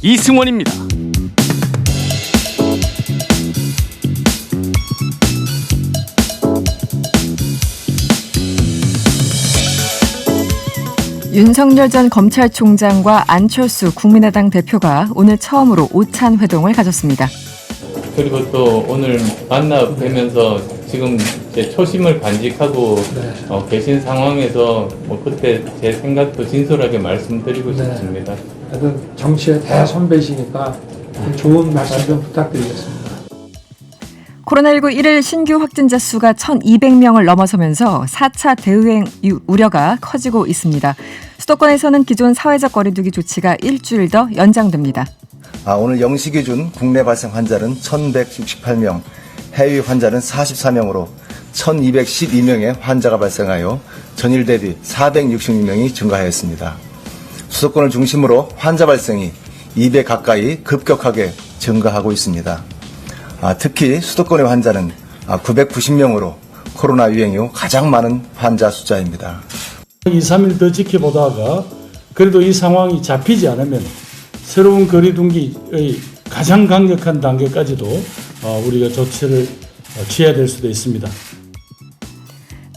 이승원입니다. 윤석열 전 검찰총장과 안철수 국민의당 대표가 오늘 처음으로 오찬 회동을 가졌습니다. 그리고 또 오늘 만나 뵈면서 지금 제 초심을 간직하고 계신 상황에서 그때 제 생각도 진솔하게 말씀드리고 싶습니다. 하여튼 정치의 대선배시니까 좋은 말씀 좀 부탁드리겠습니다. 코로나19 1일 신규 확진자 수가 1,200명을 넘어서면서 4차 대유행 우려가 커지고 있습니다. 수도권에서는 기존 사회적 거리두기 조치가 일주일 더 연장됩니다. 오늘 0시 기준 국내 발생 환자는 1,168명, 해외 환자는 44명으로 1,212명의 환자가 발생하여 전일 대비 466명이 증가하였습니다. 수도권을 중심으로 환자 발생이 2배 가까이 급격하게 증가하고 있습니다. 특히 수도권의 환자는 990명으로 코로나 유행 이후 가장 많은 환자 숫자입니다. 2, 3일 더 지켜보다가 그래도 이 상황이 잡히지 않으면 새로운 거리두기의 가장 강력한 단계까지도 우리가 조치를 취해야 될 수도 있습니다.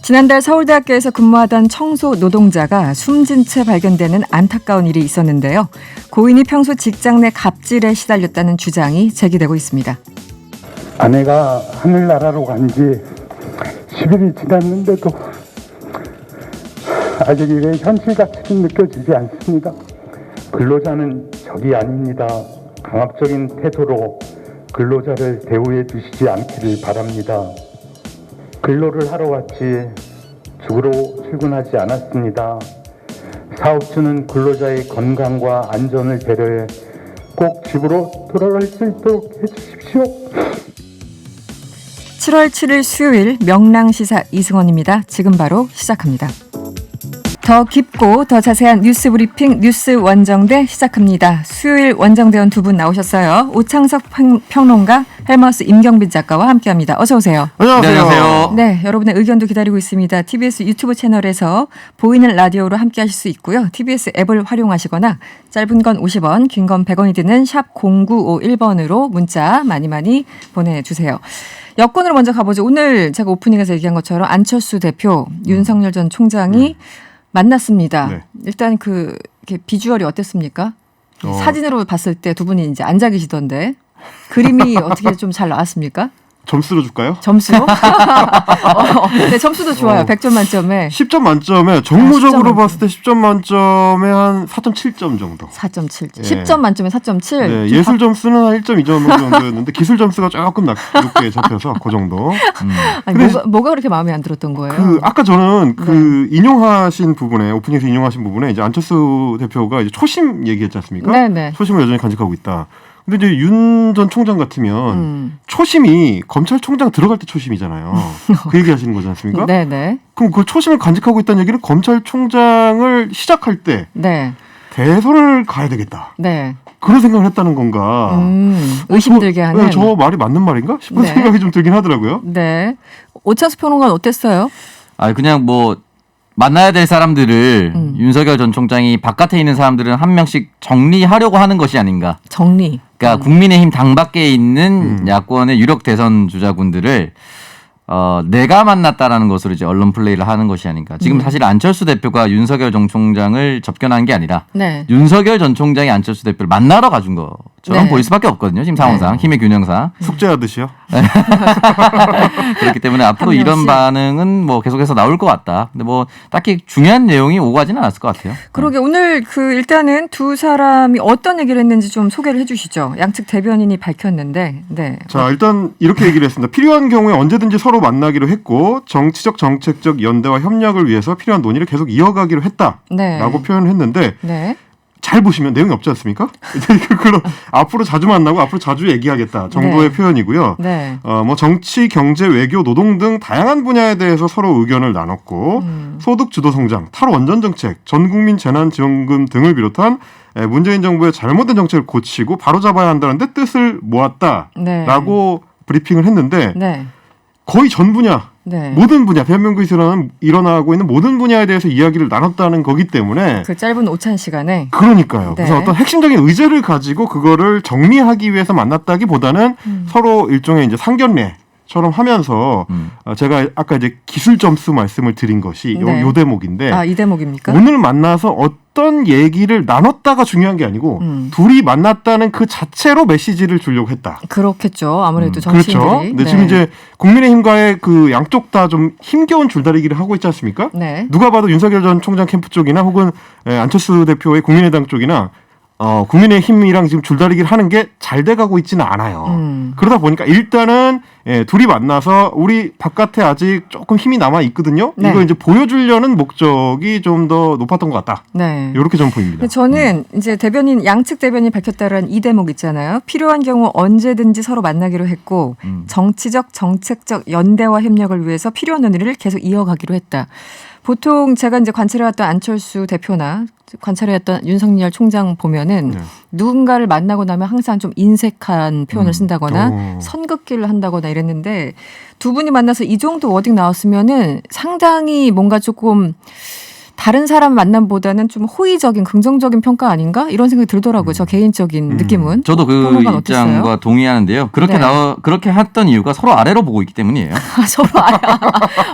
지난달 서울대학교에서 근무하던 청소 노동자가 숨진 채 발견되는 안타까운 일이 있었는데요. 고인이 평소 직장 내 갑질에 시달렸다는 주장이 제기되고 있습니다. 아내가 하늘나라로 간 지 10일이 지났는데도 아직 이게 현실같이 느껴지지 않습니다. 근로자는 적이 아닙니다. 강압적인 태도로 근로자를 대우해 주시지 않기를 바랍니다. 근로를 하러 왔지 죽으러 출근하지 않았습니다. 사업주는 근로자의 건강과 안전을 배려해 꼭 집으로 돌아갈 수 있도록 해주십시오. 7월 7일 수요일 명랑시사 이승원입니다. 지금 바로 시작합니다. 더 깊고 더 자세한 뉴스 브리핑 뉴스 원정대 시작합니다. 수요일 원정대원 두 분 나오셨어요. 오창석 평론가, 헬머스 임경빈 작가와 함께합니다. 어서 오세요. 안녕하세요. 네, 여러분의 의견도 기다리고 있습니다. TBS 유튜브 채널에서 보이는 라디오로 함께하실 수 있고요. TBS 앱을 활용하시거나 짧은 건 50원, 긴 건 100원이 드는 샵 0951번으로 문자 많이 보내주세요. 여권으로 먼저 가보죠. 오늘 제가 오프닝에서 얘기한 것처럼 안철수 대표, 윤석열 전 총장이 만났습니다. 네. 일단 이렇게 비주얼이 어땠습니까? 사진으로 봤을 때 두 분이 이제 앉아 계시던데 그림이 어떻게 좀 잘 나왔습니까? 점수로 줄까요? 점수요? 네, 점수도 좋아요. 100점 만점에. 10점 만점에 정무적으로 10점 봤을 때 10점 만점에 한 4.7점 정도. 4.7. 예. 10점 만점에 4.7. 네, 예술 점수는 한 1.2점 정도였는데 기술 점수가 조금 높게 잡혀서 그 정도. 아니, 뭐가 그렇게 마음에 안 들었던 거예요? 아까 저는 인용하신 부분에 오프닝에서 인용하신 부분에 이제 안철수 대표가 이제 초심 얘기했지 않습니까? 네네. 초심을 여전히 간직하고 있다. 근데 이제 윤 전 총장 같으면 초심이 검찰총장 들어갈 때 초심이잖아요. 그 얘기 하시는 거지 않습니까? 네네. 그럼 그 초심을 간직하고 있다는 얘기는 검찰총장을 시작할 때 네. 대선을 가야 되겠다. 네. 그런 생각을 했다는 건가. 의심들게 하는. 저 말이 맞는 말인가 싶은 네. 생각이 좀 들긴 하더라고요. 네. 오창수 평론가는 어땠어요? 그냥 만나야 될 사람들을 윤석열 전 총장이 바깥에 있는 사람들은 한 명씩 정리하려고 하는 것이 아닌가. 정리. 그러니까 국민의힘 당 밖에 있는 야권의 유력 대선 주자군들을 내가 만났다라는 것으로 이제 언론 플레이를 하는 것이 아닌가. 지금 사실 안철수 대표가 윤석열 전 총장을 접견한 게 아니라 네. 윤석열 전 총장이 안철수 대표를 만나러 가준 것처럼 네. 보일 수밖에 없거든요. 지금 상황상 힘의 균형상. 숙제하듯이요. 그렇기 때문에 앞으로 이런 반응은 계속해서 나올 것 같다. 근데 딱히 중요한 내용이 오고 가지는 않았을 것 같아요. 그러게 오늘 일단은 두 사람이 어떤 얘기를 했는지 좀 소개를 해주시죠. 양측 대변인이 밝혔는데. 네. 자, 일단 이렇게 얘기를 했습니다. 필요한 경우에 언제든지 서로 만나기로 했고 정치적 정책적 연대와 협력을 위해서 필요한 논의를 계속 이어가기로 했다라고 네. 표현을 했는데 네. 잘 보시면 내용이 없지 않습니까? 그럼 앞으로 자주 만나고 앞으로 자주 얘기하겠다 정도의 네. 표현이고요. 네. 정치, 경제, 외교, 노동 등 다양한 분야에 대해서 서로 의견을 나눴고 소득 주도 성장, 탈원전 정책, 전국민 재난지원금 등을 비롯한 문재인 정부의 잘못된 정책을 고치고 바로잡아야 한다는데 뜻을 모았다라고 네. 브리핑을 했는데 네. 거의 전 분야 네. 모든 분야, 대한민국에서 일어나고 있는 모든 분야에 대해서 이야기를 나눴다는 거기 때문에 그 짧은 오찬 시간에 그러니까요. 네. 그래서 어떤 핵심적인 의제를 가지고 그거를 정리하기 위해서 만났다기보다는 서로 일종의 이제 상견례처럼 하면서 제가 아까 이제 기술 점수 말씀을 드린 것이 네. 요 대목인데 이 대목입니까? 오늘 만나서 어떤 얘기를 나눴다가 중요한 게 아니고 둘이 만났다는 그 자체로 메시지를 주려고 했다. 그렇겠죠. 아무래도 정치인들이. 그렇죠. 근데 지금 이제 국민의힘과의 그 양쪽 다 좀 힘겨운 줄다리기를 하고 있지 않습니까? 네. 누가 봐도 윤석열 전 총장 캠프 쪽이나 혹은 안철수 대표의 국민의당 쪽이나 국민의힘이랑 지금 줄다리기를 하는 게 잘 돼가고 있지는 않아요. 그러다 보니까 일단은 둘이 만나서 우리 바깥에 아직 조금 힘이 남아 있거든요. 네. 이거 이제 보여주려는 목적이 좀 더 높았던 것 같다. 네. 이렇게 좀 보입니다. 근데 저는 이제 대변인 양측 대변인이 밝혔다는 이 대목 있잖아요. 필요한 경우 언제든지 서로 만나기로 했고 정치적 정책적 연대와 협력을 위해서 필요한 논의를 계속 이어가기로 했다. 보통 제가 이제 관찰해왔던 안철수 대표나 관찰해왔던 윤석열 총장 보면은 네. 누군가를 만나고 나면 항상 좀 인색한 표현을 쓴다거나 오. 선긋기를 한다거나 이랬는데 두 분이 만나서 이 정도 워딩 나왔으면은 상당히 뭔가 조금 다른 사람 만남보다는 좀 호의적인 긍정적인 평가 아닌가 이런 생각이 들더라고요. 저 개인적인 느낌은. 저도 그 평론가는 입장과 어땠어요? 동의하는데요. 그렇게 네. 그렇게 했던 이유가 서로 아래로 보고 있기 때문이에요. 서로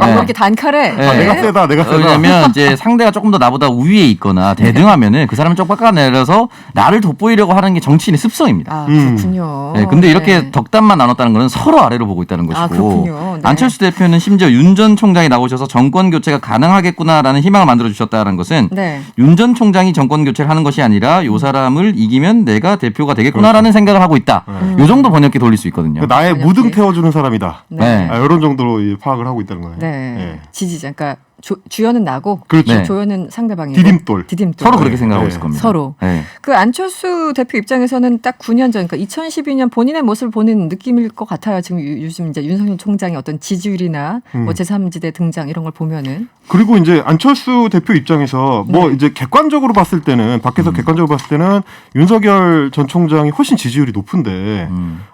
네. 이렇게 단칼에. 네. 내가 세다, 내가 세다. 왜냐면 이제 상대가 조금 더 나보다 우위에 있거나 대등하면은 그 사람을 좀 깎아내려서 나를 돋보이려고 하는 게 정치인의 습성입니다. 그렇군요. 네, 근데 이렇게 네. 덕담만 나눴다는 것은 서로 아래로 보고 있다는 것이고 그렇군요. 네. 안철수 대표는 심지어 윤 전 총장이 나오셔서 정권 교체가 가능하겠구나라는 희망을 만들어 주셨다는 것은 네. 윤 전 총장이 정권 교체를 하는 것이 아니라 요 사람을 이기면 내가 대표가 되겠구나라는 생각을 하고 있다. 요 정도 번역기 돌릴 수 있거든요. 나의 번역기. 무등 태워주는 사람이다. 네. 이런 정도로 파악을 하고 있다는 거예요. 네. 지지자. 그러니까 주연은 나고 그렇죠. 네. 조연은 상대방이고. 디딤돌. 서로 그렇게 네. 생각하고 네. 있을 겁니다. 서로. 네. 그 안철수 대표 입장에서는 딱 9년 전, 그러니까 2012년 본인의 모습을 보는 느낌일 것 같아요. 지금 요즘 이제 윤석열 총장의 어떤 지지율이나 뭐 제3지대 등장 이런 걸 보면은. 그리고 이제 안철수 대표 입장에서 뭐 네. 이제 객관적으로 봤을 때는 밖에서 객관적으로 봤을 때는 윤석열 전 총장이 훨씬 지지율이 높은데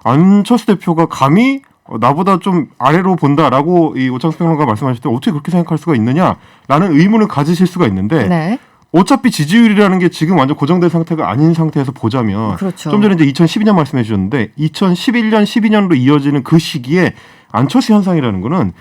안철수 대표가 감히 나보다 좀 아래로 본다라고 이 오창수 평론가 말씀하실 때 어떻게 그렇게 생각할 수가 있느냐라는 의문을 가지실 수가 있는데 네. 어차피 지지율이라는 게 지금 완전 고정된 상태가 아닌 상태에서 보자면 그렇죠. 좀 전에 이제 2012년 말씀해 주셨는데 2011년 12년으로 이어지는 그 시기에 안철수 현상이라는 거는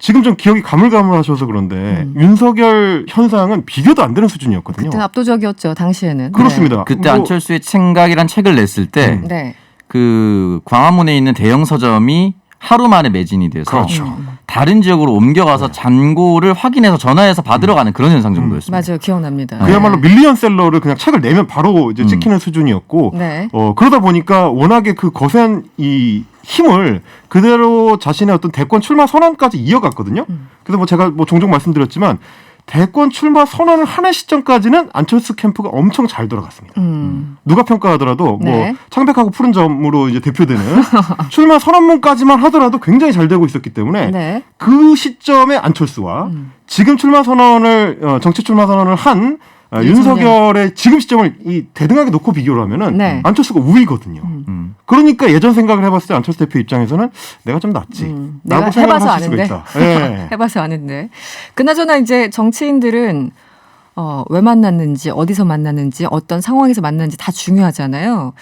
지금 좀 기억이 가물가물하셔서 그런데 윤석열 현상은 비교도 안 되는 수준이었거든요. 그때는 압도적이었죠. 당시에는. 그렇습니다. 그때 뭐 안철수의 생각이란 책을 냈을 때 네. 그 광화문에 있는 대형 서점이 하루 만에 매진이 돼서 그렇죠. 다른 지역으로 옮겨가서 잔고를 확인해서 전화해서 받으러 가는 그런 현상 정도였습니다. 맞아요. 기억납니다. 그야말로 밀리언셀러를 그냥 책을 내면 바로 이제 찍히는 수준이었고 네. 그러다 보니까 워낙에 그 거센 이 힘을 그대로 자신의 어떤 대권 출마 선언까지 이어갔거든요. 그래서 뭐 제가 뭐 종종 말씀드렸지만 대권 출마 선언을 하는 시점까지는 안철수 캠프가 엄청 잘 돌아갔습니다. 누가 평가하더라도 네. 뭐 창백하고 푸른 점으로 이제 대표되는 출마 선언문까지만 하더라도 굉장히 잘 되고 있었기 때문에 네. 그 시점에 안철수와 지금 출마 선언을 정치 출마 선언을 한 윤석열의 지금 시점을 이 대등하게 놓고 비교를 하면은 네. 안철수가 우위거든요. 그러니까 예전 생각을 해봤을 때 안철수 대표 입장에서는 내가 좀 낫지. 내가 라고 생각을 해봐서 하실 수가 아는데. 있다. 예. 해봐서 아는데. 그나저나 이제 정치인들은 왜 만났는지, 어디서 만났는지, 어떤 상황에서 만났는지 다 중요하잖아요.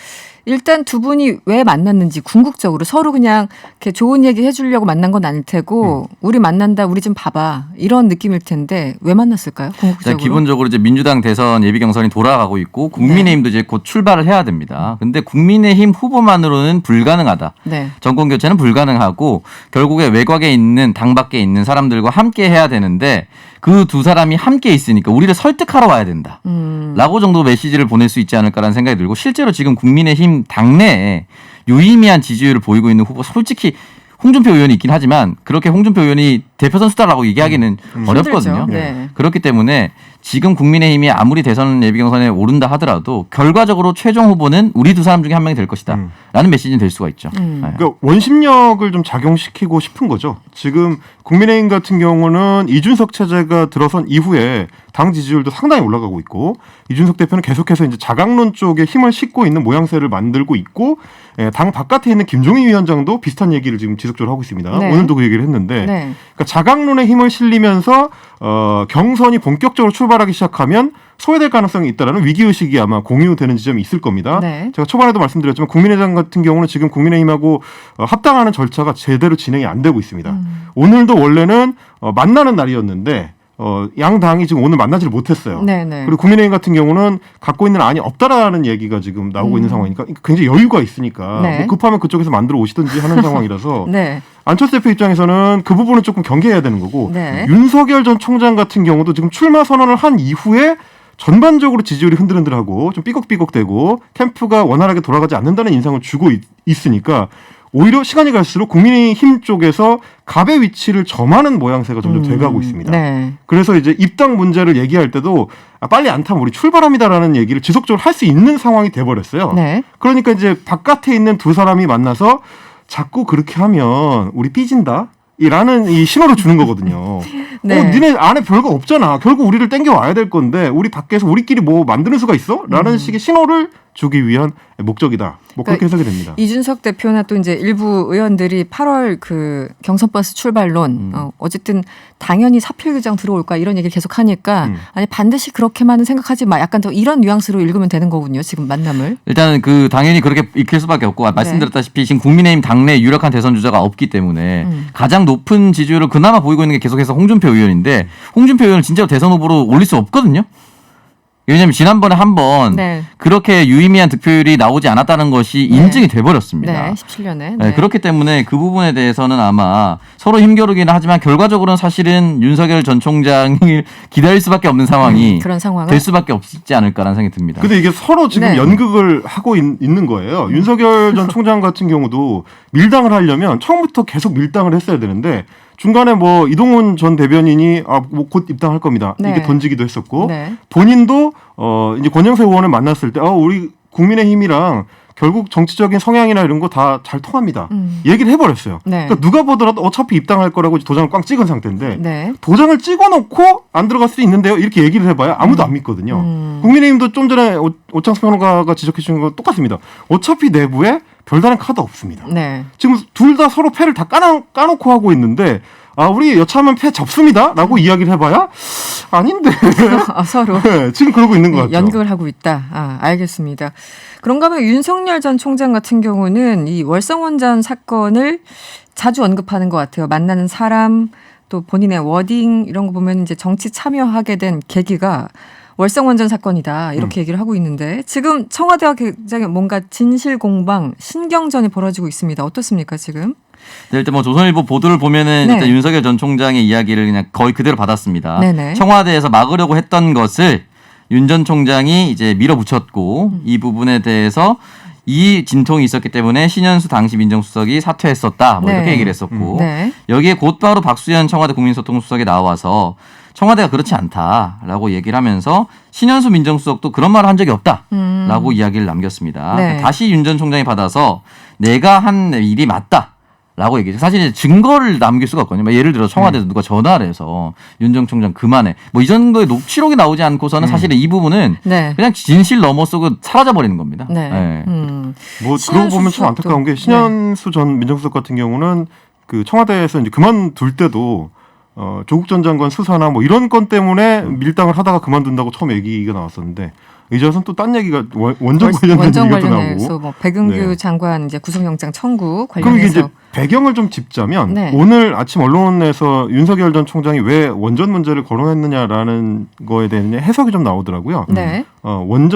일단 두 분이 왜 만났는지 궁극적으로 서로 그냥 이렇게 좋은 얘기 해주려고 만난 건 아닐 테고 우리 만난다, 우리 좀 봐봐 이런 느낌일 텐데 왜 만났을까요? 궁극적으로. 기본적으로 이제 민주당 대선 예비 경선이 돌아가고 있고 국민의힘도 이제 곧 출발을 해야 됩니다. 근데 국민의힘 후보만으로는 불가능하다. 네. 정권 교체는 불가능하고 결국에 외곽에 있는 당 밖에 있는 사람들과 함께 해야 되는데 그 두 사람이 함께 있으니까 우리를 설득하러 와야 된다. 라고 정도 메시지를 보낼 수 있지 않을까라는 생각이 들고 실제로 지금 국민의힘 당내에 유의미한 지지율을 보이고 있는 후보 솔직히 홍준표 의원이 있긴 하지만 그렇게 홍준표 의원이 대표 선수다라고 얘기하기는 어렵거든요. 힘들죠. 네. 그렇기 때문에 지금 국민의힘이 아무리 대선 예비 경선에 오른다 하더라도 결과적으로 최종 후보는 우리 두 사람 중에 한 명이 될 것이다. 라는 메시지는 될 수가 있죠. 네. 그러니까 원심력을 좀 작용시키고 싶은 거죠. 지금 국민의힘 같은 경우는 이준석 체제가 들어선 이후에 당 지지율도 상당히 올라가고 있고 이준석 대표는 계속해서 이제 자강론 쪽에 힘을 싣고 있는 모양새를 만들고 있고 당 바깥에 있는 김종인 위원장도 비슷한 얘기를 지금 지속적으로 하고 있습니다. 네. 오늘도 그 얘기를 했는데 네. 그러니까 자강론에 힘을 실리면서 경선이 본격적으로 출발하기 시작하면 소외될 가능성이 있다라는 위기의식이 아마 공유되는 지점이 있을 겁니다. 네. 제가 초반에도 말씀드렸지만 국민의당 같은 경우는 지금 국민의힘하고 합당하는 절차가 제대로 진행이 안 되고 있습니다. 오늘도 원래는 만나는 날이었는데 양 당이 지금 오늘 만나지를 못했어요. 네네. 그리고 국민의힘 같은 경우는 갖고 있는 안이 없다라는 얘기가 지금 나오고 있는 상황이니까 굉장히 여유가 있으니까 네. 뭐 급하면 그쪽에서 만들어 오시든지 하는 상황이라서 네. 안철수 대표 입장에서는 그 부분은 조금 경계해야 되는 거고 네. 윤석열 전 총장 같은 경우도 지금 출마 선언을 한 이후에 전반적으로 지지율이 흔들흔들하고 좀 삐걱삐걱대고 캠프가 원활하게 돌아가지 않는다는 인상을 주고 있으니까 오히려 시간이 갈수록 국민의힘 쪽에서 갑의 위치를 점하는 모양새가 점점 돼가고 있습니다. 네. 그래서 이제 입당 문제를 얘기할 때도 빨리 안 타면 우리 출발합니다라는 얘기를 지속적으로 할 수 있는 상황이 돼버렸어요. 네. 그러니까 이제 바깥에 있는 두 사람이 만나서 자꾸 그렇게 하면 우리 삐진다. 이라는 이 신호를 주는 거거든요. 네. 니네 안에 별거 없잖아. 결국 우리를 땡겨 와야 될 건데 우리 밖에서 우리끼리 뭐 만드는 수가 있어? 라는 식의 신호를 주기 위한 목적이다. 뭐 그렇게 해석이 됩니다. 이준석 대표나 또 이제 일부 의원들이 8월 그 경선버스 출발론 어쨌든 당연히 사필규정 들어올까 이런 얘기를 계속 하니까 아니 반드시 그렇게만은 생각하지 마. 약간 더 이런 뉘앙스로 읽으면 되는 거군요. 지금 만남을. 일단은 그 당연히 그렇게 읽힐 수밖에 없고 말씀드렸다시피 지금 국민의힘 당내 유력한 대선 주자가 없기 때문에 가장 높은 지지율을 그나마 보이고 있는 게 계속해서 홍준표 의원인데 홍준표 의원을 진짜로 대선 후보로 올릴 수 없거든요. 왜냐하면 지난번에 한번 네. 그렇게 유의미한 득표율이 나오지 않았다는 것이 인증이 돼버렸습니다. 네. 17년에. 네, 네. 그렇기 때문에 그 부분에 대해서는 아마 서로 힘겨루기는 하지만 결과적으로는 사실은 윤석열 전 총장을 기다릴 수밖에 없는 상황이 그런 상황은 될 수밖에 없지 않을까라는 생각이 듭니다. 근데 이게 서로 지금 네. 연극을 하고 있는 거예요. 윤석열 전 총장 같은 경우도 밀당을 하려면 처음부터 계속 밀당을 했어야 되는데 중간에 뭐 이동훈 전 대변인이 뭐 곧 입당할 겁니다. 네. 이게 던지기도 했었고 네. 본인도 이제 권영세 의원을 만났을 때 우리 국민의힘이랑 결국 정치적인 성향이나 이런 거 다 잘 통합니다. 얘기를 해버렸어요. 네. 그러니까 누가 보더라도 어차피 입당할 거라고 도장을 꽝 찍은 상태인데 네. 도장을 찍어놓고 안 들어갈 수 있는데요. 이렇게 얘기를 해봐야 아무도 안 믿거든요. 국민의힘도 좀 전에 오창수 평론가가 지적해 주신 거 똑같습니다. 어차피 내부에 별다른 카드 없습니다. 네. 지금 둘 다 서로 패를 다 까놓고 하고 있는데 우리 여차하면 패 접습니다라고 이야기를 해봐야 아닌데 서로 네, 지금 그러고 있는 것 같죠. 연극을 하고 있다. 알겠습니다. 그런가 하면 윤석열 전 총장 같은 경우는 이 월성원전 사건을 자주 언급하는 것 같아요. 만나는 사람 또 본인의 워딩 이런 거 보면 이제 정치 참여하게 된 계기가 월성원전 사건이다 이렇게 얘기를 하고 있는데 지금 청와대와 굉장히 뭔가 진실 공방 신경전이 벌어지고 있습니다. 어떻습니까 지금? 네, 일단 뭐 조선일보 보도를 보면은 네. 일단 윤석열 전 총장의 이야기를 그냥 거의 그대로 받았습니다. 네네. 청와대에서 막으려고 했던 것을 윤 전 총장이 이제 밀어붙였고 이 부분에 대해서 이 진통이 있었기 때문에 신현수 당시 민정수석이 사퇴했었다. 뭐 네. 이렇게 얘기를 했었고 네. 여기에 곧바로 박수현 청와대 국민소통수석이 나와서 청와대가 그렇지 않다라고 얘기를 하면서 신현수 민정수석도 그런 말을 한 적이 없다라고 이야기를 남겼습니다. 네. 다시 윤 전 총장이 받아서 내가 한 일이 맞다. 라고 얘기했죠. 사실 이제 증거를 남길 수가 없거든요. 예를 들어 청와대에서 누가 전화를 해서 윤 전 총장 그만해. 뭐 이 정도의 녹취록이 나오지 않고서는 사실은 이 부분은 네. 그냥 진실 넘어서고 사라져버리는 겁니다. 네. 네. 뭐 신현수 그러고 보면 참 수석도. 안타까운 게 신현수 전 민정수석 같은 경우는 그 청와대에서 이제 그만둘 때도 조국 전 장관 수사나 뭐 이런 건 때문에 밀당을 하다가 그만둔다고 처음 얘기가 나왔었는데 이제 와서는 또 딴 얘기가 원전 관련된 얘기가 또 관련해서 나오고. 뭐 백은규 네. 장관 이제 구속영장 청구 그럼 이게 관련해서 이제 배경을 좀 짚자면 네. 오늘 아침 언론에서 윤석열 전 총장이 왜 원전 문제를 거론했느냐라는 거에 대한 해석이 좀 나오더라고요. 네.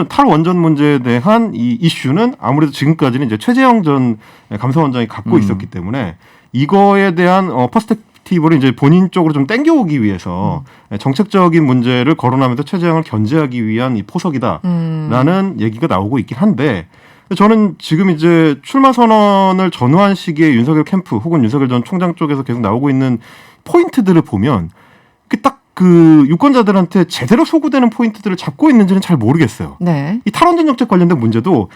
탈원전 문제에 대한 이 이슈는 아무래도 지금까지는 이제 최재형 전 감사원장이 갖고 있었기 때문에 이거에 대한 퍼스펙티브를 이제 본인 쪽으로 좀 땡겨오기 위해서 정책적인 문제를 거론하면서 최재형을 견제하기 위한 이 포석이다라는 얘기가 나오고 있긴 한데 저는 지금 이제 출마 선언을 전후한 시기에 윤석열 캠프 혹은 윤석열 전 총장 쪽에서 계속 나오고 있는 포인트들을 보면 딱 그 유권자들한테 제대로 소구되는 포인트들을 잡고 있는지는 잘 모르겠어요. 네. 이 탈원전 정책 관련된 문제도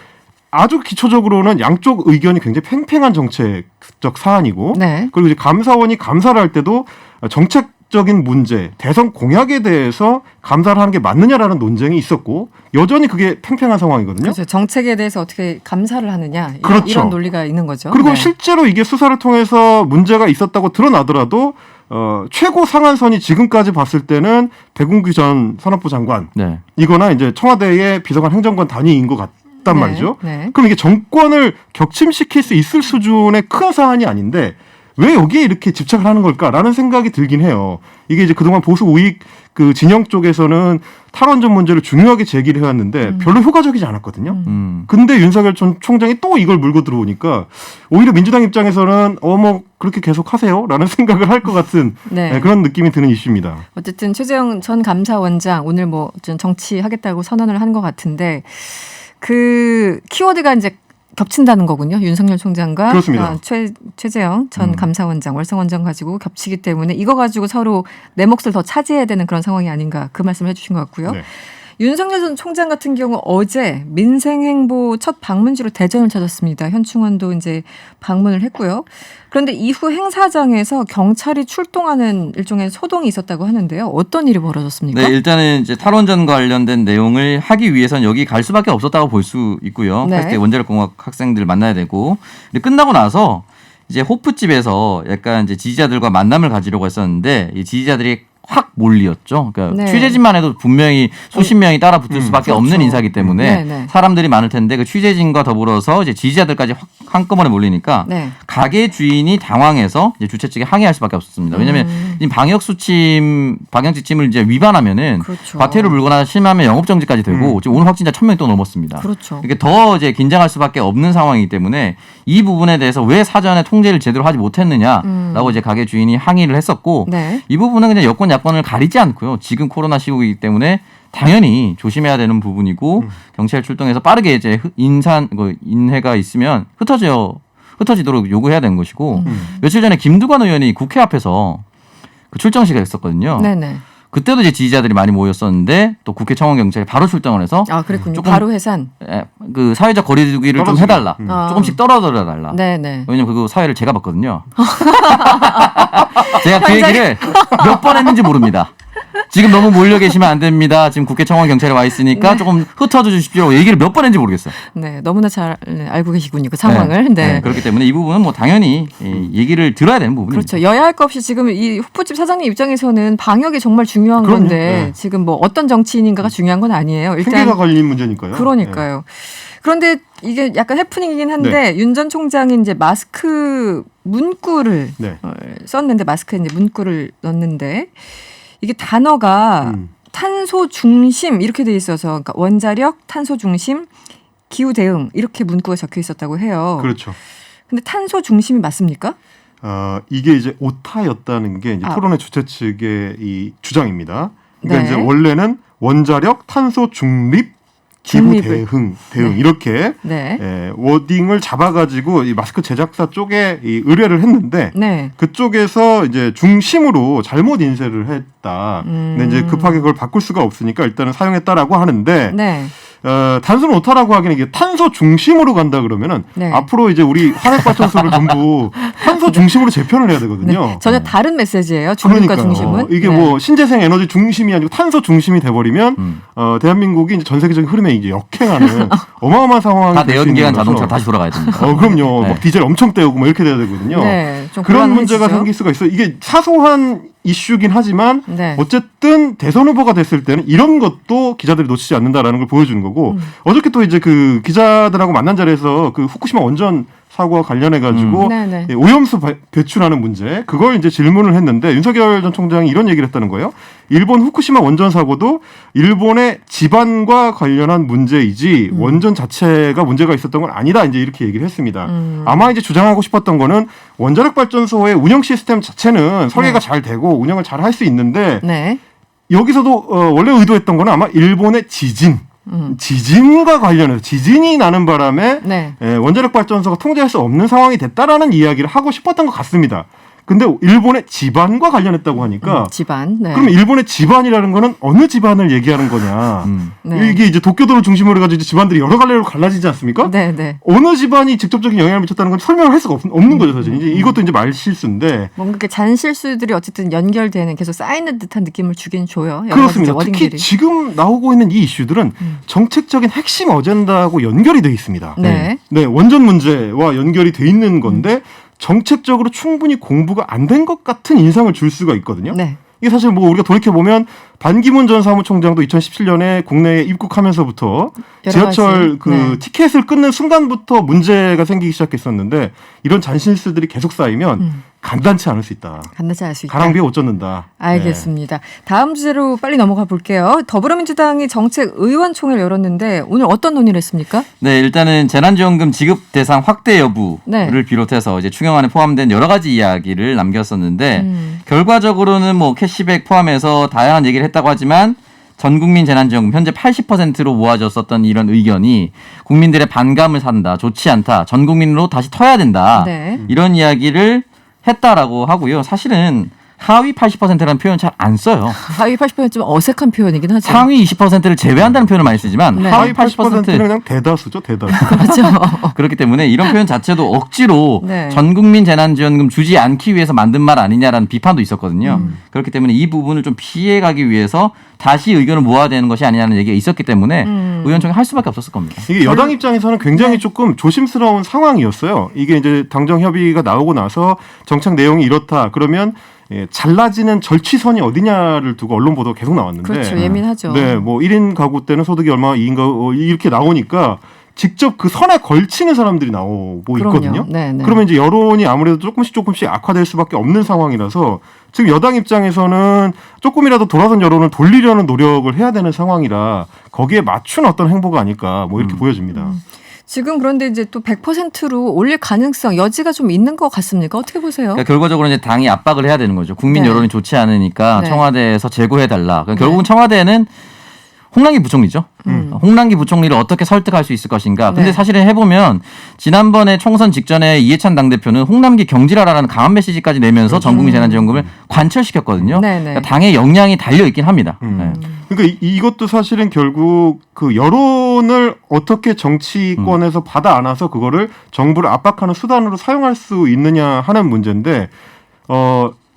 아주 기초적으로는 양쪽 의견이 굉장히 팽팽한 정책적 사안이고 네. 그리고 이제 감사원이 감사를 할 때도 정책적인 문제, 대선 공약에 대해서 감사를 하는 게 맞느냐라는 논쟁이 있었고 여전히 그게 팽팽한 상황이거든요. 그렇죠. 정책에 대해서 어떻게 감사를 하느냐 그렇죠. 이런 논리가 있는 거죠. 그리고 네. 실제로 이게 수사를 통해서 문제가 있었다고 드러나더라도 최고 상한선이 지금까지 봤을 때는 백운규 전 산업부 장관 네. 이거나 이제 청와대의 비서관 행정관 단위인 것 같단 네, 말이죠. 네. 그럼 이게 정권을 격침시킬 수 있을 수준의 큰 사안이 아닌데 왜 여기에 이렇게 집착을 하는 걸까라는 생각이 들긴 해요. 이게 이제 그동안 보수 우익 그 진영 쪽에서는 탈원전 문제를 중요하게 제기를 해왔는데 별로 효과적이지 않았거든요. 근데 윤석열 전 총장이 또 이걸 물고 들어오니까 오히려 민주당 입장에서는 뭐 그렇게 계속 하세요라는 생각을 할 것 같은 네. 그런 느낌이 드는 이슈입니다. 어쨌든 최재형 전 감사원장 오늘 뭐 좀 정치하겠다고 선언을 한 것 같은데 그 키워드가 이제 겹친다는 거군요. 윤석열 총장과 그렇습니다. 최재형 전 감사원장, 월성원장 가지고 겹치기 때문에 이거 가지고 서로 내 몫을 더 차지해야 되는 그런 상황이 아닌가 그 말씀을 해주신 것 같고요. 네. 윤석열 전 총장 같은 경우 어제 민생행보 첫 방문지로 대전을 찾았습니다. 현충원도 이제 방문을 했고요. 그런데 이후 행사장에서 경찰이 출동하는 일종의 소동이 있었다고 하는데요. 어떤 일이 벌어졌습니까? 네, 일단은 이제 탈원전 관련된 내용을 하기 위해서는 여기 갈 수밖에 없었다고 볼 수 있고요. 네. 80대 원자력공학 학생들 만나야 되고. 근데 끝나고 나서 이제 호프집에서 약간 이제 지지자들과 만남을 가지려고 했었는데 이 지지자들이 확 몰리었죠. 그러니까 네. 취재진만 해도 분명히 수십 명이 따라 붙을 수밖에 그렇죠. 없는 인사이기 때문에 네, 네. 사람들이 많을 텐데 그 취재진과 더불어서 이제 지지자들까지 확 한꺼번에 몰리니까 네. 가게 주인이 당황해서 이제 주최 측에 항의할 수밖에 없었습니다. 왜냐하면 지금 방역 지침을 이제 위반하면은 그렇죠. 과태료 물거나 심하면 영업 정지까지 되고 지금 오늘 확진자 1,000명이 또 넘었습니다. 그렇죠. 이게 더 이제 긴장할 수밖에 없는 상황이기 때문에 이 부분에 대해서 왜 사전에 통제를 제대로 하지 못했느냐라고 이제 가게 주인이 항의를 했었고 네. 이 부분은 그냥 여권 야권을 가리지 않고요. 지금 코로나 시국이기 때문에 당연히 조심해야 되는 부분이고 경찰 출동해서 빠르게 이제 인해가 있으면 흩어지도록 요구해야 되는 것이고 며칠 전에 김두관 의원이 국회 앞에서 그 출정식을 했었거든요. 네네. 그때도 이제 지지자들이 많이 모였었는데 또 국회 청원 경찰이 바로 출동을 해서 아 그랬군요. 조금 바로 해산. 그 사회적 거리두기를 좀 해달라. 아. 조금씩 떨어져 달라. 네네. 왜냐면 그 사회를 제가 봤거든요. 제가 그 얘기를 몇 번 했는지 모릅니다. 지금 너무 몰려 계시면 안 됩니다. 지금 국회 청원 경찰에 와 있으니까 네. 조금 흩어져 주십시오. 얘기를 몇 번 했는지 모르겠어요. 네, 너무나 잘 알고 계시군요. 그 상황을. 네. 그렇기 때문에 이 부분은 뭐 당연히 얘기를 들어야 되는 부분입니다. 그렇죠. 여야 할 것 없이 지금 이 호프집 사장님 입장에서는 방역이 정말 중요한 그럼요. 건데 네. 지금 뭐 어떤 정치인인가가 중요한 건 아니에요. 일단 생계가 걸린 문제니까요. 그러니까요. 그런데 이게 약간 해프닝이긴 한데 윤 전 총장이 이제 마스크 문구를 네. 썼는데 마스크에 이제 문구를 넣는데 이게 단어가 탄소 중심 이렇게 돼 있어서 그러니까 원자력, 탄소 중심, 기후 대응 이렇게 문구가 적혀 있었다고 해요. 그렇죠. 근데 탄소 중심이 맞습니까? 이게 이제 오타였다는 게 이제 토론회 주최 측의 이 주장입니다. 그러니까 네. 이제 원래는 원자력, 탄소 중립, 기후 대응 네. 이렇게 네. 워딩을 잡아가지고 이 마스크 제작사 쪽에 이 의뢰를 했는데 네. 그쪽에서 이제 중심으로 잘못 인쇄를 했다. 근데 이제 급하게 그걸 바꿀 수가 없으니까 일단은 사용했다라고 하는데 네. 단순 오타라고 하기는 이게 탄소 중심으로 간다 그러면은 네. 앞으로 이제 우리 화력발전소를 전부 탄소 중심으로 재편을 해야 되거든요. 네. 전혀 다른 메시지예요. 중립과 그러니까요. 중심은. 이게 네. 뭐 신재생 에너지 중심이 아니고 탄소 중심이 돼버리면 대한민국이 이제 전 세계적인 흐름에 이제 역행하는 어마어마한 상황이 다 될 수 있는 내연기관 거라서. 자동차 다시 돌아가야 됩니다. 그럼요. 네. 막 디젤 엄청 떼우고 뭐 이렇게 돼야 되거든요. 네, 좀 그런 곤란해지죠. 문제가 생길 수가 있어요. 이게 사소한 이슈긴 하지만 네. 어쨌든 대선 후보가 됐을 때는 이런 것도 기자들이 놓치지 않는다라는 걸 보여주는 거고 어저께 또 이제 그 기자들하고 만난 자리에서 그 후쿠시마 원전 사고와 관련해 가지고 네네. 오염수 배출하는 문제 그걸 이제 질문을 했는데 윤석열 전 총장이 이런 얘기를 했다는 거예요. 일본 후쿠시마 원전 사고도 일본의 지반과 관련한 문제이지 원전 자체가 문제가 있었던 건 아니다. 이제 이렇게 얘기를 했습니다. 아마 이제 주장하고 싶었던 거는 원자력 발전소의 운영 시스템 자체는 설계가 잘 되고 운영을 잘 할 수 있는데 네. 여기서도 원래 의도했던 거는 아마 일본의 지진과 관련해서 지진이 나는 바람에 네. 원자력 발전소가 통제할 수 없는 상황이 됐다라는 이야기를 하고 싶었던 것 같습니다. 근데 일본의 집안과 관련했다고 하니까 집안. 네. 그러면 일본의 집안이라는 거는 어느 집안을 얘기하는 거냐. 네. 이게 이제 도쿄도를 중심으로 해가지고 이제 집안들이 여러 갈래로 갈라지지 않습니까? 네, 네. 어느 집안이 직접적인 영향을 미쳤다는 건 설명을 할 수가 없는 거죠, 사실. 이제 이것도 이제 말 실수인데. 뭔가 이렇게 잔실수들이 어쨌든 연결되는 계속 쌓이는 듯한 느낌을 주긴 줘요. 여러 그렇습니다. 가지 특히 워딩들이. 지금 나오고 있는 이 이슈들은 정책적인 핵심 어젠다하고 연결이 돼 있습니다. 네. 네, 원전 문제와 연결이 돼 있는 건데 정책적으로 충분히 공부가 안 된 것 같은 인상을 줄 수가 있거든요. 네. 이게 사실 뭐 우리가 돌이켜 보면 반기문 전 사무총장도 2017년에 국내에 입국하면서부터 여러 지하철 가지, 네. 티켓을 끊는 순간부터 문제가 생기기 시작했었는데 이런 잔실수들이 계속 쌓이면 간단치 않을 수 있다. 간단치 않을 수 있다. 가랑비에 옷 젖는다. 알겠습니다. 다음 주제로 빨리 넘어가 볼게요. 더불어민주당이 정책 의원총회를 열었는데 오늘 어떤 논의를 했습니까? 네, 일단은 재난지원금 지급 대상 확대 여부를 네. 비롯해서 이제 추경안에 포함된 여러 가지 이야기를 남겼었는데 결과적으로는 뭐 캐시백 포함해서 다양한 얘기를 했다고 하지만 전 국민 재난지원금 현재 80%로 모아졌었던 이런 의견이 국민들의 반감을 산다, 좋지 않다, 전 국민으로 다시 터야 된다 네. 이런 이야기를 했다라고 하고요. 사실은 하위 80%라는 표현 잘 안 써요. 하위 80%는 좀 어색한 표현이긴 하죠. 상위 20%를 제외한다는 표현을 많이 쓰지만 네. 하위 80%는 80% 그냥 대다수죠, 대다수. 그렇죠. 그렇기 때문에 이런 표현 자체도 억지로 네. 전 국민 재난지원금 주지 않기 위해서 만든 말 아니냐라는 비판도 있었거든요. 그렇기 때문에 이 부분을 좀 피해가기 위해서 다시 의견을 모아야 되는 것이 아니냐는 얘기가 있었기 때문에 의원총회 할 수밖에 없었을 겁니다. 이게 여당 입장에서는 굉장히 조금 조심스러운 상황이었어요. 이게 이제 당정 협의가 나오고 나서 정책 내용이 이렇다. 그러면 잘라지는 절취선이 어디냐를 두고 언론 보도가 계속 나왔는데. 그렇죠. 예민하죠. 네, 뭐 1인 가구 때는 소득이 얼마, 2인 가구 이렇게 나오니까 직접 그 선에 걸치는 사람들이 나오고 그럼요. 있거든요. 네, 네. 그러면 이제 여론이 아무래도 조금씩 악화될 수밖에 없는 상황이라서 지금 여당 입장에서는 조금이라도 돌아선 여론을 돌리려는 노력을 해야 되는 상황이라 거기에 맞춘 어떤 행보가 아닐까 뭐 이렇게 보여집니다. 지금 그런데 이제 또 100%로 올릴 가능성 여지가 좀 있는 것 같습니까? 어떻게 보세요? 그러니까 결과적으로 이제 당이 압박을 해야 되는 거죠. 국민 네. 여론이 좋지 않으니까 네. 청와대에서 제고해달라. 그러니까 결국은 네. 청와대는 홍남기 부총리죠. 홍남기 부총리를 어떻게 설득할 수 있을 것인가. 근데 네. 사실은 해보면 지난번에 총선 직전에 이해찬 당대표는 홍남기 경질하라라는 강한 메시지까지 내면서 전국민 재난지원금을 관철시켰거든요. 네, 네. 그러니까 당의 역량이 달려있긴 합니다. 네. 그러니까 이것도 사실은 결국 그 여론을 어떻게 정치권에서 받아 안아서 그거를 정부를 압박하는 수단으로 사용할 수 있느냐 하는 문제인데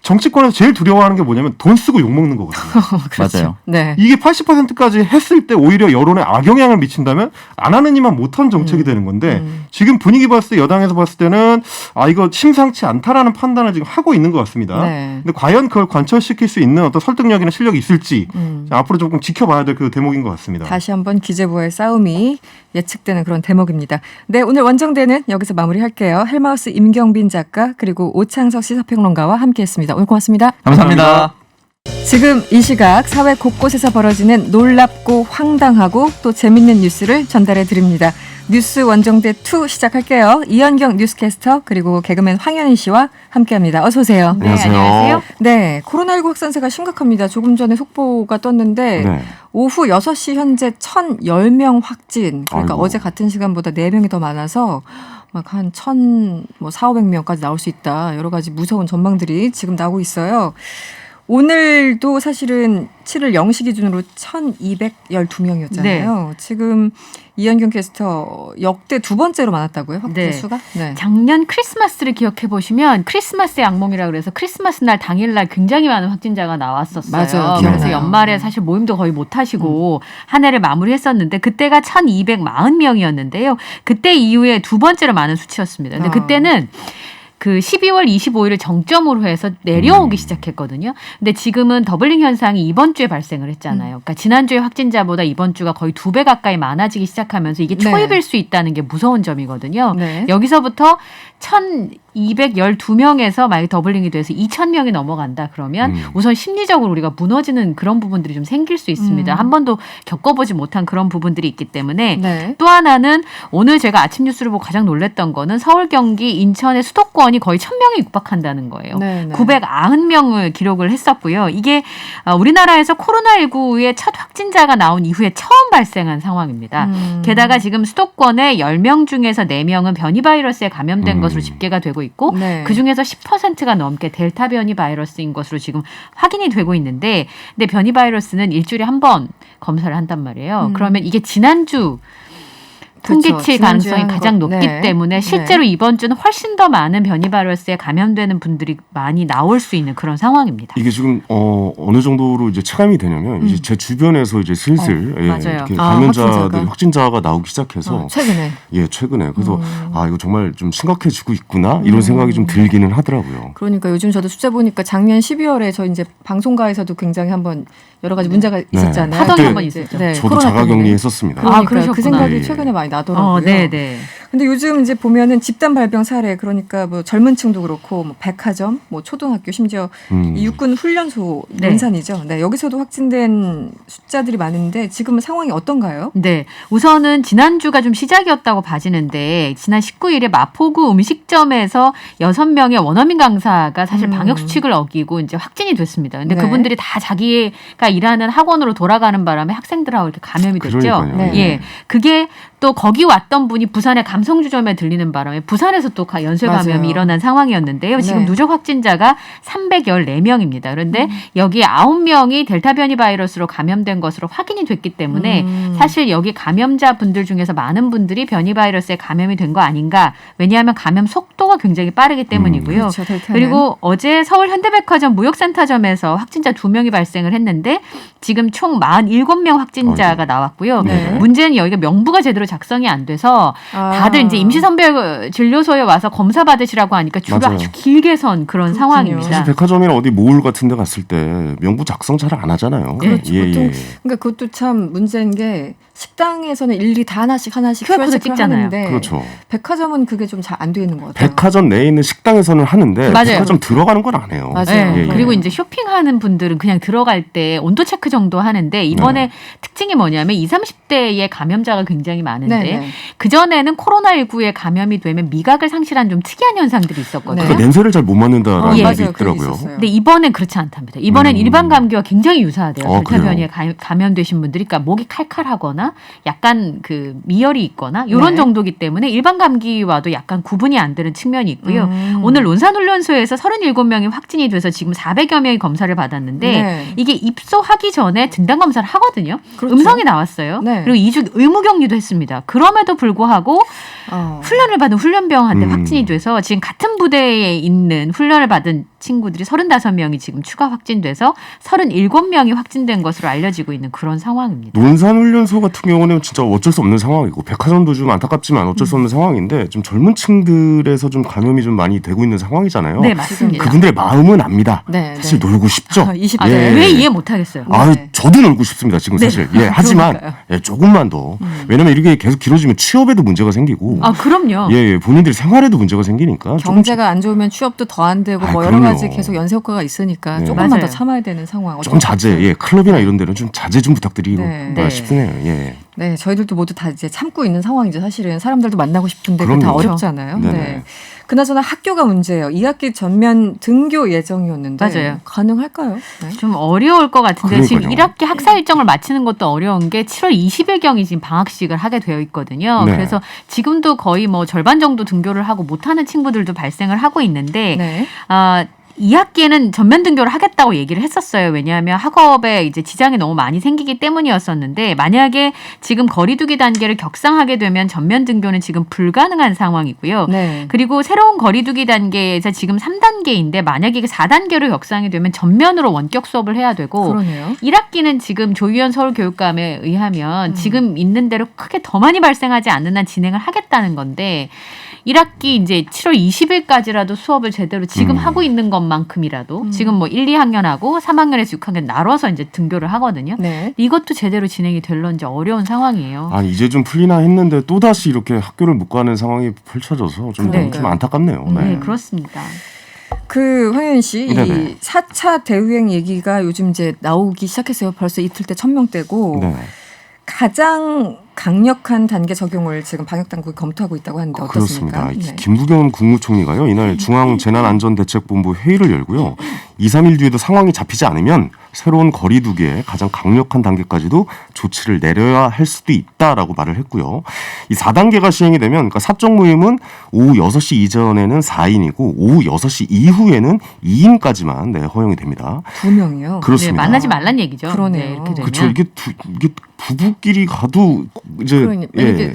정치권에서 제일 두려워하는 게 뭐냐면 돈 쓰고 욕먹는 거거든요. 그렇죠. 맞아요. 네. 이게 80%까지 했을 때 오히려 여론에 악영향을 미친다면 안 하는 이만 못한 정책이 되는 건데 지금 분위기 봤을 때 여당에서 봤을 때는 이거 심상치 않다라는 판단을 지금 하고 있는 것 같습니다. 네. 근데 과연 그걸 관철시킬 수 있는 어떤 설득력이나 실력이 있을지 앞으로 조금 지켜봐야 될 그 대목인 것 같습니다. 다시 한번 기재부와의 싸움이 예측되는 그런 대목입니다. 네, 오늘 원정대는 여기서 마무리할게요. 헬마우스 임경빈 작가 그리고 오창석 시사평론가와 함께했습니다. 오늘 고맙습니다. 감사합니다. 지금 이 시각 사회 곳곳에서 벌어지는 놀랍고 황당하고 또 재밌는 뉴스를 전달해 드립니다. 뉴스 원정대 2 시작할게요. 이현경 뉴스캐스터 그리고 개그맨 황현희 씨와 함께합니다. 어서 오세요. 네, 안녕하세요. 네, 코로나19 확산세가 심각합니다. 조금 전에 속보가 떴는데 네. 오후 6시 현재 1,010명 확진. 그러니까 아이고. 어제 같은 시간보다 4명이 더 많아서 막 한 1,400명까지 나올 수 있다. 여러 가지 무서운 전망들이 지금 나오고 있어요. 오늘도 사실은 7일 0시 기준으로 1,212명이었잖아요. 지금 이현경 캐스터 역대 두 번째로 많았다고요? 확진 네. 수가? 네. 작년 크리스마스를 기억해 보시면 크리스마스의 악몽이라 그래서 크리스마스 날 당일날 굉장히 많은 확진자가 나왔었어요. 맞아요. 그래서 기억나요. 연말에 사실 모임도 거의 못 하시고 한 해를 마무리했었는데 그때가 1,240명이었는데요. 그때 이후에 두 번째로 많은 수치였습니다. 근데 그때는 그 12월 25일을 정점으로 해서 내려오기 시작했거든요. 근데 지금은 더블링 현상이 이번 주에 발생을 했잖아요. 그러니까 지난주에 확진자보다 이번 주가 거의 2배 가까이 많아지기 시작하면서 이게 초입일 수 있다는 게 무서운 점이거든요. 네. 여기서부터 1,212명에서 만약에 더블링이 돼서 2,000명이 넘어간다 그러면 우선 심리적으로 우리가 무너지는 그런 부분들이 좀 생길 수 있습니다. 한 번도 겪어보지 못한 그런 부분들이 있기 때문에 네. 또 하나는 오늘 제가 아침 뉴스를 보고 가장 놀랐던 거는 서울, 경기, 인천의 수도권 건이 거의 1,000명에 육박한다는 거예요. 네, 네. 990명을 기록을 했었고요. 이게 우리나라에서 코로나19의 첫 확진자가 나온 이후에 처음 발생한 상황입니다. 게다가 지금 수도권의 10명 중에서 4명은 변이 바이러스에 감염된 것으로 집계가 되고 있고 네. 그중에서 10%가 넘게 델타 변이 바이러스인 것으로 지금 확인이 되고 있는데 근데 변이 바이러스는 일주일에 한 번 검사를 한단 말이에요. 그러면 이게 지난주 그렇죠. 통기칠 지난주에 가능성이 한 가장 거. 높기 네. 때문에 실제로 이번 주는 훨씬 더 많은 변이 바이러스에 감염되는 분들이 많이 나올 수 있는 그런 상황입니다. 이게 지금 어느 정도로 이제 체감이 되냐면 이제 제 주변에서 이제 슬슬 맞아요. 이렇게 아, 감염자들 확진자가 나오기 시작해서 최근에. 최근에 그래서 이거 정말 좀 심각해지고 있구나 이런 생각이 좀 들기는 하더라고요. 그러니까 요즘 저도 숫자 보니까 작년 12월에 저 이제 방송가에서도 굉장히 한번 여러 가지 문제가 있었잖아요. 파동이 그때 한번 있었죠. 네, 저도 코로나 자가격리 때문에. 했었습니다. 그러니까 그러셨구나. 그 생각이 예. 최근에 많이 나더라고요. 네네. 근데 요즘 이제 보면은 집단 발병 사례 그러니까 뭐 젊은층도 그렇고 뭐 백화점, 뭐 초등학교 심지어 이 육군 훈련소 네. 논산이죠. 네, 여기서도 확진된 숫자들이 많은데 지금은 상황이 어떤가요? 네. 우선은 지난주가 좀 시작이었다고 봐지는데 지난 19일에 마포구 음식점에서 6명의 원어민 강사가 사실 방역 수칙을 어기고 이제 확진이 됐습니다. 근데 네. 그분들이 다 자기가 일하는 학원으로 돌아가는 바람에 학생들하고 이렇게 감염이 됐죠. 그러니까요. 네. 예. 그게 또 거기 왔던 분이 부산의 감성주점에 들리는 바람에 부산에서 또 연쇄 감염이 맞아요. 일어난 상황이었는데요. 지금 네. 누적 확진자가 314명입니다. 그런데 여기 9명이 델타 변이 바이러스로 감염된 것으로 확인이 됐기 때문에 사실 여기 감염자분들 중에서 많은 분들이 변이 바이러스에 감염이 된 거 아닌가. 왜냐하면 감염 속도가 굉장히 빠르기 때문이고요. 그렇죠, 델타는. 그리고 어제 서울 현대백화점 무역센터점에서 확진자 2명이 발생을 했는데 지금 총 47명 확진자가 나왔고요. 네. 문제는 여기가 명부가 제대로 작성이 안 돼서 다들 이제 임시선별 진료소에 와서 검사 받으시라고 하니까 줄을 맞아요. 아주 길게 선 그런 그렇군요. 상황입니다. 사실 백화점이나 어디 모을 같은 데 갔을 때 명부 작성 잘 안 하잖아요. 그렇죠. 예, 보통 예. 그러니까 그것도 참 문제인 게 식당에서는 일일이 다 하나씩 QR 코드 찍잖아요. 하는데 그렇죠. 백화점은 그게 좀 잘 안 돼 있는 것 같아요. 백화점 내에 있는 식당에서는 하는데 맞아요. 백화점 들어가는 건 안 해요. 맞아요. 네. 예, 예. 그리고 이제 쇼핑하는 분들은 그냥 들어갈 때 온도 체크 정도 하는데 이번에 특징이 뭐냐면 20, 30대의 감염자가 굉장히 많은데 네네. 그전에는 코로나19에 감염이 되면 미각을 상실한 좀 특이한 현상들이 있었거든요. 네. 그러니까 냄새를 잘 못 맡는다라는 예. 얘기 맞아요. 그게 있더라고요. 있었어요. 근데 이번엔 그렇지 않답니다. 이번엔 일반 감기와 굉장히 유사하대요. 델타 그래요? 변이에 감염되신 분들이 그러니까 목이 칼칼하거나 약간 그 미열이 있거나 이런 네. 정도기 때문에 일반 감기와도 약간 구분이 안 되는 측면이 있고요. 오늘 논산훈련소에서 37명이 확진이 돼서 지금 400여 명이 검사를 받았는데 네. 이게 입소하기 전에 진단 검사를 하거든요. 그렇죠. 음성이 나왔어요. 네. 그리고 2주 의무격리도 했습니다. 그럼에도 불구하고 훈련을 받은 훈련병한테 확진이 돼서 지금 같은 부대에 있는 훈련을 받은 친구들이 35명이 지금 추가 확진돼서 37명이 확진된 것으로 알려지고 있는 그런 상황입니다. 논산훈련소 같은 경우는 진짜 어쩔 수 없는 상황이고 백화점도 좀 안타깝지만 어쩔 수 없는 상황인데 좀 젊은 층들에서 좀 감염이 좀 많이 되고 있는 상황이잖아요. 네, 맞습니다. 그분들의 마음은 압니다. 네, 사실 네. 놀고 싶죠. 20대. 아, 예. 왜 이해 못하겠어요. 아, 네. 저도 놀고 싶습니다. 지금 사실. 예, 하지만 그러니까요. 예, 조금만 더. 왜냐면 이렇게 계속 길어지면 취업에도 문제가 생기고. 아, 그럼요. 예, 본인들 생활에도 문제가 생기니까. 경제가 안 좋으면 취업도 더 안 되고 뭐 여러 그럼요. 가지 계속 연쇄 효과가 있으니까 네. 조금만 맞아요. 더 참아야 되는 상황. 좀 자제, 예, 클럽이나 이런 데는 좀 자제 좀 부탁드리고 네. 싶네요. 예. 네, 저희들도 모두 다 이제 참고 있는 상황이죠. 사실은 사람들도 만나고 싶은데 그게 다 그럼요. 어렵잖아요. 네네. 네. 그나저나 학교가 문제예요. 2학기 전면 등교 예정이었는데 맞아요. 가능할까요? 네. 좀 어려울 것 같은데 지금 그러니까요. 1학기 학사 일정을 마치는 것도 어려운 게 7월 20일경이 지금 방학식을 하게 되어 있거든요. 네. 그래서 지금도 거의 뭐 절반 정도 등교를 하고 못하는 친구들도 발생을 하고 있는데 네. 2학기에는 전면 등교를 하겠다고 얘기를 했었어요. 왜냐하면 학업에 이제 지장이 너무 많이 생기기 때문이었었는데 만약에 지금 거리두기 단계를 격상하게 되면 전면 등교는 지금 불가능한 상황이고요. 네. 그리고 새로운 거리두기 단계에서 지금 3단계인데 만약에 4단계로 격상이 되면 전면으로 원격 수업을 해야 되고 그러네요. 1학기는 지금 조희연 서울교육감에 의하면 지금 있는 대로 크게 더 많이 발생하지 않는 한 진행을 하겠다는 건데 1학기 이제 7월 20일까지라도 수업을 제대로 지금 하고 있는 것만큼이라도 지금 뭐 1, 2학년하고 3학년에서 6학년 나눠서 이제 등교를 하거든요. 네. 이것도 제대로 진행이 될런지 어려운 상황이에요. 아, 이제 좀 풀리나 했는데 또다시 이렇게 학교를 못 가는 상황이 펼쳐져서 좀, 네. 좀 안타깝네요. 네, 그렇습니다. 그 황현 씨, 네네. 이 4차 대유행 얘기가 요즘 이제 나오기 시작했어요. 벌써 이틀 때 1000명대고 네. 가장 강력한 단계 적용을 지금 방역 당국이 검토하고 있다고 하는데 어떻습니까? 그렇습니다. 김부겸 국무총리가요 이날 중앙재난안전대책본부 회의를 열고요. 2, 3일 뒤에도 상황이 잡히지 않으면 새로운 거리 두기에 가장 강력한 단계까지도 조치를 내려야 할 수도 있다라고 말을 했고요. 이 4단계가 시행이 되면 그러니까 사적 모임은 오후 6시 이전에는 4인이고 오후 6시 이후에는 2인까지만 허용이 됩니다. 2명이요? 그렇습니다. 네, 만나지 말란 얘기죠. 그러네요. 네, 이렇게 되면. 그렇죠. 이게 부부끼리 가도 이제 이게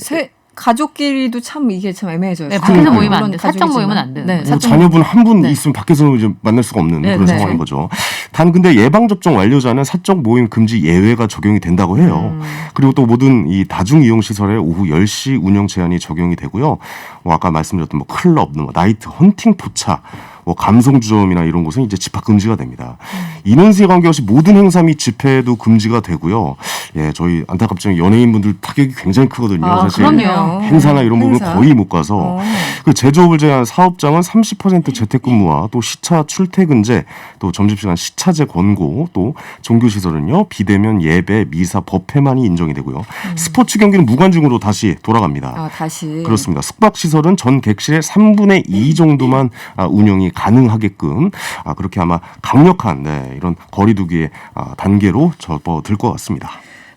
가족끼리도 참 이게 참 애매해져요. 네, 밖에서 모이면 안 돼. 사적 모임은 안 돼요. 네, 뭐 자녀분 한 분 있으면 밖에서 이제 만날 수가 없는 네, 그런 네. 상황인 거죠. 단 근데 예방 접종 완료자는 사적 모임 금지 예외가 적용이 된다고 해요. 그리고 또 모든 이 다중 이용 시설에 오후 10시 운영 제한이 적용이 되고요. 뭐 아까 말씀드렸던 뭐 클럽, 뭐 나이트, 헌팅 포차, 뭐 감성주점이나 이런 곳은 이제 집합 금지가 됩니다. 인원수에 관계없이 모든 행사 및 집회도 금지가 되고요. 예, 저희 안타깝지만 연예인분들 타격이 굉장히 크거든요. 사실 그럼요. 행사나 이런 부분 행사. 거의 못 가서 그 제조업을 제한 사업장은 30% 재택근무와 또 시차 출퇴근제, 또 점심시간 시차제 권고, 또 종교시설은요 비대면 예배, 미사, 법회만이 인정이 되고요. 스포츠 경기는 무관중으로 다시 돌아갑니다. 다시. 그렇습니다. 숙박시설은 전 객실의 3분의 2 정도만 운영이 가능하게끔 그렇게 아마 강력한 이런 거리두기의 단계로 접어들 것 같습니다.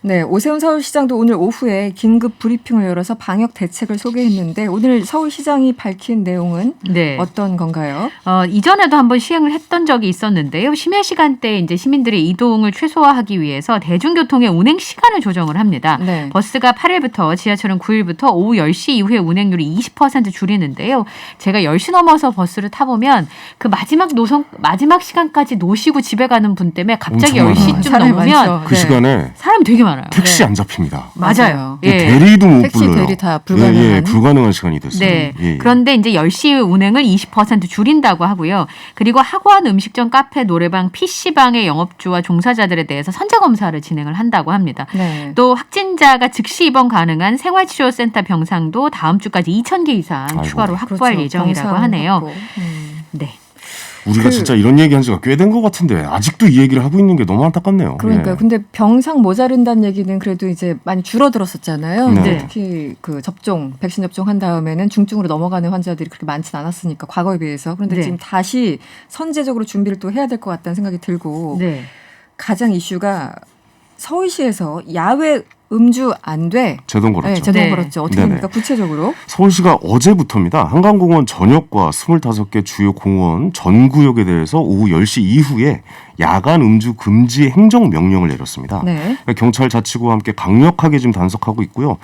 네, 오세훈 서울시장도 오늘 오후에 긴급 브리핑을 열어서 방역 대책을 소개했는데 오늘 서울시장이 밝힌 내용은 네. 어떤 건가요? 이전에도 한번 시행을 했던 적이 있었는데요. 심야 시간대에 이제 시민들의 이동을 최소화하기 위해서 대중교통의 운행 시간을 조정을 합니다. 네. 버스가 8일부터 지하철은 9일부터 오후 10시 이후에 운행률이 20% 줄이는데요. 제가 10시 넘어서 버스를 타보면 그 마지막 시간까지 노시고 집에 가는 분 때문에 갑자기 엄청 10시쯤 사람이 넘으면 많죠. 그 시간에 사람이 되게 많아요. 택시 네. 안 잡힙니다. 맞아요. 대리도 못 택시 불러요. 대리 다 불가능한. 불가능한 시간이 됐어요. 네. 예. 그런데 이제 10시 운행을 20% 줄인다고 하고요. 그리고 학원, 음식점, 카페, 노래방, PC방의 영업주와 종사자들에 대해서 선제 검사를 진행을 한다고 합니다. 네. 또 확진자가 즉시 입원 가능한 생활치료센터 병상도 다음 주까지 2,000개 이상 아이고. 추가로 확보할 그렇죠. 예정이라고 병상 하네요. 확보. 네. 우리가 진짜 이런 얘기한 지가 꽤 된 것 같은데 아직도 이 얘기를 하고 있는 게 너무 안타깝네요. 그러니까요. 예. 근데 병상 모자른다는 얘기는 그래도 이제 많이 줄어들었었잖아요. 네. 근데 특히 그 백신 접종한 다음에는 중증으로 넘어가는 환자들이 그렇게 많지는 않았으니까 과거에 비해서. 그런데 네. 지금 다시 선제적으로 준비를 또 해야 될 것 같다는 생각이 들고 네. 가장 이슈가 서울시에서 야외 음주 안 돼. 제동 걸었죠. 네, 제동 네. 걸었죠. 어떻게 네네. 됩니까? 구체적으로? 서울시가 어제부터입니다. 한강공원 전역과 25개 주요 공원 전 구역에 대해서 오후 10시 이후에 야간 음주 금지 행정명령을 내렸습니다. 네. 경찰 자치구와 함께 강력하게 지금 단속하고 있고요.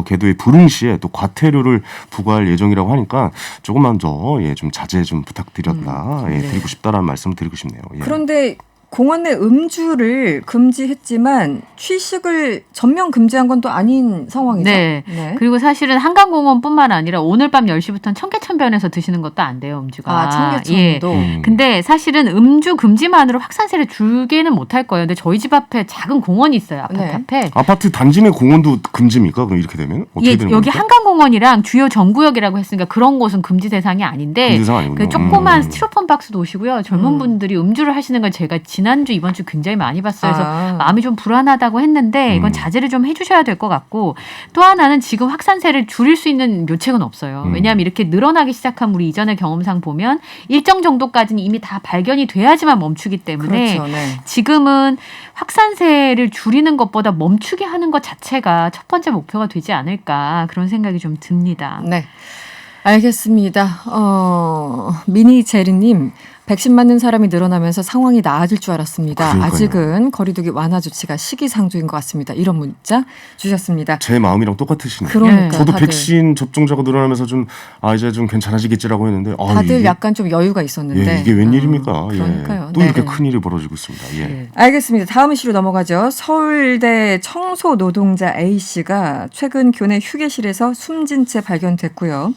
궤도의 불응 시에 또 과태료를 부과할 예정이라고 하니까 조금만 더 좀 자제 좀 부탁드렸다. 드리고 싶다라는 말씀을 드리고 싶네요. 예. 그런데 공원 내 음주를 금지했지만 취식을 전면 금지한 건 또 아닌 상황이죠. 네. 네. 그리고 사실은 한강공원뿐만 아니라 오늘 밤 10시부터는 청계천변에서 드시는 것도 안 돼요, 음주가. 청계천도. 근데 사실은 음주 금지만으로 확산세를 줄게는 못할 거예요. 근데 저희 집 앞에 작은 공원이 있어요, 아파트 네. 앞에. 아파트 단지 내 공원도 금지입니까? 그럼 이렇게 되면 어떻게 되는 여기 겁니까? 한강공원이랑 주요 정구역이라고 했으니까 그런 곳은 금지 대상이 아닌데 금지 대상 아니군요. 그 조그만 스티로폼 박스 놓으시고요. 젊은 분들이 음주를 하시는 걸 제가 지난주 이번 주 굉장히 많이 봤어요. 그래서 마음이 좀 불안하다고 했는데 이건 자제를 좀 해주셔야 될 것 같고 또 하나는 지금 확산세를 줄일 수 있는 묘책은 없어요. 왜냐하면 이렇게 늘어나기 시작한 우리 이전의 경험상 보면 일정 정도까지는 이미 다 발견이 돼야지만 멈추기 때문에 그렇죠. 네. 지금은 확산세를 줄이는 것보다 멈추게 하는 것 자체가 첫 번째 목표가 되지 않을까 그런 생각이 좀 듭니다. 네. 알겠습니다. 미니제리님, 백신 맞는 사람이 늘어나면서 상황이 나아질 줄 알았습니다. 그러니까요. 아직은 거리두기 완화 조치가 시기상조인 것 같습니다. 이런 문자 주셨습니다. 제 마음이랑 똑같으시네요. 그러니까 저도 다들, 백신 접종자가 늘어나면서 좀 이제 좀 괜찮아지겠지라고 했는데 다들 이게, 약간 좀 여유가 있었는데 이게 웬일입니까? 그러니까요. 또 네. 이렇게 큰일이 벌어지고 있습니다. 예. 알겠습니다. 다음 이슈로 넘어가죠. 서울대 청소 노동자 A씨가 최근 교내 휴게실에서 숨진 채 발견됐고요.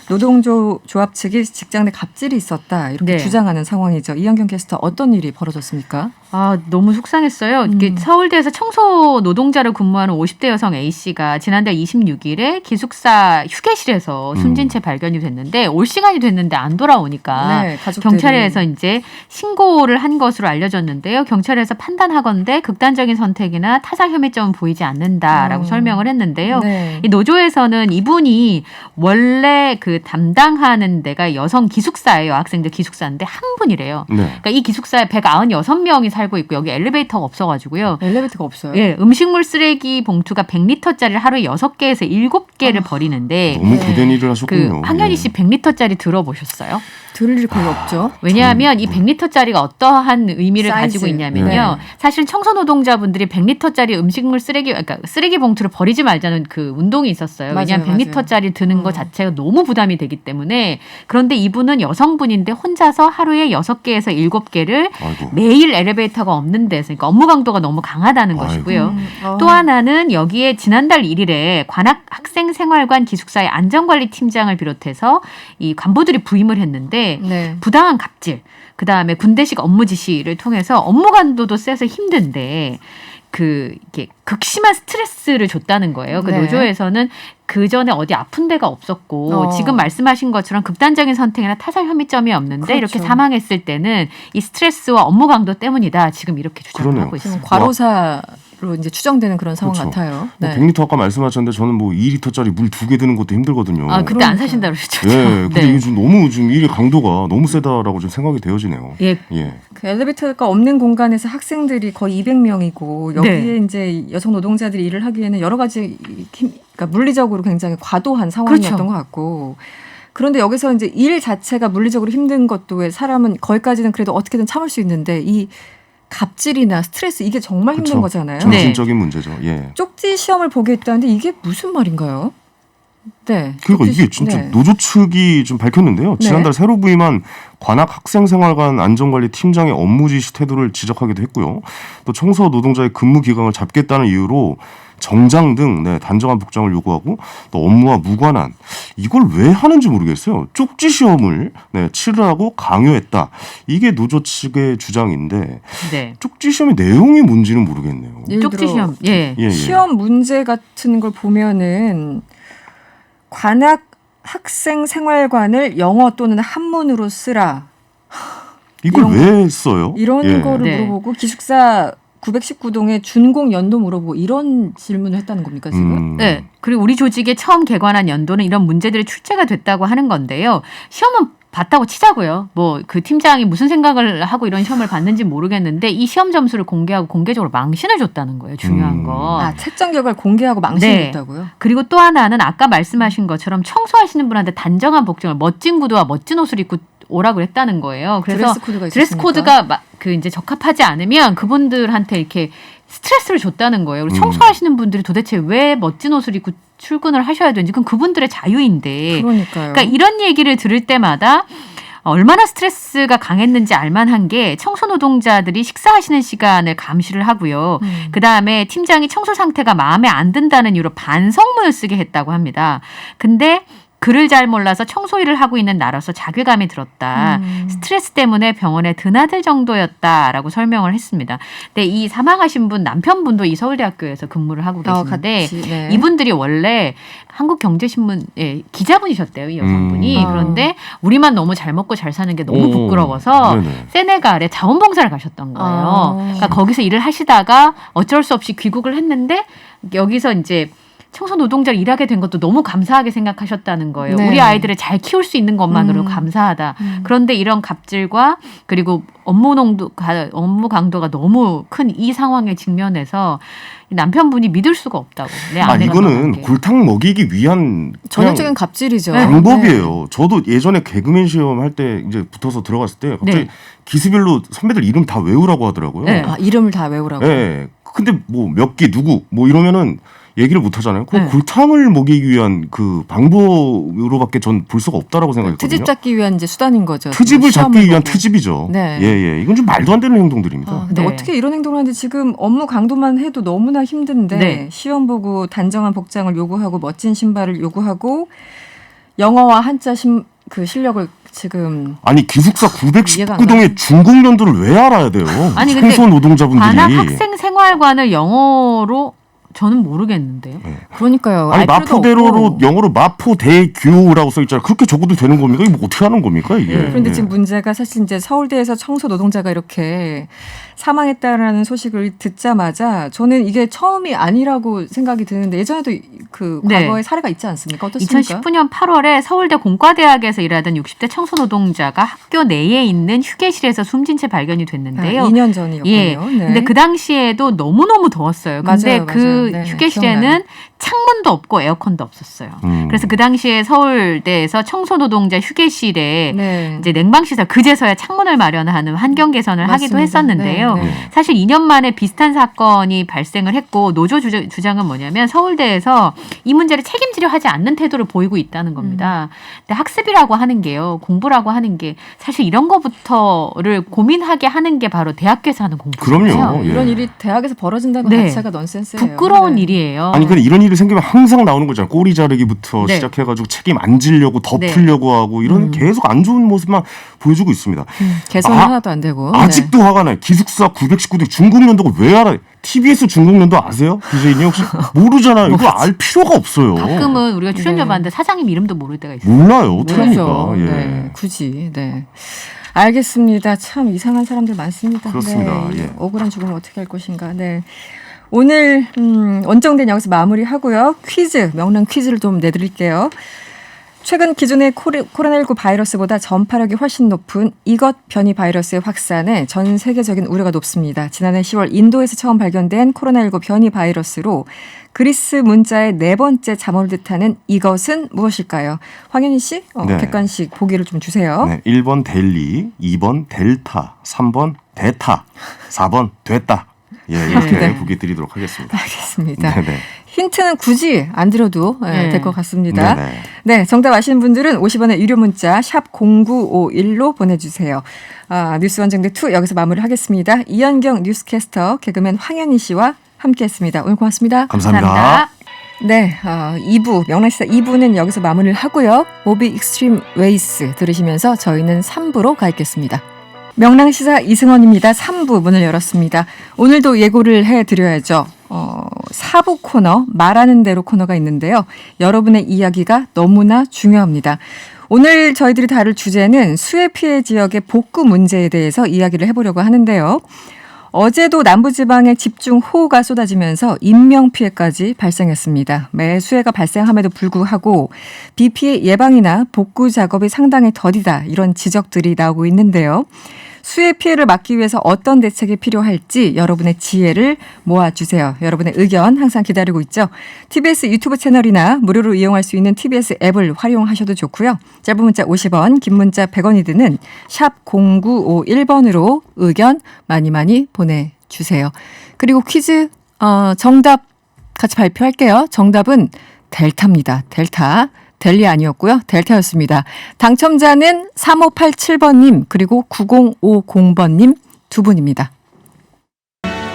노동조합 측이 직장 내 갑질이 있었다 이렇게 네. 주장하는 상황이죠. 이현경 캐스터 어떤 일이 벌어졌습니까? 아, 너무 속상했어요. 이게 서울대에서 청소 노동자로 근무하는 50대 여성 A씨가 지난달 26일에 기숙사 휴게실에서 숨진 채 발견이 됐는데 올 시간이 됐는데 안 돌아오니까 네, 가족들이. 경찰에서 이제 신고를 한 것으로 알려졌는데요. 경찰에서 판단하건대 극단적인 선택이나 타살 혐의점은 보이지 않는다라고 설명을 했는데요. 네. 이 노조에서는 이분이 원래 그 담당하는 데가 여성 기숙사예요. 학생들 기숙사인데 한 분이래요. 네. 그러니까 이 기숙사에 196명이 살고 있고 여기 엘리베이터가 없어가지고요. 엘리베이터가 없어요. 예, 음식물 쓰레기 봉투가 100리터짜리를 하루에 6개에서 7개를 버리는데 너무 고된 일을 하셨군요. 그 황현희 예. 씨 100리터짜리 들어보셨어요? 들을 일 거의 없죠. 왜냐하면 이 100리터짜리가 어떠한 의미를 사이즈. 가지고 있냐면요. 네. 사실 청소 노동자분들이 100리터짜리 음식물 쓰레기, 그러니까 쓰레기 봉투를 버리지 말자는 그 운동이 있었어요. 왜냐하면 맞아요, 100리터짜리 드는 것 자체가 너무 부담이 되기 때문에. 그런데 이분은 여성분인데 혼자서 하루에 6개에서 7개를 아이고. 매일 엘리베이터가 없는 데서, 그러니까 업무 강도가 너무 강하다는 아이고. 것이고요. 또 하나는 여기에 지난달 1일에 관악학생생활관 기숙사의 안전관리팀장을 비롯해서 이 간부들이 부임을 했는데 네. 부당한 갑질, 그 다음에 군대식 업무 지시를 통해서 업무 강도도 세서 힘든데 이게 극심한 스트레스를 줬다는 거예요. 그 네. 노조에서는 그 전에 어디 아픈 데가 없었고 지금 말씀하신 것처럼 극단적인 선택이나 타살 혐의점이 없는데 그렇죠. 이렇게 사망했을 때는 이 스트레스와 업무 강도 때문이다. 지금 이렇게 주장을 그러네요. 하고 지금 있습니다. 과로사로 이제 추정되는 그런 상황 그렇죠. 같아요. 뭐 네. 100리터 아까 말씀하셨는데 저는 뭐 2리터짜리 물 2개 드는 것도 힘들거든요. 아, 그때 안 사신다 그러셨죠. 예, 근데 이게 좀 너무 지금 일의 강도가 너무 세다라고 좀 생각이 되어지네요. 예. 예. 그 엘리베이터가 없는 공간에서 학생들이 거의 200명이고 여기에 네. 이제 여성 노동자들이 일을 하기에는 여러 가지 그러니까 물리적으로 굉장히 과도한 상황이었던 그렇죠. 것 같고 그런데 여기서 이제 일 자체가 물리적으로 힘든 것도 왜 사람은 거기까지는 그래도 어떻게든 참을 수 있는데 이 갑질이나 스트레스 이게 정말 힘든 그렇죠. 거잖아요. 정신적인 문제죠. 예. 쪽지 시험을 보게 했다는데 이게 무슨 말인가요? 네. 그러니까 쪽지 이게 진짜 네. 노조 측이 좀 밝혔는데요. 네. 지난달 새로 부임한 관악학생생활관 안전관리 팀장의 업무 지시 태도를 지적하기도 했고요. 또 청소 노동자의 근무 기간을 잡겠다는 이유로 정장 등 단정한 복장을 요구하고 또 업무와 무관한 이걸 왜 하는지 모르겠어요. 쪽지 시험을 치르라고 강요했다. 이게 노조 측의 주장인데 네. 쪽지 시험의 내용이 뭔지는 모르겠네요. 예를 쪽지 들어 시험. 예. 예. 시험 문제 같은 걸 보면은 관악 학생생활관을 영어 또는 한문으로 쓰라. 이걸 이런 왜 써요? 이런 예. 거를 네. 물어보고 기숙사 919동의 준공 연도 물어보고 이런 질문을 했다는 겁니까 지금? 네. 그리고 우리 조직에 처음 개관한 연도는 이런 문제들이 출제가 됐다고 하는 건데요. 시험은 봤다고 치자고요. 뭐 그 팀장이 무슨 생각을 하고 이런 시험을 봤는지 모르겠는데 이 시험 점수를 공개하고 공개적으로 망신을 줬다는 거예요. 중요한 거. 아 채점 결과를 공개하고 망신했다고요? 네. 그리고 또 하나는 아까 말씀하신 것처럼 청소하시는 분한테 단정한 복장을 멋진 구두와 멋진 옷을 입고 오라고 했다는 거예요. 그래서 드레스 코드가 드레스 있었습니까? 코드가 그 이제 적합하지 않으면 그분들한테 이렇게 스트레스를 줬다는 거예요. 그리고 청소하시는 분들이 도대체 왜 멋진 옷을 입고 출근을 하셔야 되는지 그건 그분들의 자유인데. 그러니까요. 그러니까 이런 얘기를 들을 때마다 얼마나 스트레스가 강했는지 알만한 게 청소 노동자들이 식사하시는 시간을 감시를 하고요. 그다음에 팀장이 청소 상태가 마음에 안 든다는 이유로 반성문을 쓰게 했다고 합니다. 근데 글을 잘 몰라서 청소 일을 하고 있는 나라서 자괴감이 들었다. 스트레스 때문에 병원에 드나들 정도였다라고 설명을 했습니다. 근데 이 사망하신 분 남편분도 이 서울대학교에서 근무를 하고 계신데 같이, 네. 이분들이 원래 한국경제신문 기자분이셨대요. 이 여성분이. 그런데 우리만 너무 잘 먹고 잘 사는 게 너무 오, 부끄러워서 네네. 세네갈에 자원봉사를 가셨던 거예요. 그러니까 거기서 일을 하시다가 어쩔 수 없이 귀국을 했는데 여기서 이제 청소 노동자를 일하게 된 것도 너무 감사하게 생각하셨다는 거예요. 네. 우리 아이들을 잘 키울 수 있는 것만으로 감사하다. 그런데 이런 갑질과 그리고 업무 강도가 너무 큰 이 상황에 직면해서 남편분이 믿을 수가 없다고. 내 아내가 이거는 나간 게. 골탕 먹이기 위한 전형적인 갑질이죠. 네. 방법이에요. 저도 예전에 개그맨 시험 할 때 이제 붙어서 들어갔을 때 갑자기 네. 기수별로 선배들 이름 다 외우라고 하더라고요. 네. 아, 이름을 다 외우라고. 예. 근데 뭐 몇 기 누구 뭐 이러면은 얘기를 못 하잖아요. 그 네. 골탕을 먹이기 위한 그 방법으로밖에 전 볼 수가 없다라고 생각했거든요. 트집 잡기 위한 이제 수단인 거죠. 트집을 시험을 잡기 위한 보고. 트집이죠. 네. 예. 이건 좀 말도 안 되는 행동들입니다. 아, 근데 네. 어떻게 이런 행동을 하는지 지금 업무 강도만 해도 너무나 힘든데 네. 시험 보고 단정한 복장을 요구하고 멋진 신발을 요구하고 영어와 한자 그 실력을 지금 아니 기숙사 이해가 안 919동의 중국 연도를 왜 알아야 돼요? 아니, 근데 청소 노동자분들이. 관악 학생 생활관을 영어로 저는 모르겠는데요. 그러니까요. 아니 알 필요도 마포대로로 없고. 영어로 마포대교라고 써 있잖아요. 그렇게 적어도 되는 겁니까? 이거 어떻게 하는 겁니까 이게? 그런데 예. 지금 문제가 사실 이제 서울대에서 청소 노동자가 이렇게 사망했다라는 소식을 듣자마자 저는 이게 처음이 아니라고 생각이 드는데 예전에도 그 네. 과거에 사례가 있지 않습니까? 어떻습니까? 2019년 8월에 서울대 공과대학에서 일하던 60대 청소 노동자가 학교 내에 있는 휴게실에서 숨진 채 발견이 됐는데요. 2년 전이었군요. 예. 네. 근데 그 당시에도 너무너무 더웠어요. 근데 맞아요, 그 맞아요. 네, 휴게실에는 기억나요. 창문도 없고 에어컨도 없었어요. 그래서 그 당시에 서울대에서 청소 노동자 휴게실에 네. 이제 냉방시설 그제서야 창문을 마련하는 환경 개선을 하기도 맞습니다. 했었는데요. 네, 네. 사실 2년 만에 비슷한 사건이 발생을 했고 노조 주장은 뭐냐면 서울대에서 이 문제를 책임지려 하지 않는 태도를 보이고 있다는 겁니다. 근데 학습이라고 하는 게요. 공부라고 하는 게 사실 이런 거부터를 고민하게 하는 게 바로 대학교에서 하는 공부잖아요. 그럼요. 예. 이런 일이 대학에서 벌어진다는 네. 것 자체가 넌센스예요. 부끄러운 네. 일이에요. 아니 근데 이런 일이 생기면 항상 나오는 거잖아요. 꼬리 자르기부터 네. 시작해가지고 책임 안 지려고 덮으려고 하고 이런 계속 안 좋은 모습만 보여주고 있습니다. 개선 하나도 안 되고. 아직도 화가 나요. 기숙사 919동 중국 연도가 왜 알아요? TBS 중국 연도 아세요? 기자님 혹시 모르잖아요. 이거 알 필요가 없어요. 가끔은 우리가 출연료 네. 받는데 사장님 이름도 모를 때가 있어요. 몰라요. 어떻게 그렇죠. 합니까? 예. 네, 굳이. 네. 알겠습니다. 참 이상한 사람들 많습니다. 그렇습니다. 네. 예. 억울한 죽음 어떻게 할 것인가. 네. 오늘 원정대는 여기서 마무리하고요. 퀴즈, 명랑 퀴즈를 좀 내드릴게요. 최근 기존의 코로나19 바이러스보다 전파력이 훨씬 높은 이것 변이 바이러스의 확산에 전 세계적인 우려가 높습니다. 지난해 10월 인도에서 처음 발견된 코로나19 변이 바이러스로 그리스 문자의 네 번째 잠어를 뜻하는 이것은 무엇일까요? 황현희 씨, 네. 객관식 보기를 좀 주세요. 네, 1번 델리, 2번 델타, 3번 데타, 4번 됐다. 예, 이렇게 네. 보기 드리도록 하겠습니다. 알겠습니다. 네네. 힌트는 굳이 안 드려도 네. 될 것 같습니다. 네네. 네, 정답 아시는 분들은 50원의 유료 문자 샵 0951로 보내주세요. 뉴스 원정대 2 여기서 마무리하겠습니다. 이현경 뉴스캐스터, 개그맨 황현희 씨와 함께했습니다. 오늘 고맙습니다. 감사합니다. 네, 2부 명랑시사 2부는 여기서 마무리를 하고요. 모비 익스트림 웨이스 들으시면서 저희는 3부로 가 있겠습니다. 명랑시사 이승원입니다. 3부 문을 열었습니다. 오늘도 예고를 해드려야죠. 4부 코너 말하는 대로 코너가 있는데요. 여러분의 이야기가 너무나 중요합니다. 오늘 저희들이 다룰 주제는 수해 피해 지역의 복구 문제에 대해서 이야기를 해보려고 하는데요. 어제도 남부지방에 집중호우가 쏟아지면서 인명피해까지 발생했습니다. 매 수해가 발생함에도 불구하고 비 피해 예방이나 복구 작업이 상당히 더디다 이런 지적들이 나오고 있는데요. 수해 피해를 막기 위해서 어떤 대책이 필요할지 여러분의 지혜를 모아주세요. 여러분의 의견 항상 기다리고 있죠. TBS 유튜브 채널이나 무료로 이용할 수 있는 TBS 앱을 활용하셔도 좋고요. 짧은 문자 50원, 긴 문자 100원이 드는 샵 0951번으로 의견 많이 많이 보내주세요. 그리고 퀴즈 정답 같이 발표할게요. 정답은 델타입니다. 델타. 델리 아니었고요. 델타였습니다. 당첨자는 3587번님 그리고 9050번님 두 분입니다.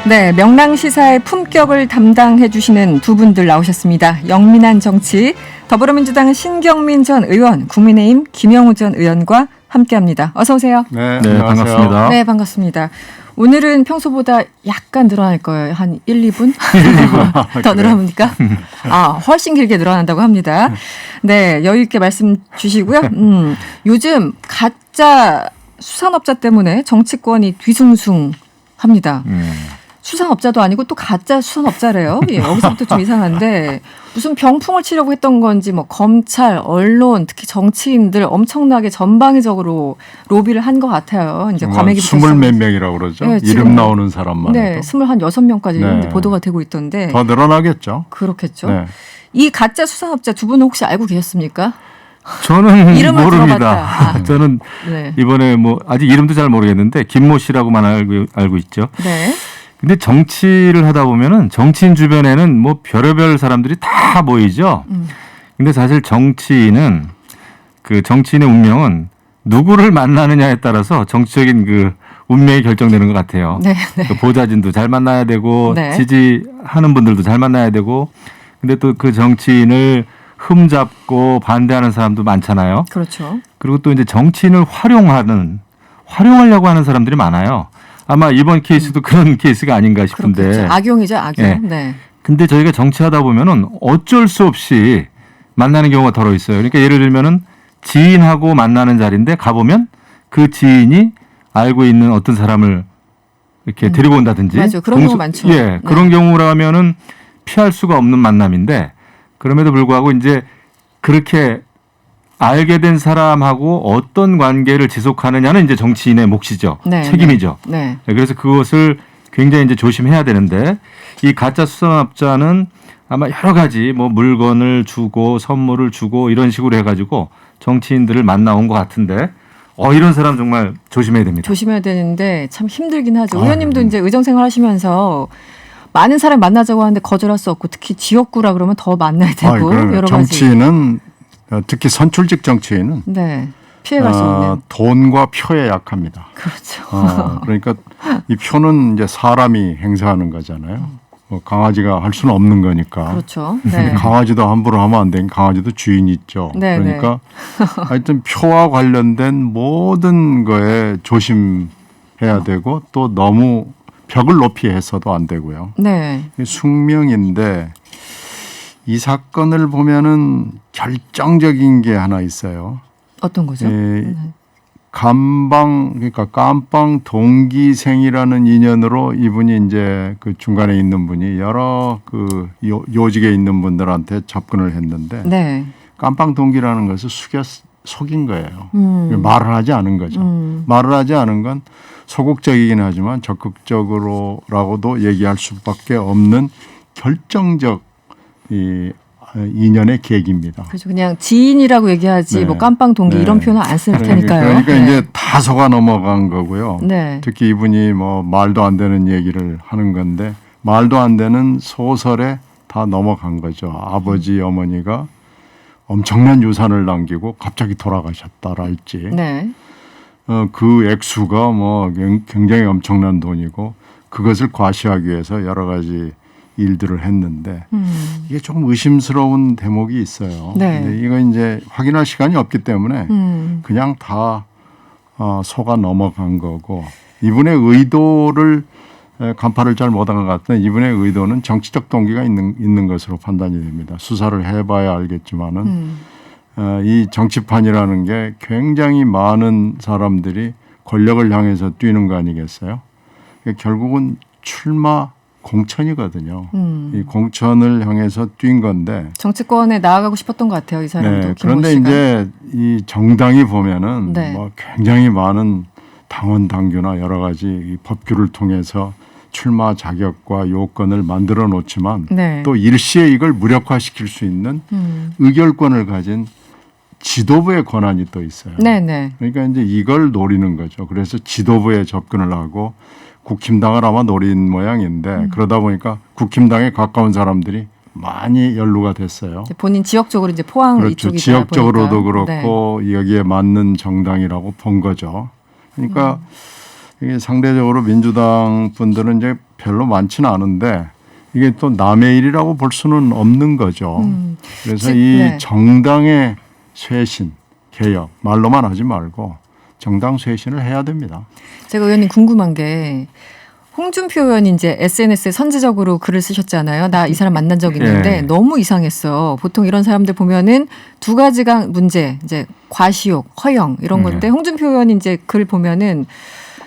네, 명랑시사의 품격을 담당해 주시는 두 분들 나오셨습니다. 영민한 정치, 더불어민주당 신경민 전 의원, 국민의힘 김영우 전 의원과 함께합니다. 어서 오세요. 네, 반갑습니다. 네, 반갑습니다. 오늘은 평소보다 약간 늘어날 거예요. 한 1, 2분? 더 늘어납니까? 훨씬 길게 늘어난다고 합니다. 네, 여유 있게 말씀 주시고요. 요즘 가짜 수산업자 때문에 정치권이 뒤숭숭합니다. 수산업자도 아니고 또 가짜 수산업자래요. 예, 여기서부터 좀 이상한데 무슨 병풍을 치려고 했던 건지 뭐 검찰, 언론, 특히 정치인들 엄청나게 전방위적으로 로비를 한 것 같아요. 이제 과메기부터 20몇 명이라고 그러죠. 네, 지금 이름 나오는 사람만 네, 해도. 26명까지 네. 보도가 되고 있던데 더 늘어나겠죠. 그렇겠죠. 네. 이 가짜 수산업자 두 분은 혹시 알고 계셨습니까? 저는 이름을 모릅니다. 들어봤다. 저는 네. 이번에 뭐 아직 이름도 잘 모르겠는데 김모 씨라고만 알고 있죠. 네. 근데 정치를 하다 보면은 정치인 주변에는 뭐 별의별 사람들이 다 모이죠. 근데 사실 정치인은 그 정치인의 운명은 누구를 만나느냐에 따라서 정치적인 그 운명이 결정되는 것 같아요. 네, 네. 그 보좌진도 잘 만나야 되고 네. 지지하는 분들도 잘 만나야 되고 근데 또 그 정치인을 흠잡고 반대하는 사람도 많잖아요. 그렇죠. 그리고 또 이제 정치인을 활용하려고 하는 사람들이 많아요. 아마 이번 케이스도 그런 케이스가 아닌가 싶은데. 그렇겠죠. 악용이죠, 악용. 네. 네. 근데 저희가 정치하다 보면은 어쩔 수 없이 만나는 경우가 더러 있어요. 그러니까 예를 들면은 지인하고 만나는 자리인데 가보면 그 지인이 알고 있는 어떤 사람을 이렇게 데리고 온다든지. 맞아요. 그런 경우 많죠. 예, 네. 그런 경우라면은 피할 수가 없는 만남인데 그럼에도 불구하고 이제 그렇게 알게 된 사람하고 어떤 관계를 지속하느냐는 이제 정치인의 몫이죠. 네, 책임이죠. 네. 네, 그래서 그것을 굉장히 이제 조심해야 되는데 이 가짜 수산업자는 아마 여러 가지 뭐 물건을 주고 선물을 주고 이런 식으로 해가지고 정치인들을 만나온 것 같은데 이런 사람 정말 조심해야 됩니다. 조심해야 되는데 참 힘들긴 하죠. 의원님도 이제 의정생활 하시면서 많은 사람 만나자고 하는데 거절할 수 없고 특히 지역구라 그러면 더 만나야 되고 그러면 여러 가지. 정치인은 특히 선출직 정치인은 네. 피해갈 수 없는. 돈과 표에 약합니다. 그렇죠. 그러니까 이 표는 이제 사람이 행사하는 거잖아요. 뭐 강아지가 할 수는 없는 거니까. 그렇죠. 네. 강아지도 함부로 하면 안 되는 강아지도 주인이 있죠. 네, 그러니까 하여튼 표와 관련된 모든 거에 조심해야 되고 또 너무 벽을 높이 해서도 안 되고요. 네. 숙명인데 이 사건을 보면은 결정적인 게 하나 있어요. 어떤 거죠? 그러니까 깜빵 동기생이라는 인연으로 이분이 이제 그 중간에 있는 분이 여러 그 요직에 있는 분들한테 접근을 했는데 네. 깜빵 동기라는 것을 속인 거예요. 말을 하지 않은 거죠. 말을 하지 않은 건 소극적이긴 하지만 적극적으로라고도 얘기할 수밖에 없는 결정적 이 인연의 계기입니다. 그렇죠. 그냥 지인이라고 얘기하지 네. 뭐 깜빵 동기 네. 이런 표현은 안 쓸 테니까요. 그러니까 네. 이제 다 속아 넘어간 거고요. 네. 특히 이분이 뭐 말도 안 되는 얘기를 하는 건데 말도 안 되는 소설에 다 넘어간 거죠. 아버지 어머니가 엄청난 유산을 남기고 갑자기 돌아가셨다랄지. 네. 그 액수가 뭐 굉장히 엄청난 돈이고 그것을 과시하기 위해서 여러 가지 일들을 했는데 이게 조금 의심스러운 대목이 있어요. 네. 근데 이거 이제 확인할 시간이 없기 때문에 그냥 다 속아 넘어간 거고 이분의 의도를 간파를 잘 못한 것 같은데 이분의 의도는 정치적 동기가 있는 것으로 판단이 됩니다. 수사를 해봐야 알겠지만은 이 정치판이라는 게 굉장히 많은 사람들이 권력을 향해서 뛰는 거 아니겠어요? 결국은 출마 공천이거든요. 이 공천을 향해서 뛴 건데 정치권에 나아가고 싶었던 것 같아요. 이 사람도. 네, 그런데 이제 이 정당이 보면은 네. 뭐 굉장히 많은 당원 당규나 여러 가지 이 법규를 통해서 출마 자격과 요건을 만들어 놓지만 네. 또 일시에 이걸 무력화시킬 수 있는 의결권을 가진 지도부의 권한이 또 있어요. 네네. 그러니까 이제 이걸 노리는 거죠. 그래서 지도부에 접근을 하고 국힘당을 아마 노린 모양인데 그러다 보니까 국힘당에 가까운 사람들이 많이 연루가 됐어요. 본인 지역적으로 이제 포항 그렇죠. 이쪽이다 지역적으로도 보니까. 그렇고 여기에 맞는 정당이라고 본 거죠. 그러니까 이게 상대적으로 민주당 분들은 이제 별로 많지는 않은데 이게 또 남의 일이라고 볼 수는 없는 거죠. 그래서 이 네. 정당의 쇄신, 개혁 말로만 하지 말고 정당 쇄신을 해야 됩니다. 제가 의원님 궁금한 게 홍준표 의원이 이제 SNS에 선제적으로 글을 쓰셨잖아요. 나 이 사람 만난 적 있는데 예. 너무 이상했어. 보통 이런 사람들 보면은 두 가지가 문제, 이제 과시욕, 허영 이런 건데 홍준표 의원이 이제 글 보면은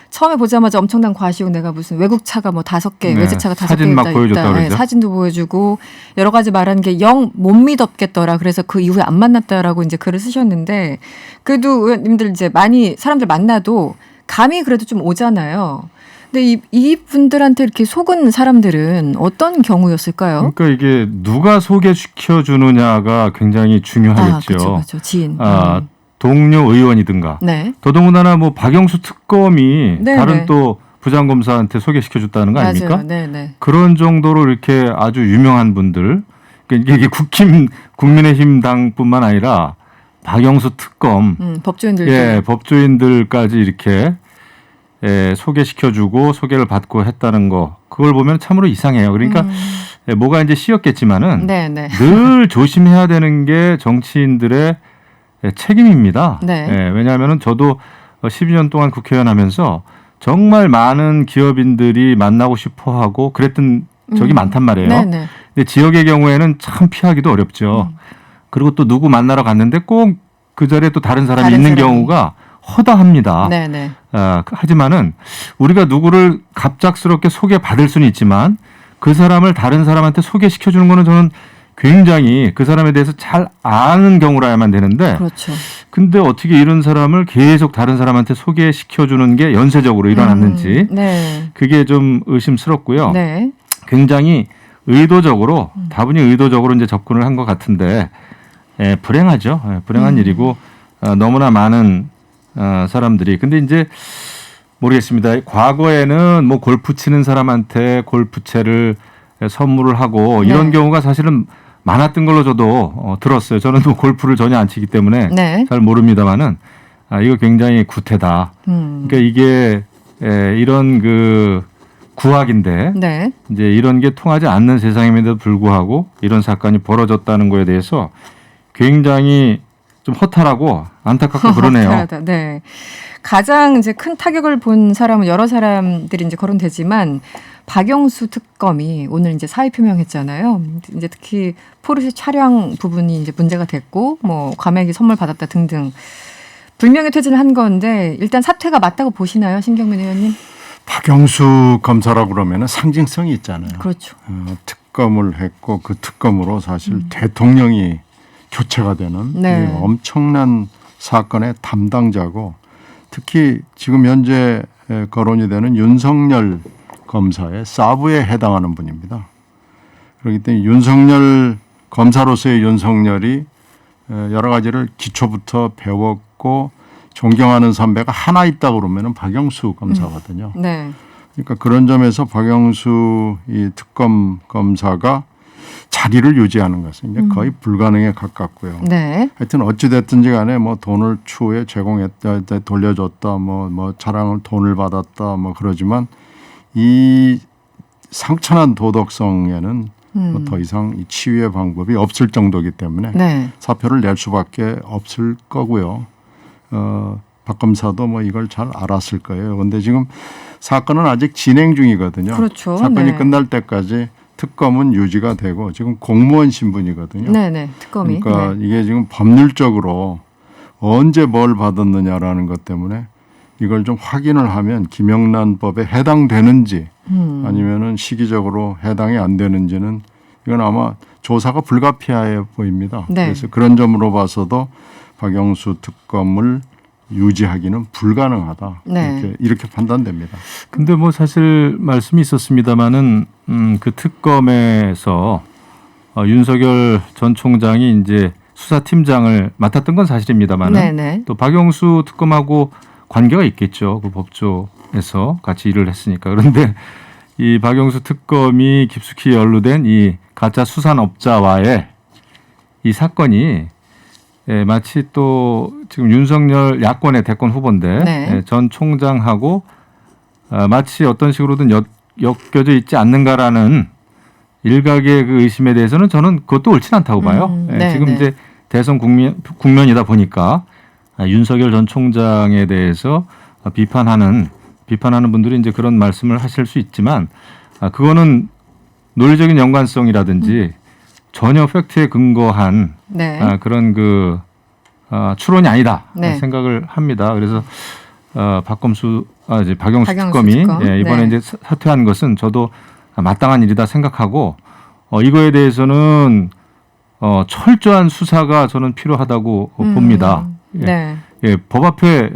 처음에 보자마자 엄청난 과시욕 내가 무슨 외국 차가 뭐 5개, 네. 외제차가 5개 사진 막 보여줬다 있다. 그러죠. 사진도 보여주고 여러 가지 말하는 게 영 못 믿었겠더라. 그래서 그 이후에 안 만났다라고 이제 글을 쓰셨는데 그래도 의원님들 이제 많이 사람들 만나도 감이 그래도 좀 오잖아요. 근데 이 분들한테 이렇게 속은 사람들은 어떤 경우였을까요? 그러니까 이게 누가 소개시켜 주느냐가 굉장히 중요하겠죠. 그렇죠. 지인. 동료 의원이든가. 네. 더더군다나 뭐 박영수 특검이 네, 다른 네. 또 부장검사한테 소개시켜 줬다는 거 아닙니까? 맞아요. 네. 그런 정도로 이렇게 아주 유명한 분들, 그러니까 이게 국민의힘 당뿐만 아니라 박영수 특검, 법조인들도. 예, 법조인들까지 이렇게 소개시켜주고 소개를 받고 했다는 거, 그걸 보면 참으로 이상해요. 그러니까 뭐가 이제 씌었겠지만은 네, 네. 늘 조심해야 되는 게 정치인들의 책임입니다. 네. 왜냐하면은 저도 12년 동안 국회의원 하면서 정말 많은 기업인들이 만나고 싶어 하고 그랬던 적이 많단 말이에요. 네, 네. 근데 지역의 경우에는 참 피하기도 어렵죠. 그리고 또 누구 만나러 갔는데 꼭 그 자리에 또 다른 사람이 있는 경우가 허다합니다. 네, 네. 하지만은 우리가 누구를 갑작스럽게 소개받을 수는 있지만 그 사람을 다른 사람한테 소개시켜주는 거는 저는 굉장히 그 사람에 대해서 잘 아는 경우라야만 되는데 그렇죠. 근데 어떻게 이런 사람을 계속 다른 사람한테 소개시켜주는 게 연쇄적으로 일어났는지 네. 그게 좀 의심스럽고요. 네. 굉장히 의도적으로 다분히 의도적으로 이제 접근을 한 것 같은데 불행하죠. 불행한 일이고 너무나 많은 사람들이 근데 이제 모르겠습니다. 과거에는 뭐 골프 치는 사람한테 골프채를 선물을 하고 이런 경우가 사실은 많았던 걸로 저도 들었어요. 저는 또 골프를 전혀 안 치기 때문에 네. 잘 모릅니다만은 이거 굉장히 구태다. 그러니까 이게 이런 그 구악인데 네. 이제 이런 게 통하지 않는 세상임에도 불구하고 이런 사건이 벌어졌다는 거에 대해서 굉장히 좀 허탈하고 안타깝고 그러네요. 허탈하다. 네. 가장 이제 큰 타격을 본 사람은 여러 사람들이 이제 거론되지만 박영수 특검이 오늘 이제 사의 표명했잖아요. 이제 특히 포르쉐 차량 부분이 이제 문제가 됐고 뭐 과메기 선물 받았다 등등 불명예 퇴진을 한 건데 일단 사퇴가 맞다고 보시나요, 신경민 의원님? 박영수 검사라고 그러면은 상징성이 있잖아요. 그렇죠. 특검을 했고 그 특검으로 사실 대통령이 교체가 되는 네. 이 엄청난 사건의 담당자고 특히 지금 현재 거론이 되는 윤석열 검사의 사부에 해당하는 분입니다. 그렇기 때문에 윤석열 검사로서의 윤석열이 여러 가지를 기초부터 배웠고 존경하는 선배가 하나 있다고 그러면 박영수 검사거든요. 네. 그러니까 그런 점에서 박영수 이 특검 검사가 자리를 유지하는 것은 이제 거의 불가능에 가깝고요. 네. 하여튼 어찌 됐든지 간에 뭐 돈을 추후에 제공했다, 돌려줬다, 뭐 자랑을 돈을 받았다, 뭐 그러지만 이 상처난 도덕성에는 뭐 더 이상 이 치유의 방법이 없을 정도이기 때문에 네. 사표를 낼 수밖에 없을 거고요. 박 검사도 뭐 이걸 잘 알았을 거예요. 그런데 지금 사건은 아직 진행 중이거든요. 그렇죠. 사건이 네. 끝날 때까지 특검은 유지가 되고 지금 공무원 신분이거든요. 네네. 특검이. 그러니까 네. 이게 지금 법률적으로 언제 뭘 받았느냐라는 것 때문에 이걸 좀 확인을 하면 김영란법에 해당되는지 아니면은 시기적으로 해당이 안 되는지는 이건 아마 조사가 불가피해 보입니다. 네. 그래서 그런 점으로 봐서도 박영수 특검을 유지하기는 불가능하다. 네. 이렇게 판단됩니다. 근데 뭐 사실 말씀이 있었습니다마는 그 특검에서 윤석열 전 총장이 이제 수사팀장을 맡았던 건 사실입니다마는 네네. 또 박영수 특검하고 관계가 있겠죠. 그 법조에서 같이 일을 했으니까. 그런데 이 박영수 특검이 깊숙이 연루된 이 가짜 수산업자와의 이 사건이 마치 또 지금 윤석열 야권의 대권 후보인데 네. 전 총장하고 마치 어떤 식으로든 엮여져 있지 않는가라는 일각의 그 의심에 대해서는 저는 그것도 옳진 않다고 봐요. 네, 지금 네. 이제 대선 국면이다 보니까 윤석열 전 총장에 대해서 비판하는 분들이 이제 그런 말씀을 하실 수 있지만 그거는 논리적인 연관성이라든지 전혀 팩트에 근거한 네. 그런 그 추론이 아니다 네. 생각을 합니다. 그래서 이제 박영수 박영수 특검이 특검. 이번에 네. 이제 사퇴한 것은 저도 마땅한 일이다 생각하고 이거에 대해서는 철저한 수사가 저는 필요하다고 봅니다. 네. 예, 법 앞에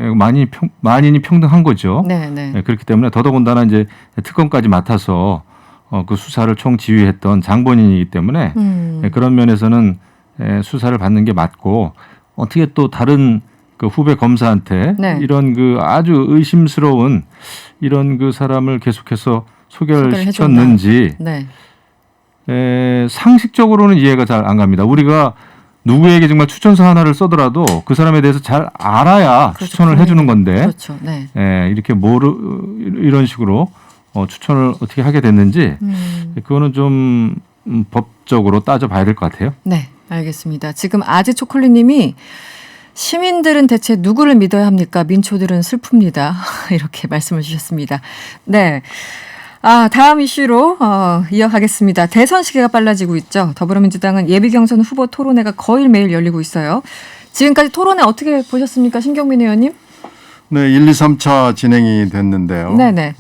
만인이 평등한 거죠. 네. 네. 예, 그렇기 때문에 더더군다나 이제 특검까지 맡아서 그 수사를 총지휘했던 장본인이기 때문에 예, 그런 면에서는 수사를 받는 게 맞고 어떻게 또 다른 그 후배 검사한테 네. 이런 그 아주 의심스러운 이런 그 사람을 계속해서 소개를 시켰는지 네. 상식적으로는 이해가 잘 안 갑니다. 우리가 누구에게 정말 추천서 하나를 써더라도 그 사람에 대해서 잘 알아야 그렇죠. 추천을 해주는 건데 그렇죠. 네. 이렇게 이런 식으로 추천을 어떻게 하게 됐는지 그거는 좀 법적으로 따져봐야 될 것 같아요. 네, 알겠습니다. 지금 아재 초콜릿님이 시민들은 대체 누구를 믿어야 합니까? 민초들은 슬픕니다. 이렇게 말씀을 주셨습니다. 네. 다음 이슈로 이어가겠습니다. 대선 시기가 빨라지고 있죠. 더불어민주당은 예비경선 후보 토론회가 거의 매일 열리고 있어요. 지금까지 토론회 어떻게 보셨습니까? 신경민 의원님? 네, 1, 2, 3차 진행이 됐는데요. 네네.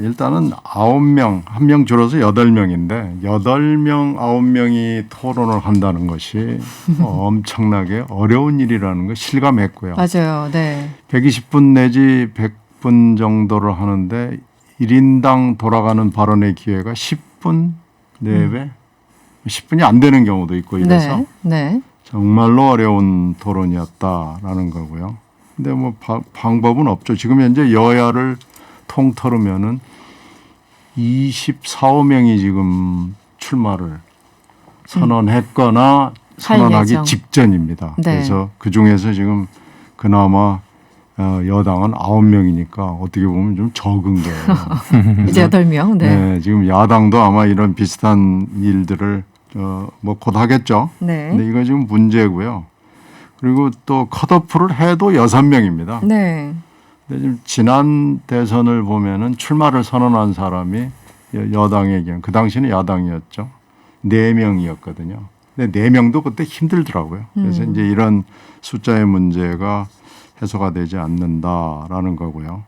일단은 9명, 한 명 줄어서 8명인데 8명, 9명이 토론을 한다는 것이 엄청나게 어려운 일이라는 거 실감했고요. 맞아요. 네. 120분 내지 100분 정도를 하는데 1인당 돌아가는 발언의 기회가 10분 내외, 10분이 안 되는 경우도 있고 이래서 네. 정말로 어려운 토론이었다라는 거고요. 근데 뭐 방법은 없죠. 지금 현재 여야를 통틀으면은 24~25명이 지금 출마를 선언했거나 선언하기 직전입니다. 네. 그래서 그 중에서 지금 그나마 여당은 9명이니까 어떻게 보면 좀 적은 거예요. 이제 8명. 네. 네, 지금 야당도 아마 이런 비슷한 일들을 뭐 곧 하겠죠. 네. 근데 이거 지금 문제고요. 그리고 또 컷오프를 해도 6명입니다. 네. 근데 지금 지난 대선을 보면은 출마를 선언한 사람이 여당의 경우, 그 당시는 야당이었죠. 4명이었거든요. 근데 4명도 그때 힘들더라고요. 그래서 이제 이런 숫자의 문제가 해소가 되지 않는다라는 거고요.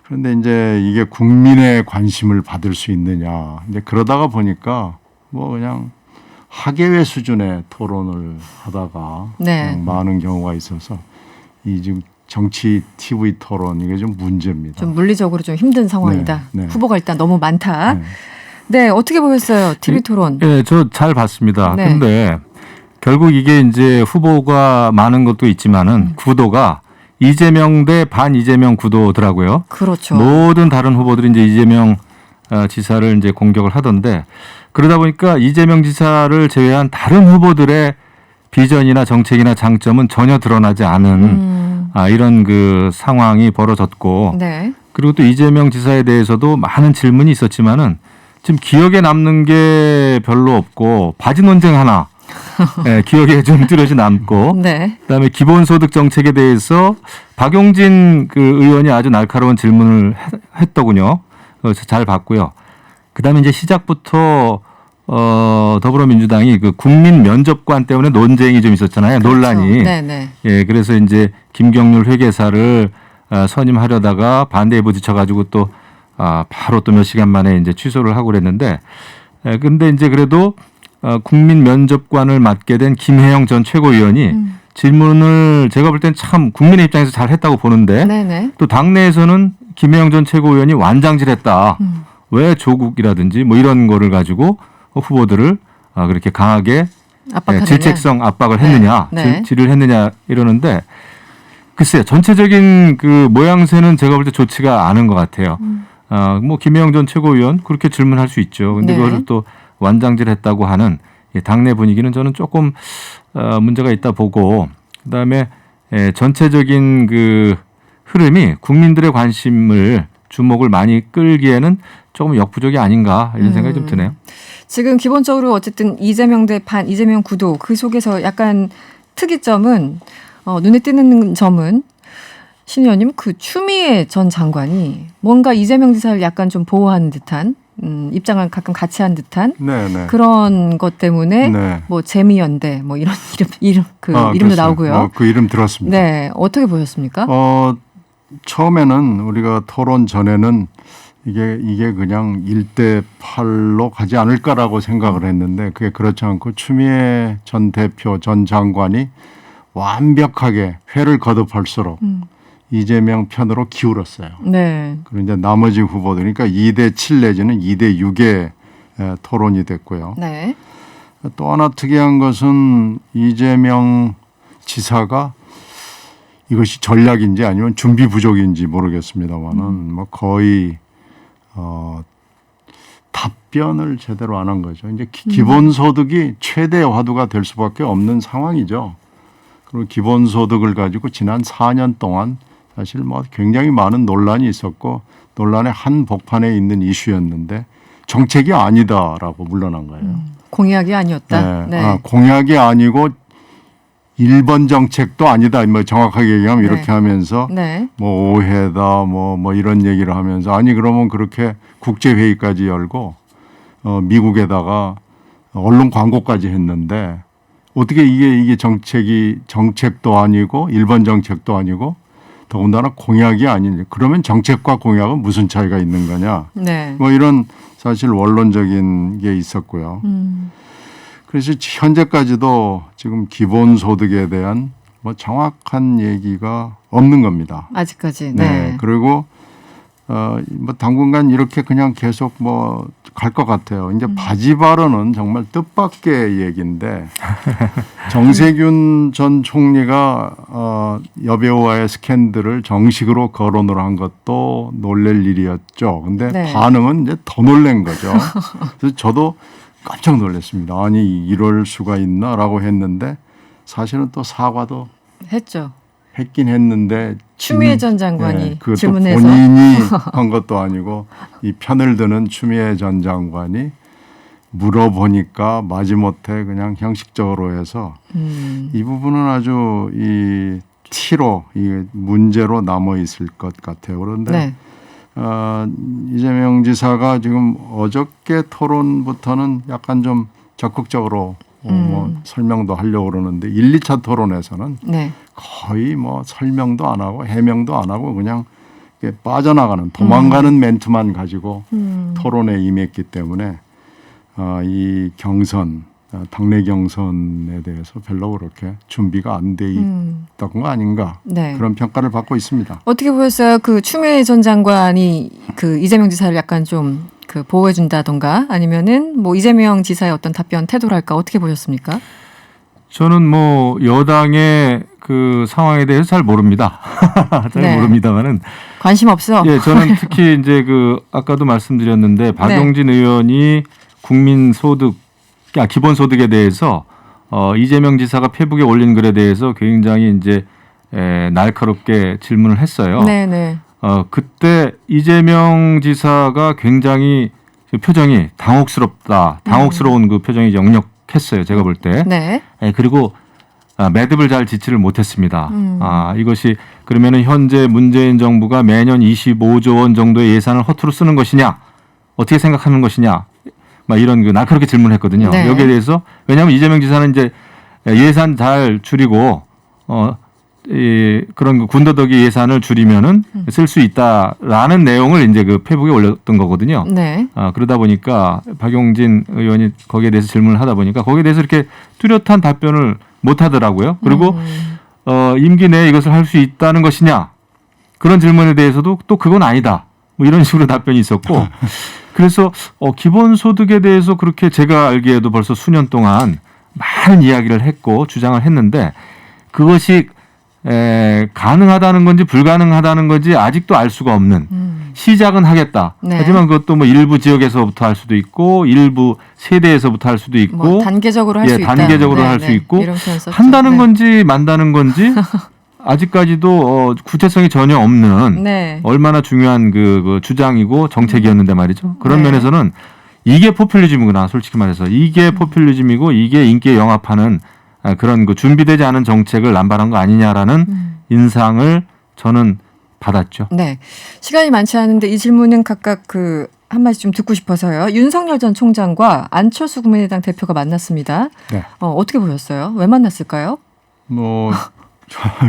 그런데 이제 이게 국민의 관심을 받을 수 있느냐. 근데 그러다가 보니까 뭐 그냥 학예회 수준의 토론을 하다가 네. 많은 경우가 있어서 이 지금 정치 TV 토론 이게 좀 문제입니다. 좀 물리적으로 좀 힘든 상황이다. 네. 후보가 일단 너무 많다. 네. 네, 어떻게 보셨어요? TV 토론. 네, 저 잘 봤습니다. 네. 근데 결국 이게 이제 후보가 많은 것도 있지만은 구도가 이재명 대 반 이재명 구도더라고요. 그렇죠. 모든 다른 후보들이 이제 이재명 지사를 이제 공격을 하던데 그러다 보니까 이재명 지사를 제외한 다른 후보들의 비전이나 정책이나 장점은 전혀 드러나지 않은 이런 그 상황이 벌어졌고 네. 그리고 또 이재명 지사에 대해서도 많은 질문이 있었지만은 지금 기억에 남는 게 별로 없고 바지 논쟁 하나 네, 기억에 좀 뚜렷이 남고 네. 그다음에 기본소득 정책에 대해서 박용진 그 의원이 아주 날카로운 질문을 했더군요. 그래서 잘 봤고요. 그다음에 이제 시작부터 더불어민주당이 그 국민 면접관 때문에 논쟁이 좀 있었잖아요. 그렇죠. 논란이. 네네. 예, 그래서 이제 김경률 회계사를 선임하려다가 반대에 부딪혀가지고 또 바로 또 몇 시간 만에 이제 취소를 하고 그랬는데, 근데 이제 그래도 국민 면접관을 맡게 된 김혜영 전 최고위원이 질문을 제가 볼 땐 참 국민의 입장에서 잘 했다고 보는데 네네. 또 당내에서는 김혜영 전 최고위원이 완장질했다. 왜 조국이라든지 뭐 이런 거를 가지고 후보들을 그렇게 강하게 질책성 압박을 했느냐, 네. 질을 했느냐 이러는데 글쎄요, 전체적인 그 모양새는 제가 볼 때 좋지가 않은 것 같아요. 뭐 김혜영 전 최고위원 그렇게 질문할 수 있죠. 근데 네. 그걸 또 완장질했다고 하는 당내 분위기는 저는 조금 문제가 있다 보고 그다음에 전체적인 그 흐름이 국민들의 관심을 주목을 많이 끌기에는 조금 역부족이 아닌가 이런 생각이 좀 드네요. 지금 기본적으로 어쨌든 이재명 대 반 이재명 구도 그 속에서 약간 특이점은 눈에 띄는 점은 신 의원님 그 추미애 전 장관이 뭔가 이재명 지사를 약간 좀 보호하는 듯한 입장을 가끔 같이 한 듯한 네네. 그런 것 때문에 네. 뭐 재미연대 뭐 이런 이름도 그렇죠. 나오고요. 그 이름 들었습니다. 네, 어떻게 보셨습니까? 처음에는 우리가 토론 전에는 이게 그냥 1대8로 가지 않을까라고 생각을 했는데 그게 그렇지 않고 추미애 전 대표 전 장관이 완벽하게 회를 거듭할수록 이재명 편으로 기울었어요. 네. 그리고 이제 나머지 후보들 그러니까 2대7 내지는 2대6의 토론이 됐고요. 네. 또 하나 특이한 것은 이재명 지사가 이것이 전략인지 아니면 준비 부족인지 모르겠습니다만은 뭐 거의 답변을 제대로 안 한 거죠. 이제 기본소득이 최대 화두가 될 수밖에 없는 상황이죠. 그리고 기본소득을 가지고 지난 4년 동안 사실 뭐 굉장히 많은 논란이 있었고 논란의 한 복판에 있는 이슈였는데 정책이 아니다라고 물러난 거예요. 공약이 아니었다. 네. 공약이 아니고 1번 정책도 아니다. 뭐 정확하게 얘기하면 이렇게 하면서 뭐 오해다 뭐 이런 얘기를 하면서 아니 그러면 그렇게 국제회의까지 열고 미국에다가 언론 광고까지 했는데 어떻게 이게 정책도 아니고 1번 정책도 아니고 더군다나 공약이 아니냐. 그러면 정책과 공약은 무슨 차이가 있는 거냐. 뭐 이런 사실 원론적인 게 있었고요. 그래서 현재까지도 지금 기본소득에 대한 뭐 정확한 얘기가 없는 겁니다. 아직까지. 네. 그리고 뭐 당분간 이렇게 그냥 계속 뭐 갈 것 같아요. 이제 바지 발언은 정말 뜻밖의 얘기인데 정세균 전 총리가 여배우와의 스캔들을 정식으로 거론을 한 것도 놀랄 일이었죠. 근데 반응은 이제 더 놀란 거죠. 그래서 저도 깜짝 놀랐습니다. 아니 이럴 수가 있나라고 했는데 사실은 또 사과도 했긴 했는데 추미애 전 장관이 그것도 질문해서 본인이 한 것도 아니고 이 편을 드는 추미애 전 장관이 물어보니까 마지못해 그냥 형식적으로 해서 이 부분은 아주 이 티로 이 문제로 남아 있을 것 같아요. 그런데 이재명 지사가 지금 어저께 토론부터는 약간 좀 적극적으로 뭐 설명도 하려고 그러는데 1, 2차 토론에서는 거의 뭐 설명도 안 하고 해명도 안 하고 그냥 빠져나가는 도망가는 멘트만 가지고 토론에 임했기 때문에 이 경선 당내 경선에 대해서 별로 그렇게 준비가 안 돼 있던 거 아닌가 그런 평가를 받고 있습니다. 어떻게 보셨어요? 그 추미애 전 장관이 그 이재명 지사를 약간 좀 그 보호해준다던가 아니면은 뭐 이재명 지사의 어떤 답변 태도랄까 어떻게 보셨습니까? 저는 뭐 여당의 그 상황에 대해서 잘 모릅니다. 잘 모릅니다만은 관심 없어. 예, 저는 특히 이제 그 아까도 말씀드렸는데 박용진 의원이 기본소득에 대해서 이재명 지사가 페북에 올린 글에 대해서 굉장히 이제 날카롭게 질문을 했어요. 그때 이재명 지사가 굉장히 표정이 당혹스러운 그 표정이 역력했어요. 제가 볼 때. 그리고 매듭을 잘 짓지를 못했습니다. 이것이 그러면은 현재 문재인 정부가 매년 25조 원 정도의 예산을 허투루 쓰는 것이냐, 어떻게 생각하는 것이냐, 막 이런 그 날카롭게 질문했거든요. 여기에 대해서 왜냐하면 이재명 지사는 이제 예산 잘 줄이고 그런 그 군더더기 예산을 줄이면은 쓸 수 있다라는 내용을 이제 그 페북에 올렸던 거거든요. 그러다 보니까 박용진 의원이 거기에 대해서 질문을 하다 보니까 거기에 대해서 이렇게 뚜렷한 답변을 못 하더라고요. 그리고 임기 내에 이것을 할 수 있다는 것이냐 그런 질문에 대해서도 또 그건 아니다. 뭐 이런 식으로 답변이 있었고 그래서 기본소득에 대해서 그렇게 제가 알기에도 벌써 수년 동안 많은 이야기를 했고 주장을 했는데 그것이 가능하다는 건지 불가능하다는 건지 아직도 알 수가 없는 시작은 하겠다. 하지만 그것도 뭐 일부 지역에서부터 할 수도 있고 일부 세대에서부터 할 수도 있고 뭐 단계적으로 할 수 있다. 단계적으로 할 수 있고 한다는 건지 만다는 건지 아직까지도 구체성이 전혀 없는 얼마나 중요한 그 주장이고 정책이었는데 말이죠. 그런 면에서는 이게 포퓰리즘이구나. 솔직히 말해서 이게 포퓰리즘이고 이게 인기에 영합하는 그런 그 준비되지 않은 정책을 남발한 거 아니냐라는 인상을 저는 받았죠. 시간이 많지 않은데 이 질문은 각각 그 한 마디 좀 듣고 싶어서요. 윤석열 전 총장과 안철수 국민의당 대표가 만났습니다. 어떻게 보셨어요? 왜 만났을까요? 뭐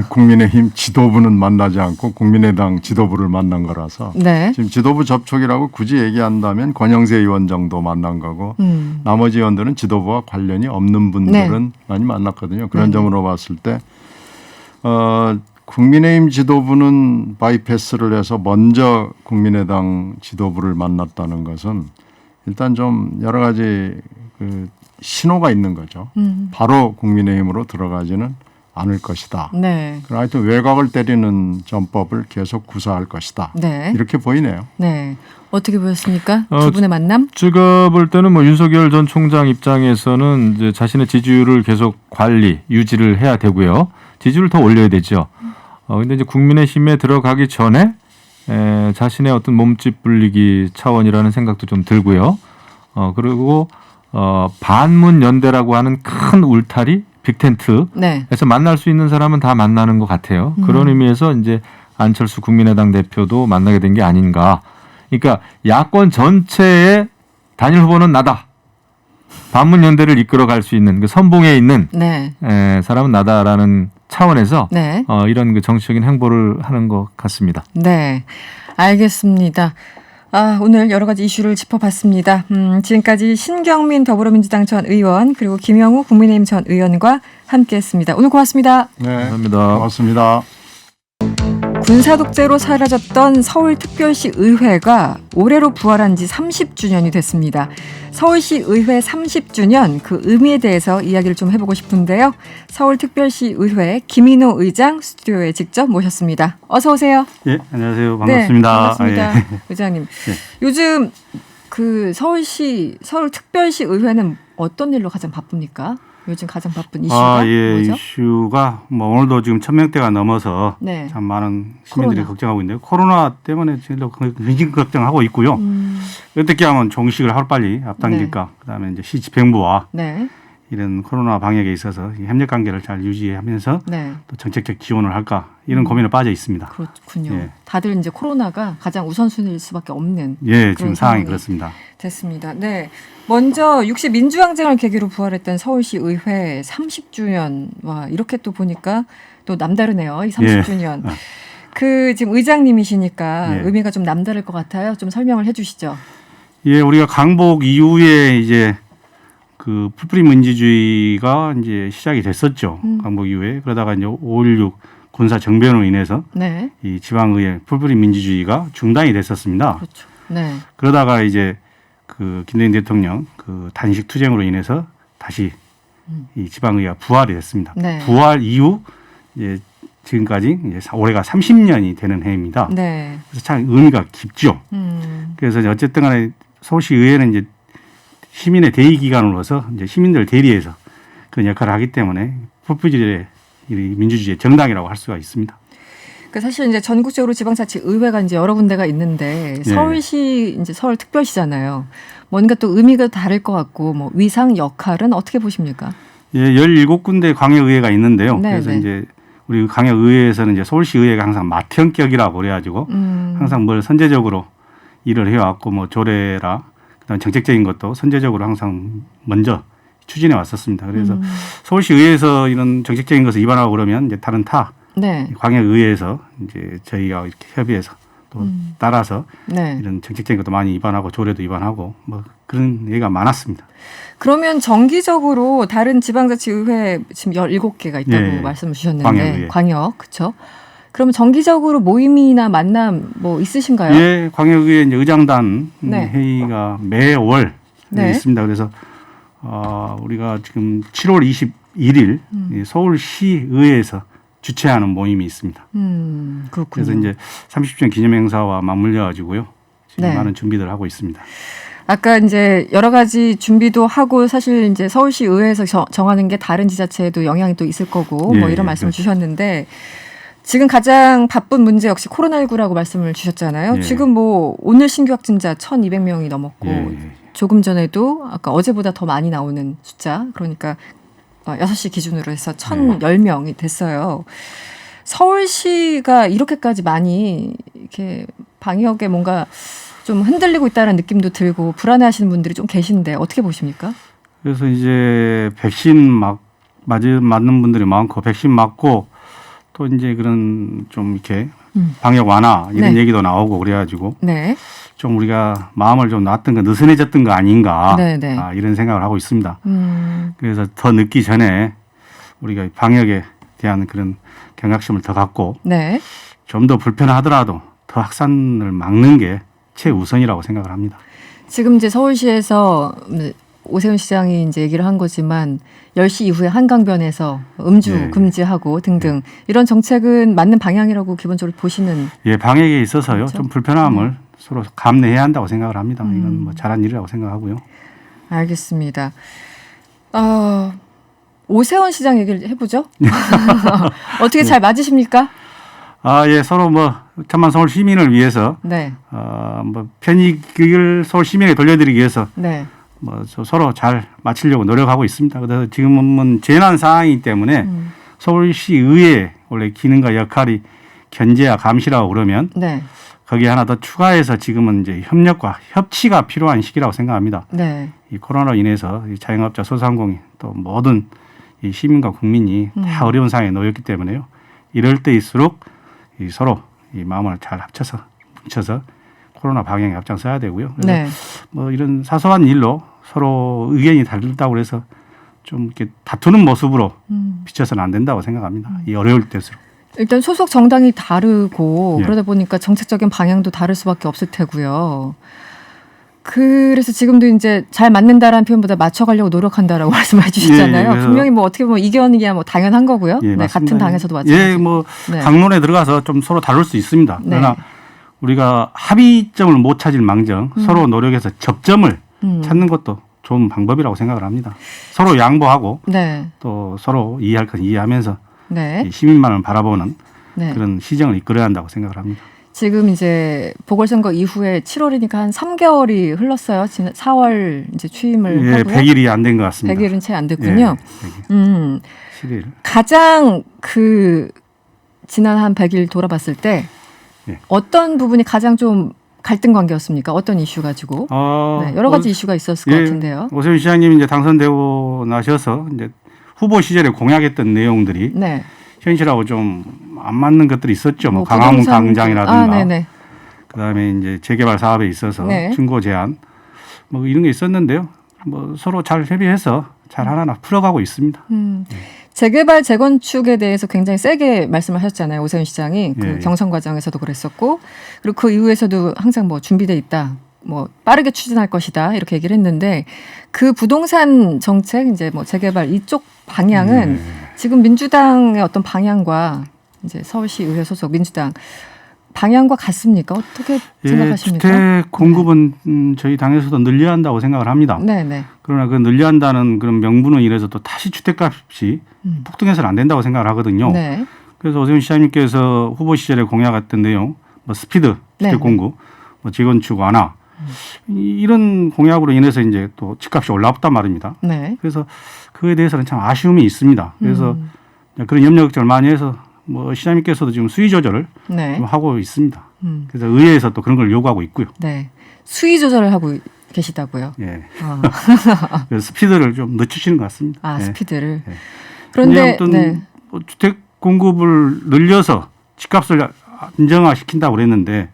국민의힘 지도부는 만나지 않고 국민의당 지도부를 만난 거라서 지금 지도부 접촉이라고 굳이 얘기한다면 권영세 의원 정도 만난 거고 나머지 의원들은 지도부와 관련이 없는 분들은 많이 만났거든요. 그런 점으로 봤을 때 국민의힘 지도부는 바이패스를 해서 먼저 국민의당 지도부를 만났다는 것은 일단 좀 여러 가지 그 신호가 있는 거죠. 바로 국민의힘으로 들어가지는 않을 것이다. 하여튼 외곽을 때리는 전법을 계속 구사할 것이다. 이렇게 보이네요. 어떻게 보였습니까? 두 분의 만남? 제가 볼 때는 뭐 윤석열 전 총장 입장에서는 이제 자신의 지지율을 계속 유지를 해야 되고요. 지지율을 더 올려야 되죠. 근데 이제 국민의힘에 들어가기 전에 자신의 어떤 몸집 불리기 차원이라는 생각도 좀 들고요. 그리고 반문연대라고 하는 큰 울타리 빅텐트에서 네. 만날 수 있는 사람은 다 만나는 것 같아요. 그런 의미에서 이제 안철수 국민의당 대표도 만나게 된 게 아닌가. 그러니까 야권 전체의 단일 후보는 나다. 반문연대를 이끌어갈 수 있는 그 선봉에 있는 네. 사람은 나다라는 차원에서 네. 이런 그 정치적인 행보를 하는 것 같습니다. 네. 알겠습니다. 오늘 여러 가지 이슈를 짚어봤습니다. 지금까지 신경민 더불어민주당 전 의원 그리고 김영우 국민의힘 전 의원과 함께했습니다. 오늘 고맙습니다. 네, 감사합니다. 고맙습니다. 군사독재로 사라졌던 서울특별시 의회가 올해로 부활한 지 30주년이 됐습니다. 서울시 의회 30주년 그 의미에 대해서 이야기를 좀 해보고 싶은데요. 서울특별시 의회 김인호 의장 스튜디오에 직접 모셨습니다. 어서 오세요. 예, 안녕하세요. 반갑습니다. 네, 반갑습니다. 아, 예. 의장님. 요즘 그 서울특별시 의회는 어떤 일로 가장 바쁩니까? 요즘 가장 바쁜 이슈가 예, 뭐죠? 이슈가 뭐 오늘도 지금 1,000명대가 넘어서 네. 참 많은 시민들이 코로나. 걱정하고 있는데요. 코로나 때문에 저희도 굉장히 걱정하고 있고요. 어떻게 하면 종식을 하루빨리 앞당길까? 그다음에 이제 시 집행부와 네. 이런 코로나 방역에 있어서 이 협력 관계를 잘 유지하면서 네. 또 정책적 지원을 할까? 이런 고민에 빠져 있습니다. 그렇군요. 예. 다들 이제 코로나가 가장 우선순위일 수밖에 없는 예, 그런 지금 상황이 상황이 그렇습니다. 됐습니다. 네. 먼저 60 민주항쟁을 계기로 부활했던 서울시 의회 30주년. 와, 이렇게 또 보니까 또 남다르네요. 이 30주년. 예. 그 지금 의장님이시니까 예. 의미가 좀 남다를 것 같아요. 좀 설명을 해 주시죠. 예, 우리가 강복 이후에 이제 그 풀뿌리 민주주의가 이제 시작이 됐었죠. 강복 이후에. 그러다가 이제 5.16 군사 정변으로 인해서 네. 이 지방의회 풀뿌리 민주주의가 중단이 됐었습니다. 그렇죠. 네. 그러다가 이제 그 김대중 대통령 그 단식 투쟁으로 인해서 다시 이 지방의회가 부활이 됐습니다. 네. 부활 이후 이제 지금까지 이제 올해가 30년이 되는 해입니다. 네. 그래서 참 의미가 깊죠. 그래서 이제 어쨌든 간에 서울시 의회는 이제 시민의 대의 기관으로서 이제 시민들 대리해서 그런 역할을 하기 때문에 풀뿌리의 민주주의의 정당이라고 할 수가 있습니다. 그 사실 이제 전국적으로 지방자치 의회가 이제 여러 군데가 있는데 서울시 이제 서울특별시잖아요. 뭔가 또 의미가 다를 것 같고 뭐 위상 역할은 어떻게 보십니까? 예, 17군데 광역의회가 있는데요. 네, 그래서 네. 이제 우리 광역의회에서는 이제 서울시 의회가 항상 맏형격이라고 그래가지고 항상 뭘 선제적으로 일을 해왔고 뭐 조례라 그다음 정책적인 것도 선제적으로 항상 먼저 추진해 왔었습니다. 그래서 서울시 의회에서 이런 정책적인 것을 위반하고 그러면 이제 다른 네. 광역의회에서 이제 저희가 이렇게 협의해서 또 따라서 네. 이런 정책적인 것도 많이 위반하고 조례도 위반하고 뭐 그런 얘기가 많았습니다. 그러면 정기적으로 다른 지방자치의회 지금 17개가 있다고 예. 말씀을 주셨는데 광역의회. 광역 그렇죠? 그러면 정기적으로 모임이나 만남 뭐 있으신가요? 예, 광역의회 이제 의장단 네. 회의가 매월 네. 있습니다. 그래서 우리가 지금 7월 21일 서울시의회에서 주최하는 모임이 있습니다. 그렇군요. 그래서 이제 30주년 기념행사와 맞물려 가지고요. 지금 네. 많은 준비들을 하고 있습니다. 아까 이제 여러 가지 준비도 하고 사실 이제 서울시 의회에서 정하는 게 다른 지자체에도 영향이 또 있을 거고 뭐 예, 이런 말씀을 그렇죠. 주셨는데 지금 가장 바쁜 문제 역시 코로나19라고 말씀을 주셨잖아요. 예. 지금 뭐 오늘 신규 확진자 1,200명이 넘었고 예. 조금 전에도 아까 어제보다 더 많이 나오는 숫자 그러니까 6시 기준으로 해서 1,010명이 됐어요. 서울시가 이렇게까지 많이 이렇게 방역에 뭔가 좀 흔들리고 있다는 느낌도 들고 불안해하시는 분들이 좀 계신데 어떻게 보십니까? 그래서 이제 백신 맞는 분들이 많고 백신 맞고 또 이제 그런 좀 이렇게 방역 완화 이런 네. 얘기도 나오고 그래가지고 네. 좀 우리가 마음을 좀 놨던 거 느슨해졌던 거 아닌가 네, 네. 이런 생각을 하고 있습니다. 그래서 더 늦기 전에 우리가 방역에 대한 그런 경각심을 더 갖고 네. 좀 더 불편하더라도 더 확산을 막는 게 최우선이라고 생각을 합니다. 지금 이제 서울시에서 오세훈 시장이 이제 얘기를 한 거지만 10시 이후에 한강변에서 음주 네. 금지하고 등등 이런 정책은 맞는 방향이라고 기본적으로 보시는 예, 방역에 있어서요. 그렇죠? 좀 불편함을 서로 감내해야 한다고 생각을 합니다. 이건 뭐 잘한 일이라고 생각하고요. 알겠습니다. 오세훈 시장 얘기를 해보죠. 어떻게 잘 맞으십니까? 예, 서로 뭐 천만 서울 시민을 위해서 네. 뭐 편익을 서울 시민에게 돌려드리기 위해서 네. 뭐 서로 잘 맞추려고 노력하고 있습니다. 그래서 지금은 재난 상황이기 때문에 서울시 의회 원래 기능과 역할이 견제와 감시라고 그러면 네. 거기에 하나 더 추가해서 지금은 이제 협력과 협치가 필요한 시기라고 생각합니다. 네. 이 코로나로 인해서 이 자영업자, 소상공인 또 모든 이 시민과 국민이 다 어려운 상황에 놓였기 때문에요. 이럴 때일수록 이 서로 이 마음을 잘 뭉쳐서 코로나 방역에 앞장서야 되고요. 그래서 네. 뭐 이런 사소한 일로 서로 의견이 다르다고 해서 좀 이렇게 다투는 모습으로 비춰서는 안 된다고 생각합니다. 이 어려울 때일수록. 일단 소속 정당이 다르고 예. 그러다 보니까 정책적인 방향도 다를 수밖에 없을 테고요. 그래서 지금도 이제 잘 맞는다라는 표현보다 맞춰가려고 노력한다라고 말씀해 주시잖아요. 예, 분명히 뭐 어떻게 보면 이견이야 뭐 당연한 거고요. 예, 네, 맞습니다. 같은 당에서도 마찬가지. 예, 뭐 네. 강론에 들어가서 좀 서로 다룰 수 있습니다. 네. 그러나 우리가 합의점을 못 찾을 망정 서로 노력해서 접점을 찾는 것도 좋은 방법이라고 생각을 합니다. 서로 양보하고 네. 또 서로 이해할 건 이해하면서 네. 이 시민만을 바라보는 네. 그런 시정을 이끌어야 한다고 생각을 합니다. 지금 이제 보궐선거 이후에 7월이니까 한 3개월이 흘렀어요. 지난 4월 이제 취임을 예, 하고요. 100일이 안 된 것 같습니다. 100일은 채 안 됐군요. 예, 7일. 가장 지난 한 100일 돌아봤을 때 예. 어떤 부분이 가장 좀 갈등 관계였습니까? 어떤 이슈 가지고? 네, 여러 가지 이슈가 있었을 것 같은데요. 오세훈 시장님이 이제 당선되고 나셔서 이제 후보 시절에 공약했던 내용들이 네. 현실하고 좀 안 맞는 것들이 있었죠. 뭐 부동산 강화문 광장이라든가, 네네. 그다음에 이제 재개발 사업에 있어서 네. 중고 제한 뭐 이런 게 있었는데요. 뭐 서로 잘 협의해서 잘 하나하나 풀어가고 있습니다. 재개발 재건축에 대해서 굉장히 세게 말씀하셨잖아요. 오세훈 시장이 그 예, 예. 경선 과정에서도 그랬었고 그리고 그 이후에서도 항상 뭐 준비돼 있다. 뭐 빠르게 추진할 것이다. 이렇게 얘기를 했는데 그 부동산 정책 이제 뭐 재개발 이쪽 방향은 지금 민주당의 어떤 방향과 이제 서울시 의회 소속 민주당 방향과 같습니까? 어떻게 생각하십니까? 주택 공급은 저희 당에서도 늘려야 한다고 생각을 합니다. 네네. 그러나 그 늘려야 한다는 그런 명분은 이래서 또 다시 주택값이 폭등해서는 안 된다고 생각을 하거든요. 네. 그래서 오세훈 시장님께서 후보 시절에 공약했던 내용, 뭐 스피드 주택 네. 공급, 뭐 재건축 완화 이런 공약으로 인해서 이제 또 집값이 올라왔단 말입니다. 네. 그래서 그에 대해서는 참 아쉬움이 있습니다. 그래서 그런 염려 걱정을 많이 해서 뭐 시장님께서도 지금 수위 조절을 네. 좀 하고 있습니다. 그래서 의회에서 또 그런 걸 요구하고 있고요. 네. 수위 조절을 하고 계시다고요. 예. 아. 그래서 스피드를 좀 늦추시는 것 같습니다. 아, 예. 스피드를. 예. 그런데 아무튼 네. 뭐 주택 공급을 늘려서 집값을 안정화시킨다고 그랬는데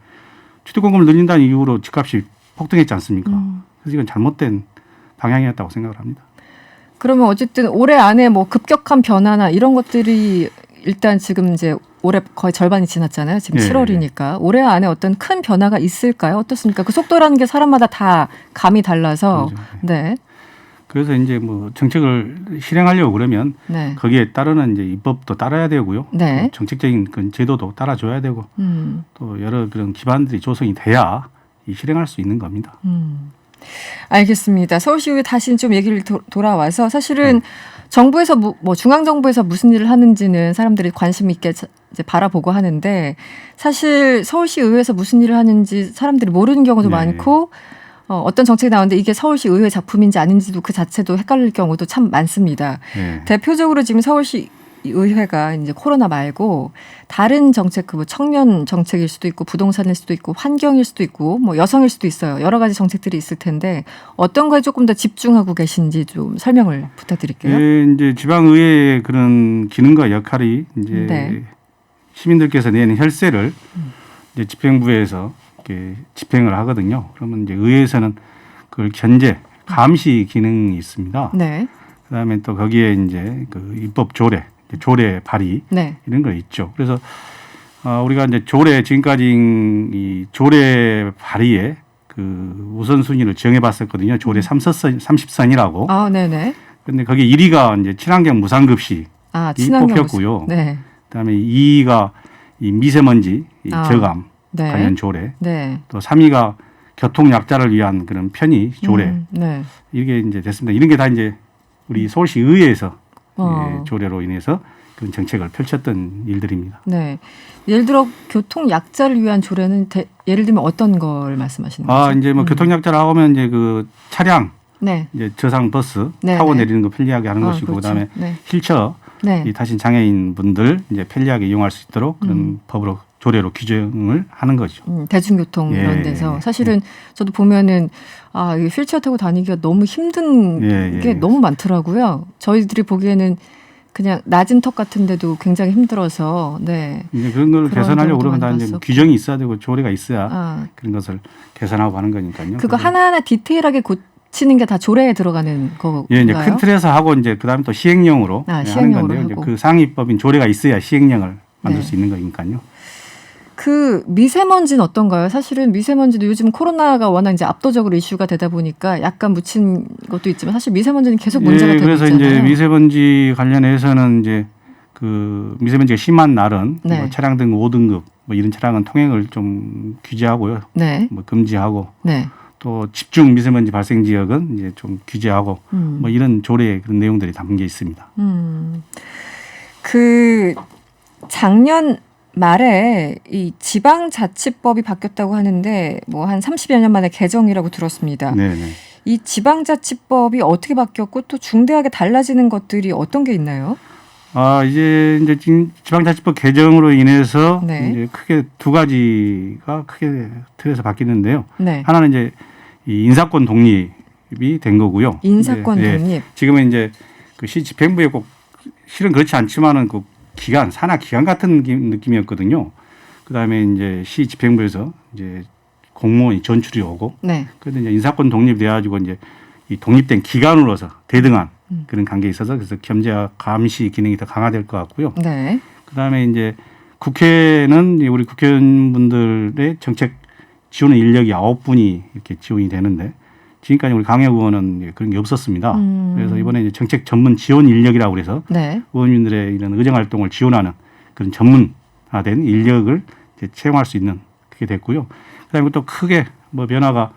주택 공급을 늘린다는 이유로 집값이 폭등했지 않습니까? 그래서 이건 잘못된 방향이었다고 생각을 합니다. 그러면 어쨌든 올해 안에 뭐 급격한 변화나 이런 것들이 일단 지금 이제 올해 거의 절반이 지났잖아요. 지금 예, 7월이니까. 올해 안에 어떤 큰 변화가 있을까요? 어떻습니까? 그 속도라는 게 사람마다 다 감이 달라서. 그렇죠. 네. 그래서 이제 뭐 정책을 실행하려고 그러면 네. 거기에 따르는 이제 입법도 따라야 되고요. 네. 또 정책적인 그런 제도도 따라줘야 되고 또 여러 그런 기반들이 조성이 돼야 이 실행할 수 있는 겁니다. 알겠습니다. 서울시의회 다시 좀 얘기를 돌아와서 사실은 정부에서 뭐 중앙 정부에서 무슨 일을 하는지는 사람들이 관심 있게 이제 바라보고 하는데 사실 서울시 의회에서 무슨 일을 하는지 사람들이 모르는 경우도 네. 많고 어떤 정책이 나오는데 이게 서울시 의회 작품인지 아닌지도 그 자체도 헷갈릴 경우도 참 많습니다. 네. 대표적으로 지금 서울시 의회가 이제 코로나 말고 다른 정책, 그 뭐 청년 정책일 수도 있고 부동산일 수도 있고 환경일 수도 있고 뭐 여성일 수도 있어요. 여러 가지 정책들이 있을 텐데 어떤 거에 조금 더 집중하고 계신지 좀 설명을 부탁드릴게요. 네, 이제 지방의회의 그런 기능과 역할이 이제 네. 시민들께서 내는 혈세를 이제 집행부에서 이렇게 집행을 하거든요. 그러면 이제 의회에서는 그걸 견제, 감시 기능이 있습니다. 네. 그다음에 또 거기에 이제 그 입법 조례 발의 네. 이런 거 있죠. 그래서 우리가 이제 지금까지 이 조례 발의에 그 우선순위를 정해봤었거든요. 조례 30선이라고. 아, 네네. 근데 거기 1위가 이제 친환경 무상급식이 친환경 뽑혔고요. 네. 그다음에 2위가 이 미세먼지 저감 네. 관련 조례. 네. 또 3위가 교통 약자를 위한 그런 편의 조례. 네. 이게 이제 됐습니다. 이런 게 다 이제 우리 서울시 의회에서 조례로 인해서 그런 정책을 펼쳤던 일들입니다. 네. 예를 들어 교통 약자를 위한 조례는 예를 들면 어떤 걸 말씀하시는 거죠? 이제 뭐 교통 약자라고 하면 이제 그 차량 네. 이제 저상 버스 네, 타고 네. 내리는 거 편리하게 하는 것이고 그렇죠. 그다음에 네. 휠체어 네. 이 타신 장애인 분들 이제 편리하게 이용할 수 있도록 그런 법으로 조례로 규정을 하는 거죠. 대중교통 예, 이런 데서 예, 사실은 저도 보면은 이 휠체어 타고 다니기가 너무 힘든 예, 게 예. 너무 많더라고요. 저희들이 보기에는 그냥 낮은 턱 같은데도 굉장히 힘들어서 네. 이제 그런 걸 그런 개선하려고 경우도 그러면 다 많이 이제 봤었고. 규정이 있어야 되고 조례가 있어야 아, 그런 것을 개선하고 하는 거니까요. 그거 그래서 하나하나 디테일하게 고치는 게 다 조례에 들어가는 거가요? 예, 이제 큰 틀에서 하고 이제 그다음에 또 시행령으로 하는 시행령으로 건데요. 이제 하고. 그 상위법인 조례가 있어야 시행령을 만들 네. 수 있는 거니까요. 그 미세먼지는 어떤가요? 사실은 미세먼지도 요즘 코로나가 워낙 이제 압도적으로 이슈가 되다 보니까 약간 묻힌 것도 있지만 사실 미세먼지는 계속 문제가 되고 그래서 있잖아요. 이제 미세먼지 관련해서는 이제 그 미세먼지가 심한 날은 네. 뭐 차량 등 5등급 뭐 이런 차량은 통행을 좀 규제하고요. 네. 뭐 금지하고 네. 또 집중 미세먼지 발생 지역은 이제 좀 규제하고 뭐 이런 조례에 그런 내용들이 담겨 있습니다. 그 작년 말에 이 지방자치법이 바뀌었다고 하는데 뭐 한 30여 년 만에 개정이라고 들었습니다. 네네. 이 지방자치법이 어떻게 바뀌었고 또 중대하게 달라지는 것들이 어떤 게 있나요? 이제 지방자치법 개정으로 인해서 네. 이제 크게 두 가지가 크게 틀에서 바뀌는데요. 네. 하나는 이제 이 인사권 독립이 된 거고요. 인사권 이제, 독립. 지금은 이제 그 시 집행부에 꼭 실은 그렇지 않지만은 그 기관 산하 기관 같은 느낌이었거든요. 그다음에 이제 시 집행부에서 이제 공무원이 전출이 오고, 네. 그런데 이제 인사권 독립돼 가지고 이제 이 독립된 기관으로서 대등한 그런 관계에 있어서 그래서 겸재와 감시 기능이 더 강화될 것 같고요. 네. 그다음에 이제 국회는 우리 국회의원분들의 정책 지원 인력이 9분이 이렇게 지원이 되는데 지금까지 우리 강혜우 의원은 그런 게 없었습니다. 그래서 이번에 이제 정책 전문 지원 인력이라고 그래서 네. 의원님들의 이런 의정 활동을 지원하는 그런 전문화된 인력을 이제 채용할 수 있는 그게 됐고요. 그다음에 또 크게 뭐 변화가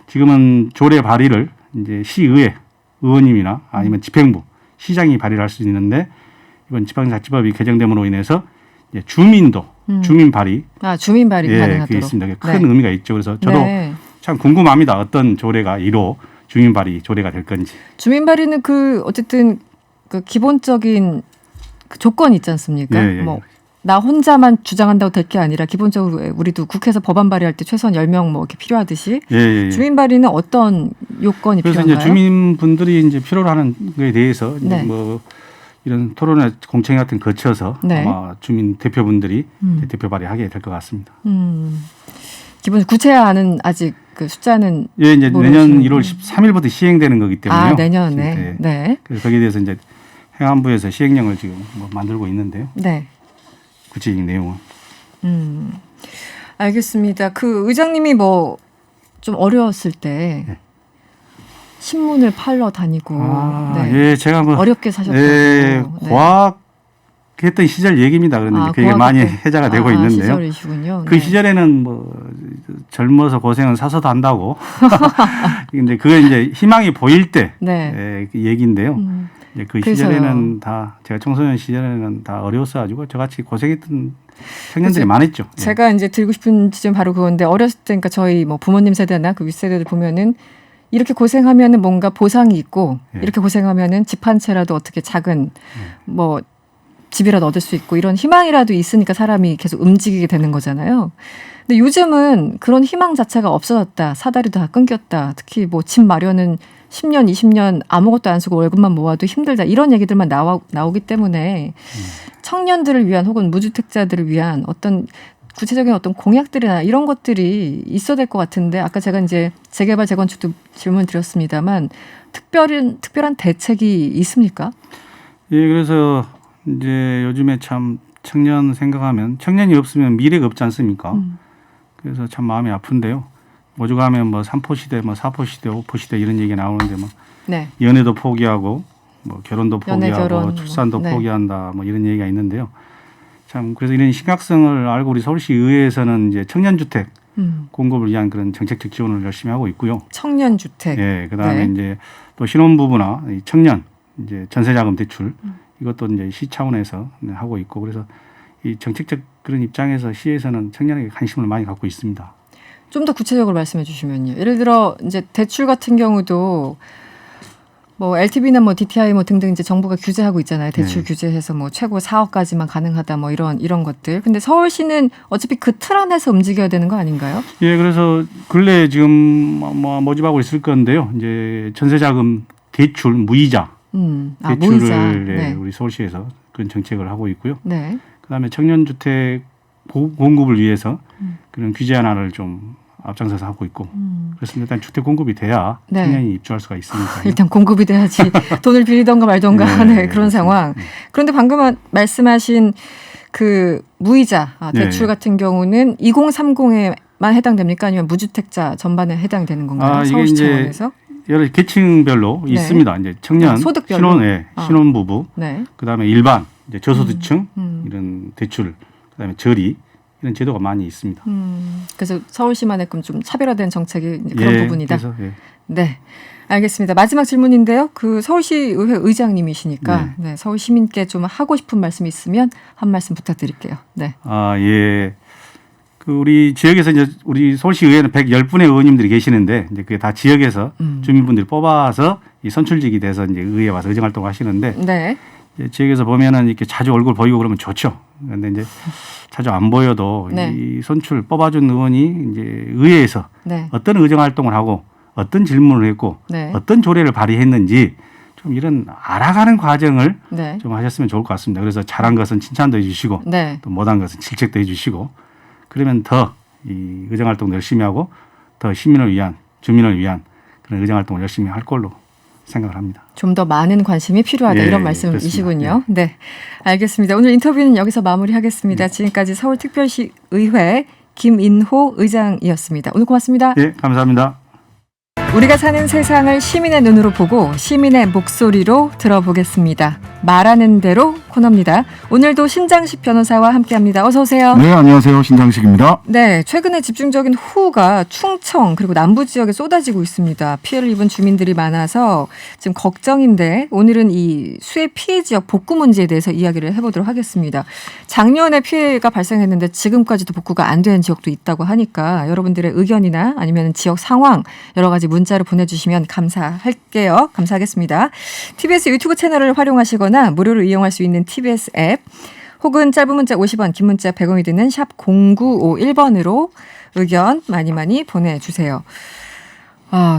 지금은 조례 발의를 이제 시의회 의원님이나 아니면 집행부 시장이 발의를 할 수 있는데 이번 지방자치법이 개정됨으로 인해서 이제 주민도 주민 발의 주민 발의 가능하도록. 그게 있습니다. 큰 네. 의미가 있죠. 그래서 저도 네. 참 궁금합니다. 어떤 조례가 1호 주민 발의 조례가 될 건지. 주민 발의는 그 어쨌든 그 기본적인 그 조건이 있지 않습니까? 예, 예. 뭐 나 혼자만 주장한다고 될 게 아니라 기본적으로 우리도 국회에서 법안 발의할 때 최소한 10명 뭐 이렇게 필요하듯이 예. 주민 발의는 어떤 요건이 그래서 필요한가요? 이제 주민분들이 이제 필요로 하는 거에 대해서 이제 네. 뭐 이런 토론회 공청회 같은 거 거쳐서 네. 아마 주민 대표분들이 대표 발의하게 될 것 같습니다. 기본 구체화는 아직 그 숫자는 예, 이제 내년 모르시는- 1월 13일부터 시행되는 거기 때문에요. 내년에. 네. 네. 그래서 거기에 대해서 이제 행안부에서 시행령을 지금 뭐 만들고 있는데요. 네. 구체적인 내용은. 알겠습니다. 그 의장님이 뭐 좀 어려웠을 때 네. 신문을 팔러 다니고 네. 예, 제가 뭐 어렵게 사셨다고. 예, 네. 고학했던 시절 얘기입니다. 그런데 이제 그게 고학교 많이 때. 해자가 되고 있는데요. 시절이시군요. 그 네. 시절에는 뭐 젊어서 고생은 사서도 한다고. 근데 그게 이제 희망이 보일 때 네. 그 얘기인데요. 이제 그 그래서요. 시절에는 다 제가 청소년 시절에는 다 어려웠어가지고 저같이 고생했던 청년들이 많았죠. 예. 제가 이제 들고 싶은 지점 바로 그건데 어렸을 때 그러니까 저희 뭐 부모님 세대나 그 윗세대들 보면은 이렇게 고생하면은 뭔가 보상이 있고 예. 이렇게 고생하면은 집 한 채라도 어떻게 작은 뭐 집이라도 얻을 수 있고 이런 희망이라도 있으니까 사람이 계속 움직이게 되는 거잖아요. 근데 요즘은 그런 희망 자체가 없어졌다. 사다리도 다 끊겼다. 특히 뭐 집 마련은 10년, 20년 아무것도 안 쓰고 월급만 모아도 힘들다. 이런 얘기들만 나오기 때문에 청년들을 위한 혹은 무주택자들을 위한 어떤 구체적인 어떤 공약들이나 이런 것들이 있어야 될 것 같은데 아까 제가 이제 재개발 재건축도 질문 드렸습니다만 특별한 대책이 있습니까? 예, 그래서 이제 요즘에 참 청년 생각하면 청년이 없으면 미래가 없지 않습니까? 그래서 참 마음이 아픈데요. 오죽하면 뭐 3포 시대, 뭐 4포 시대, 5포 시대 이런 얘기 나오는데 뭐 네. 연애도 포기하고 뭐 결혼도 연애, 포기하고 결혼, 출산도 네. 포기한다 뭐 이런 얘기가 있는데요. 참 그래서 이런 심각성을 알고 우리 서울시 의회에서는 이제 청년 주택 공급을 위한 그런 정책적 지원을 열심히 하고 있고요. 청년 주택. 예, 그다음에 네. 이제 또 신혼부부나 이 청년 이제 전세자금 대출 이것도 이제 시 차원에서 하고 있고 그래서 이 정책적 그런 입장에서 시에서는 청년에게 관심을 많이 갖고 있습니다. 좀 더 구체적으로 말씀해 주시면요. 예를 들어 이제 대출 같은 경우도 뭐 LTV나 뭐 DTI 뭐 등등 이제 정부가 규제하고 있잖아요. 대출 네. 규제해서 뭐 최고 4억까지만 가능하다 뭐 이런 것들. 근데 서울시는 어차피 그 틀 안에서 움직여야 되는 거 아닌가요? 예, 그래서 근래 지금 뭐 모집하고 있을 건데요. 이제 전세자금 대출 무이자 대출을 무이자. 예, 네. 우리 서울시에서 그런 정책을 하고 있고요. 네. 그다음에 청년주택 공급을 위해서 그런 규제 하나를 좀 앞장서서 하고 있고 그래서 일단 주택 공급이 돼야 네. 청년이 입주할 수가 있으니까 일단 공급이 돼야지 돈을 빌리던가 말던가 네, 그런 상황. 그런데 방금 말씀하신 그 무이자 대출 같은 경우는 2030에만 해당됩니까? 아니면 무주택자 전반에 해당되는 건가요? 이게 서울시 이제 차원에서? 여러 계층별로 네. 있습니다. 이제 청년, 소득별로? 신혼부부, 네. 그다음에 일반 이제 저소득층 이런 대출, 그다음에 저리 이런 제도가 많이 있습니다. 그래서 서울시만의끔 좀 차별화된 정책이 이제 그런 예, 부분이다. 그래서, 예. 네. 알겠습니다. 마지막 질문인데요. 그 서울시의회 의장님이시니까 네, 서울 시민께 좀 하고 싶은 말씀이 있으면 한 말씀 부탁드릴게요. 네. 예. 그 우리 지역에서 이제 우리 서울시 의회는 110분의 의원님들이 계시는데 이제 그게 다 지역에서 주민분들이 뽑아서 이 선출직이 돼서 이제 의회에 와서 의정 활동을 하시는데 네. 이제 지역에서 보면은 이렇게 자주 얼굴 보이고 그러면 좋죠. 그런데 이제 자주 안 보여도 네. 이 선출 뽑아준 의원이 이제 의회에서 네. 어떤 의정 활동을 하고 어떤 질문을 했고 네. 어떤 조례를 발의했는지 좀 이런 알아가는 과정을 네. 좀 하셨으면 좋을 것 같습니다. 그래서 잘한 것은 칭찬도 해주시고 네. 또 못한 것은 질책도 해주시고 그러면 더 이 의정 활동을 열심히 하고 더 시민을 위한 주민을 위한 그런 의정 활동을 열심히 할 걸로 생각을 합니다. 좀 더 많은 관심이 필요하다 예, 이런 말씀이시군요. 그렇습니다. 네, 알겠습니다. 오늘 인터뷰는 여기서 마무리하겠습니다. 지금까지 서울특별시 의회 김인호 의장이었습니다. 오늘 고맙습니다. 예, 감사합니다. 우리가 사는 세상을 시민의 눈으로 보고 시민의 목소리로 들어보겠습니다. 말하는 대로 코너입니다. 오늘도 신장식 변호사와 함께합니다. 어서 오세요. 네, 안녕하세요. 신장식입니다. 네, 최근에 집중적인 호우가 충청 그리고 남부 지역에 쏟아지고 있습니다. 피해를 입은 주민들이 많아서 지금 걱정인데 오늘은 이 수해 피해 지역 복구 문제에 대해서 이야기를 해보도록 하겠습니다. 작년에 피해가 발생했는데 지금까지도 복구가 안 된 지역도 있다고 하니까 여러분들의 의견이나 아니면 지역 상황 여러 가지 문자로 보내주시면 감사할게요. 감사하겠습니다. TBS 유튜브 채널을 활용하시거나 무료로 이용할 수 있는 TBS 앱 혹은 짧은 문자 50원, 긴 문자 100원이 드는 샵 0951번으로 의견 많이 보내주세요.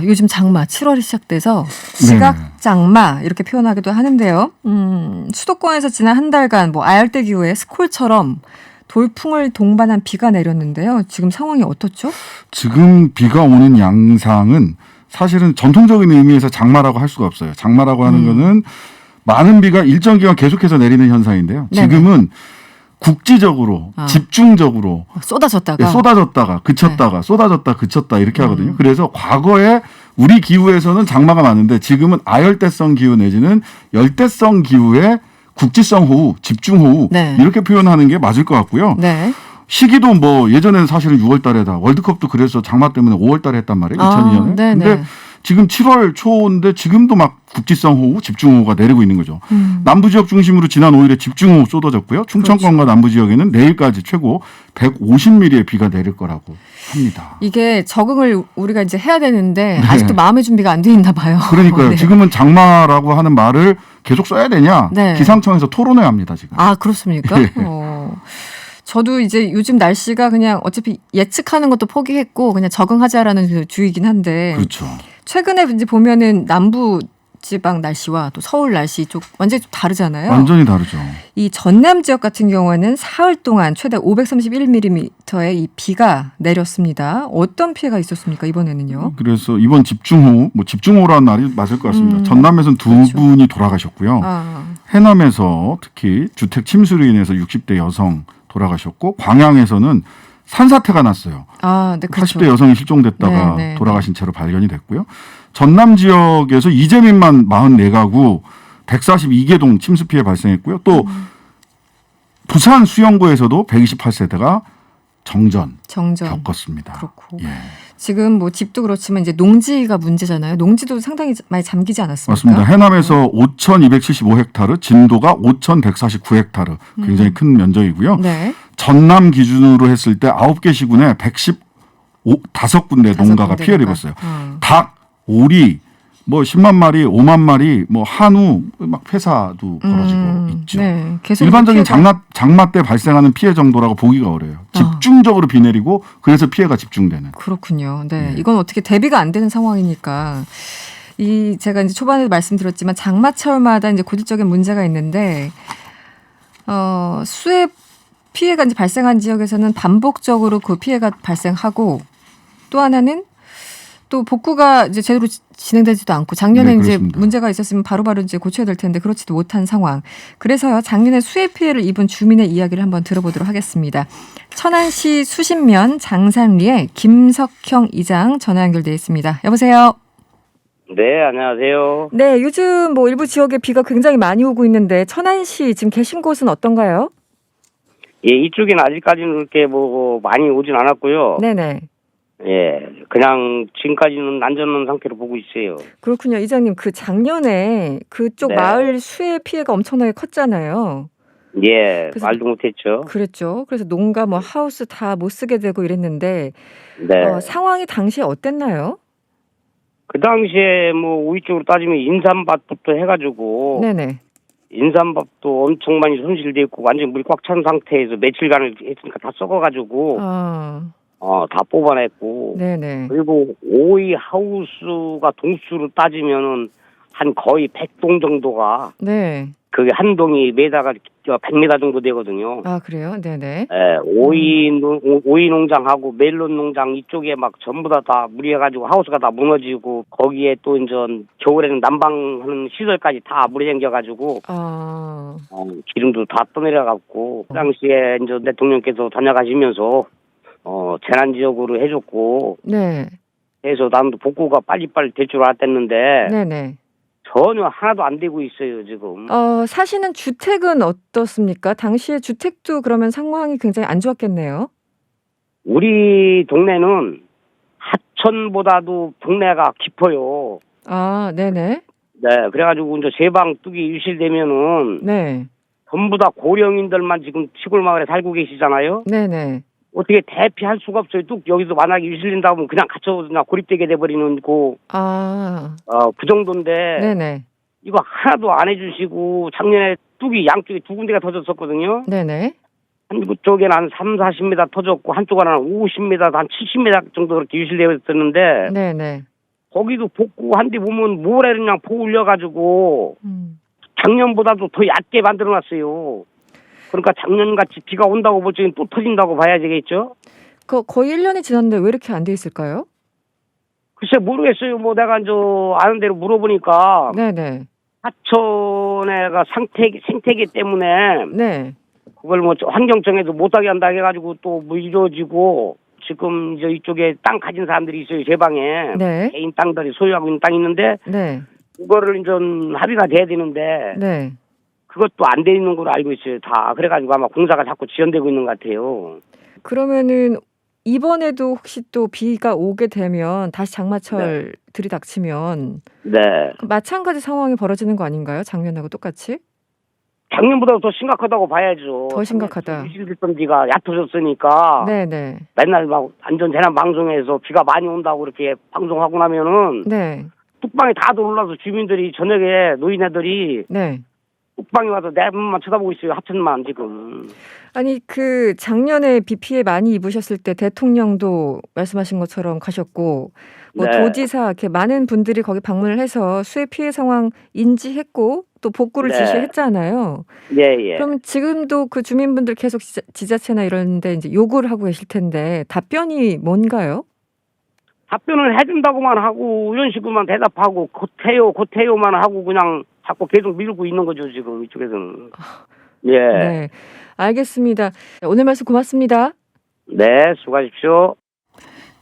요즘 장마 7월이 시작돼서 시각장마 이렇게 표현하기도 하는데요. 수도권에서 지난 한 달간 뭐 아열대 기후에 스콜처럼 돌풍을 동반한 비가 내렸는데요. 지금 상황이 어떻죠? 지금 비가 오는 양상은 사실은 전통적인 의미에서 장마라고 할 수가 없어요. 장마라고 하는 거는 많은 비가 일정 기간 계속해서 내리는 현상인데요. 지금은 국지적으로 집중적으로 쏟아졌다가 그쳤다가 쏟아졌다 그쳤다 이렇게 하거든요. 그래서 과거에 우리 기후에서는 장마가 많은데 지금은 아열대성 기후 내지는 열대성 기후의 국지성 호우, 집중호우 이렇게 표현하는 게 맞을 것 같고요. 네. 시기도 뭐 예전에는 사실은 6월 달에다 월드컵도 그래서 장마 때문에 5월 달에 했단 말이에요. 2002년에. 근데 지금 7월 초인데 지금도 막 국지성 호우, 집중호우가 내리고 있는 거죠. 남부 지역 중심으로 지난 5일에 집중호우 쏟아졌고요. 충청권과 남부 지역에는 내일까지 최고 150mm의 비가 내릴 거라고 합니다. 이게 적응을 우리가 이제 해야 되는데 아직도 마음의 준비가 안 돼 있나 봐요. 그러니까요. 지금은 장마라고 하는 말을 계속 써야 되냐? 기상청에서 토론해야 합니다, 지금. 그렇습니까? 저도 이제 요즘 날씨가 그냥 어차피 예측하는 것도 포기했고 그냥 적응하자라는 그 주의긴 한데. 그렇죠. 최근에 이제 보면은 남부 지방 날씨와 또 서울 날씨 쪽 완전히 좀 다르잖아요. 완전히 다르죠. 이 전남 지역 같은 경우에는 사흘 동안 최대 531mm의 이 비가 내렸습니다. 어떤 피해가 있었습니까 이번에는요? 그래서 이번 집중호우, 뭐 집중호우라는 말이 맞을 것 같습니다. 전남에서는 두 분이 돌아가셨고요. 해남에서 특히 주택 침수로 인해서 60대 여성 돌아가셨고 광양에서는 산사태가 났어요. 네, 그렇죠. 80대 여성이 실종됐다가 돌아가신 채로 발견이 됐고요. 전남 지역에서 이재민만 44가구 142개 동 침수 피해 발생했고요. 또 부산 수영구에서도 128세대가 정전 겪었습니다. 그렇고 지금 뭐 집도 그렇지만 이제 농지가 문제잖아요. 농지도 상당히 많이 잠기지 않았습니까? 맞습니다. 해남에서 5,275헥타르, 진도가 5,149헥타르 굉장히 큰 면적이고요. 전남 기준으로 했을 때 9개 시군에 115군데 농가가 피해를 입었어요. 닭, 오리, 뭐 10만 마리, 5만 마리, 뭐 한우 막 폐사도 벌어지고 있죠. 네, 계속 일반적인 피해가... 장마 때 발생하는 피해 정도라고 보기가 어려요. 집중적으로 비 내리고 그래서 피해가 집중되는. 그렇군요. 네, 이건 어떻게 대비가 안 되는 상황이니까. 제가 이제 초반에도 말씀드렸지만 장마철마다 이제 고질적인 문제가 있는데 수해 피해가 이제 발생한 지역에서는 반복적으로 그 피해가 발생하고 또 하나는 또 복구가 이제 제대로 진행되지도 않고 작년에 이제 문제가 있었으면 바로바로 이제 고쳐야 될 텐데 그렇지도 못한 상황. 그래서요 작년에 수해 피해를 입은 주민의 이야기를 한번 들어보도록 하겠습니다. 천안시 수신면 장산리에 김석형 이장 전화 연결돼 있습니다. 여보세요. 네, 안녕하세요. 네, 요즘 뭐 일부 지역에 비가 굉장히 많이 오고 있는데 천안시 지금 계신 곳은 어떤가요? 예, 이쪽에는 아직까지는 그렇게 뭐 많이 오진 않았고요. 네네. 예, 그냥 지금까지는 안전한 상태로 보고 있어요. 그렇군요. 이장님, 그 작년에 그쪽 네. 마을 수해 피해가 엄청나게 컸잖아요. 예, 말도 못했죠. 그랬죠. 그래서 농가 뭐 하우스 다 못 쓰게 되고 이랬는데 네. 상황이 당시에 어땠나요? 그 당시에 뭐 우리 쪽으로 따지면 인삼밭부터 해가지고 네네. 인삼밭도 엄청 많이 손실돼 있고 완전 물이 꽉 찬 상태에서 며칠간을 했으니까 다 썩어가지고 다 뽑아냈고 네네. 그리고 오이 하우스가 동수로 따지면은 한 거의 100동 정도가 네. 그게 한 동이 메다가 100m 정도 되거든요. 아 그래요? 네네. 예, 오이 농장하고 멜론 농장 이쪽에 막 전부 다 무리해가지고 하우스가 다 무너지고 거기에 또 이제 겨울에는 난방하는 시설까지 다 물이 잠겨가지고 기름도 다 떠내려갔고 그 당시에 이제 대통령께서 다녀가시면서 재난 지역으로 해줬고 네. 해서 남도 복구가 빨리빨리 될 줄 알았댔는데 네네. 전혀 하나도 안 되고 있어요 지금. 사시는 주택은 어떻습니까? 당시에 주택도 그러면 상황이 굉장히 안 좋았겠네요. 우리 동네는 하천보다도 동네가 깊어요. 아, 네네. 네, 그래가지고 이제 제방 뚝이 유실되면은 네. 전부 다 고령인들만 지금 시골 마을에 살고 계시잖아요. 네네. 어떻게 대피할 수가 없어요. 뚝 여기서 만약에 유실된다 하면 그냥 갇혀 그냥 고립되게 돼버리는 그 정도인데. 네네. 이거 하나도 안 해주시고 작년에 뚝이 양쪽에 두 군데가 터졌었거든요. 네네. 한쪽에는 한 30-40m 터졌고 한쪽은 한 50m, 한 70m 정도 그렇게 유실되어 있었는데. 네네. 거기도 복구한 데 보면 모래를 그냥 포 올려가지고 작년보다도 더 얕게 만들어놨어요. 그러니까 작년같이 비가 온다고 볼 적엔 또 터진다고 봐야 되겠죠? 거의 1년이 지났는데 왜 이렇게 안 돼 있을까요? 글쎄 모르겠어요. 뭐 내가 아는 대로 물어보니까 네네. 하천에가 생태계 때문에 네. 그걸 뭐 환경청에도 못하게 한다 해가지고 또 뭐 이루어지고 지금 이제 이쪽에 땅 가진 사람들이 있어요. 제 방에 네. 개인 땅들이 소유하고 있는 땅이 있는데 네. 그거를 이제 합의가 돼야 되는데 네. 그것도 안 돼 있는 걸로 알고 있어요. 다 그래가지고 아마 공사가 자꾸 지연되고 있는 것 같아요. 그러면은 이번에도 혹시 또 비가 오게 되면 다시 장마철 들이닥치면 마찬가지 상황이 벌어지는 거 아닌가요? 작년하고 똑같이? 작년보다 더 심각하다고 봐야죠. 더 심각하다. 유실됐던 비가 얕아졌으니까 네네. 맨날 막 안전재난 방송에서 비가 많이 온다고 이렇게 방송하고 나면은 뚝방에 다들 올라서 주민들이 저녁에 노인네들이 뚝방에 와서 내 문만 쳐다보고 있어요. 하천만 지금. 아니 그 작년에 비 피해 많이 입으셨을 때 대통령도 말씀하신 것처럼 가셨고 뭐 도지사 이렇게 많은 분들이 거기 방문을 해서 수해 피해 상황 인지했고 또 복구를 지시했잖아요. 예. 그럼 지금도 그 주민분들 계속 지자체나 이런데 이제 요구를 하고 계실 텐데 답변이 뭔가요? 답변을 해준다고만 하고 이런 식으로만 대답하고 곧해요만 하고 그냥 자꾸 계속 밀고 있는 거죠 지금 이쪽에서는. 예. 네, 알겠습니다. 오늘 말씀 고맙습니다. 네, 수고하십시오.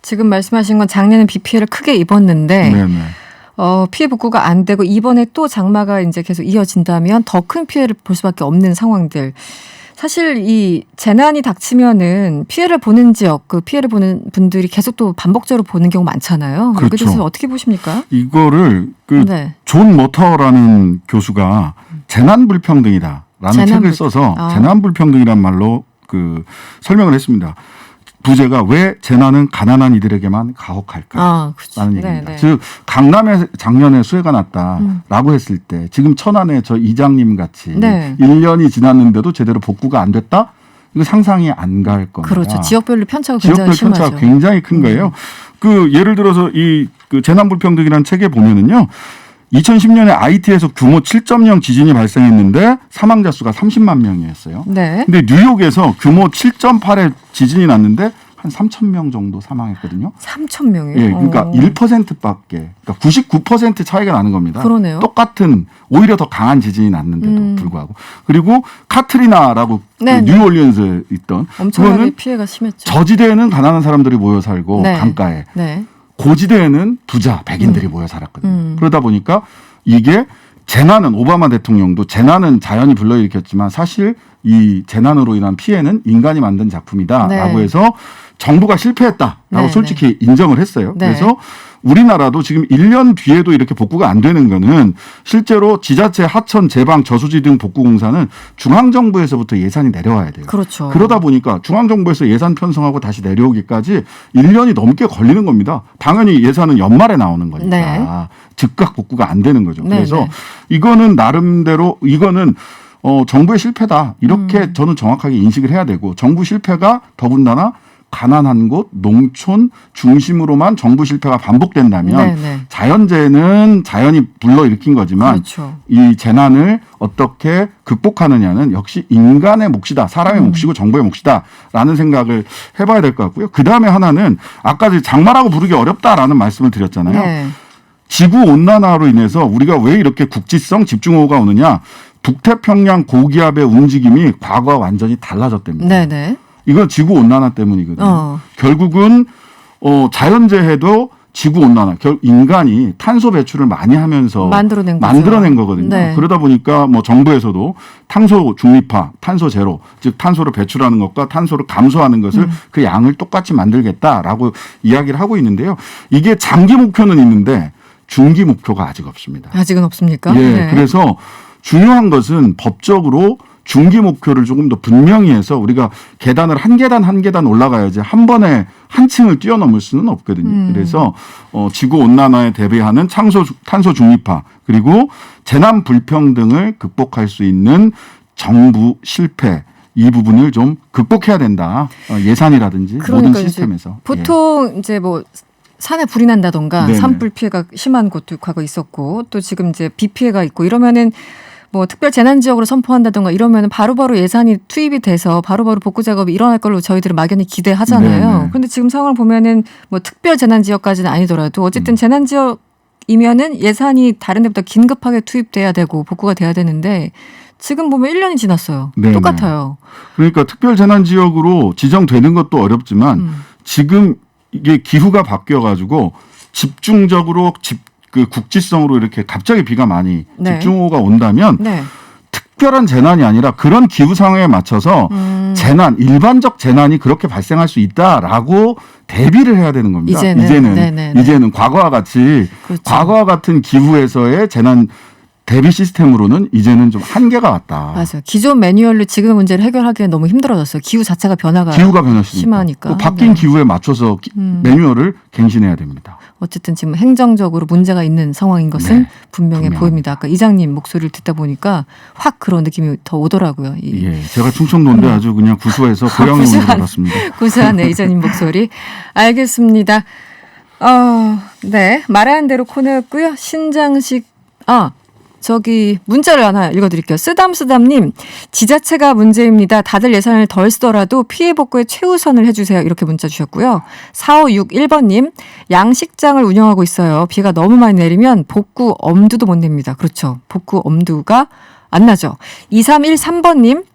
지금 말씀하신 건 작년에 비 피해를 크게 입었는데 피해 복구가 안 되고 이번에 또 장마가 이제 계속 이어진다면 더 큰 피해를 볼 수밖에 없는 상황들. 사실 이 재난이 닥치면은 피해를 보는 지역, 그 피해를 보는 분들이 계속 또 반복적으로 보는 경우 많잖아요. 그렇죠. 여기에 대해서 어떻게 보십니까? 이거를 존 머터라는 교수가 재난 불평등이다라는 책을 써서 재난 불평등이란 말로 설명을 했습니다. 부제가 왜 재난은 가난한 이들에게만 가혹할까? 라는 얘기입니다. 네네. 즉 강남에 작년에 수해가 났다라고 했을 때 지금 천안에 저 이장님 같이 네. 1년이 지났는데도 제대로 복구가 안 됐다? 이거 상상이 안 갈 겁니다. 그렇죠. 지역별로 편차가 굉장히 지역별 편차가 심하죠. 굉장히 큰 거예요. 그 예를 들어서 그 재난불평등이라는 책에 보면은요. 2010년에 IT에서 규모 7.0 지진이 발생했는데 사망자 수가 30만 명이었어요. 네. 근데 뉴욕에서 규모 7.8의 지진이 났는데 한 3천 명 정도 사망했거든요. 3천 명이요? 예, 그러니까 1%밖에, 그러니까 99% 차이가 나는 겁니다. 그러네요. 똑같은 오히려 더 강한 지진이 났는데도 불구하고. 그리고 카트리나라고 네, 그 뉴올리언스에 있던 엄청나게 그거는 피해가 심했죠. 저지대에는 가난한 사람들이 모여 살고 네. 강가에 네. 고지대에는 부자 백인들이 모여 살았거든요. 그러다 보니까 이게 재난은 오바마 대통령도 재난은 자연이 불러일으켰지만 사실 이 재난으로 인한 피해는 인간이 만든 작품이다라고 네. 해서 정부가 실패했다라고 네, 솔직히 인정을 했어요. 네. 그래서 우리나라도 지금 1년 뒤에도 이렇게 복구가 안 되는 거는 실제로 지자체 하천 제방 저수지 등 복구 공사는 중앙정부에서부터 예산이 내려와야 돼요. 그렇죠. 그러다 보니까 중앙정부에서 예산 편성하고 다시 내려오기까지 1년이 넘게 걸리는 겁니다. 당연히 예산은 연말에 나오는 거니까 네. 즉각 복구가 안 되는 거죠. 네, 그래서 네. 이거는 나름대로 이거는 정부의 실패다. 이렇게 저는 정확하게 인식을 해야 되고 정부 실패가 더군다나 가난한 곳, 농촌 중심으로만 정부 실패가 반복된다면 네네. 자연재해는 자연이 불러일으킨 거지만 그렇죠. 이 재난을 어떻게 극복하느냐는 역시 인간의 몫이다. 사람의 몫이고 정부의 몫이다라는 생각을 해봐야 될 것 같고요. 그다음에 하나는 아까 장마라고 부르기 어렵다라는 말씀을 드렸잖아요. 네. 지구온난화로 인해서 우리가 왜 이렇게 국지성 집중호우가 오느냐. 북태평양 고기압의 움직임이 과거와 완전히 달라졌답니다. 네네. 이건 지구온난화 때문이거든요. 결국은 자연재해도 지구온난화, 인간이 탄소 배출을 많이 하면서 만들어낸 거거든요. 네. 그러다 보니까 뭐 정부에서도 탄소 중립화, 탄소 제로, 즉 탄소를 배출하는 것과 탄소를 감소하는 것을 그 양을 똑같이 만들겠다라고 이야기를 하고 있는데요. 이게 장기 목표는 있는데 중기 목표가 아직 없습니다. 아직은 없습니까? 예, 네. 그래서 중요한 것은 법적으로 중기 목표를 조금 더 분명히 해서 우리가 계단을 한 계단 한 계단 올라가야지 한 번에 한 층을 뛰어넘을 수는 없거든요. 그래서 지구 온난화에 대비하는 탄소 중립화 그리고 재난 불평등을 극복할 수 있는 정부 실패 이 부분을 좀 극복해야 된다. 예산이라든지 모든 시스템에서. 보통 이제 뭐 산에 불이 난다던가 네네. 산불 피해가 심한 곳도 과거 있었고 또 지금 이제 비 피해가 있고 이러면은 뭐 특별 재난 지역으로 선포한다던가 이러면은 바로바로 예산이 투입이 돼서 바로바로 복구 작업이 일어날 걸로 저희들은 막연히 기대하잖아요. 네네. 그런데 지금 상황을 보면은 뭐 특별 재난 지역까지는 아니더라도 어쨌든 재난 지역이면은 예산이 다른 데보다 긴급하게 투입돼야 되고 복구가 돼야 되는데 지금 보면 1년이 지났어요. 네네. 똑같아요. 그러니까 특별 재난 지역으로 지정되는 것도 어렵지만 지금 이게 기후가 바뀌어 가지고 집중적으로 그 국지성으로 이렇게 갑자기 비가 많이 네. 집중호우가 온다면 네. 특별한 재난이 아니라 그런 기후 상황에 맞춰서 재난, 일반적 재난이 그렇게 발생할 수 있다라고 대비를 해야 되는 겁니다. 이제는 과거와 같이 그렇죠. 과거와 같은 기후에서의 재난 대비 시스템으로는 이제는 좀 한계가 왔다. 맞아요. 기존 매뉴얼로 지금의 문제를 해결하기엔 너무 힘들어졌어요. 기후 자체가 변화가 심하니까. 또 바뀐 기후에 맞춰서 매뉴얼을 갱신해야 됩니다. 어쨌든 지금 행정적으로 문제가 있는 상황인 것은 분명해 보입니다. 아까 이장님 목소리를 듣다 보니까 확 그런 느낌이 더 오더라고요. 예, 제가 충청도인데 아주 그냥 구수해서 고향에 온 줄 알았습니다. 구수하네, 이장님 목소리. 알겠습니다. 네, 말하는 대로 코너였고요. 신장식 저기 문자를 하나 읽어드릴게요. 쓰담쓰담님, 지자체가 문제입니다. 다들 예산을 덜 쓰더라도 피해 복구에 최우선을 해주세요. 이렇게 문자 주셨고요. 4561번님, 양식장을 운영하고 있어요. 비가 너무 많이 내리면 복구 엄두도 못 냅니다. 그렇죠. 복구 엄두가 안 나죠. 2313번님,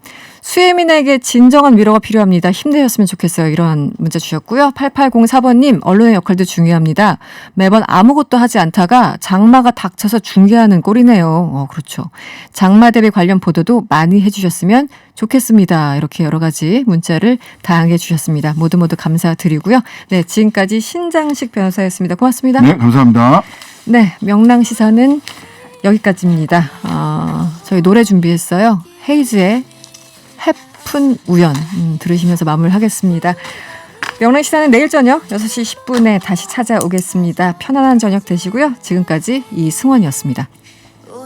수혜민에게 진정한 위로가 필요합니다. 힘내셨으면 좋겠어요. 이런 문자 주셨고요. 8804번님, 언론의 역할도 중요합니다. 매번 아무것도 하지 않다가 장마가 닥쳐서 중계하는 꼴이네요. 그렇죠. 장마 대비 관련 보도도 많이 해주셨으면 좋겠습니다. 이렇게 여러 가지 문자를 다양하게 주셨습니다. 모두 감사드리고요. 네, 지금까지 신장식 변호사였습니다. 고맙습니다. 네, 감사합니다. 네, 명랑시사는 여기까지입니다. 저희 노래 준비했어요. 헤이즈의 해픈 우연 들으시면서 마무리하겠습니다. 명랑시사는 내일 저녁 6시 10분에 다시 찾아오겠습니다. 편안한 저녁 되시고요. 지금까지 이승원이었습니다.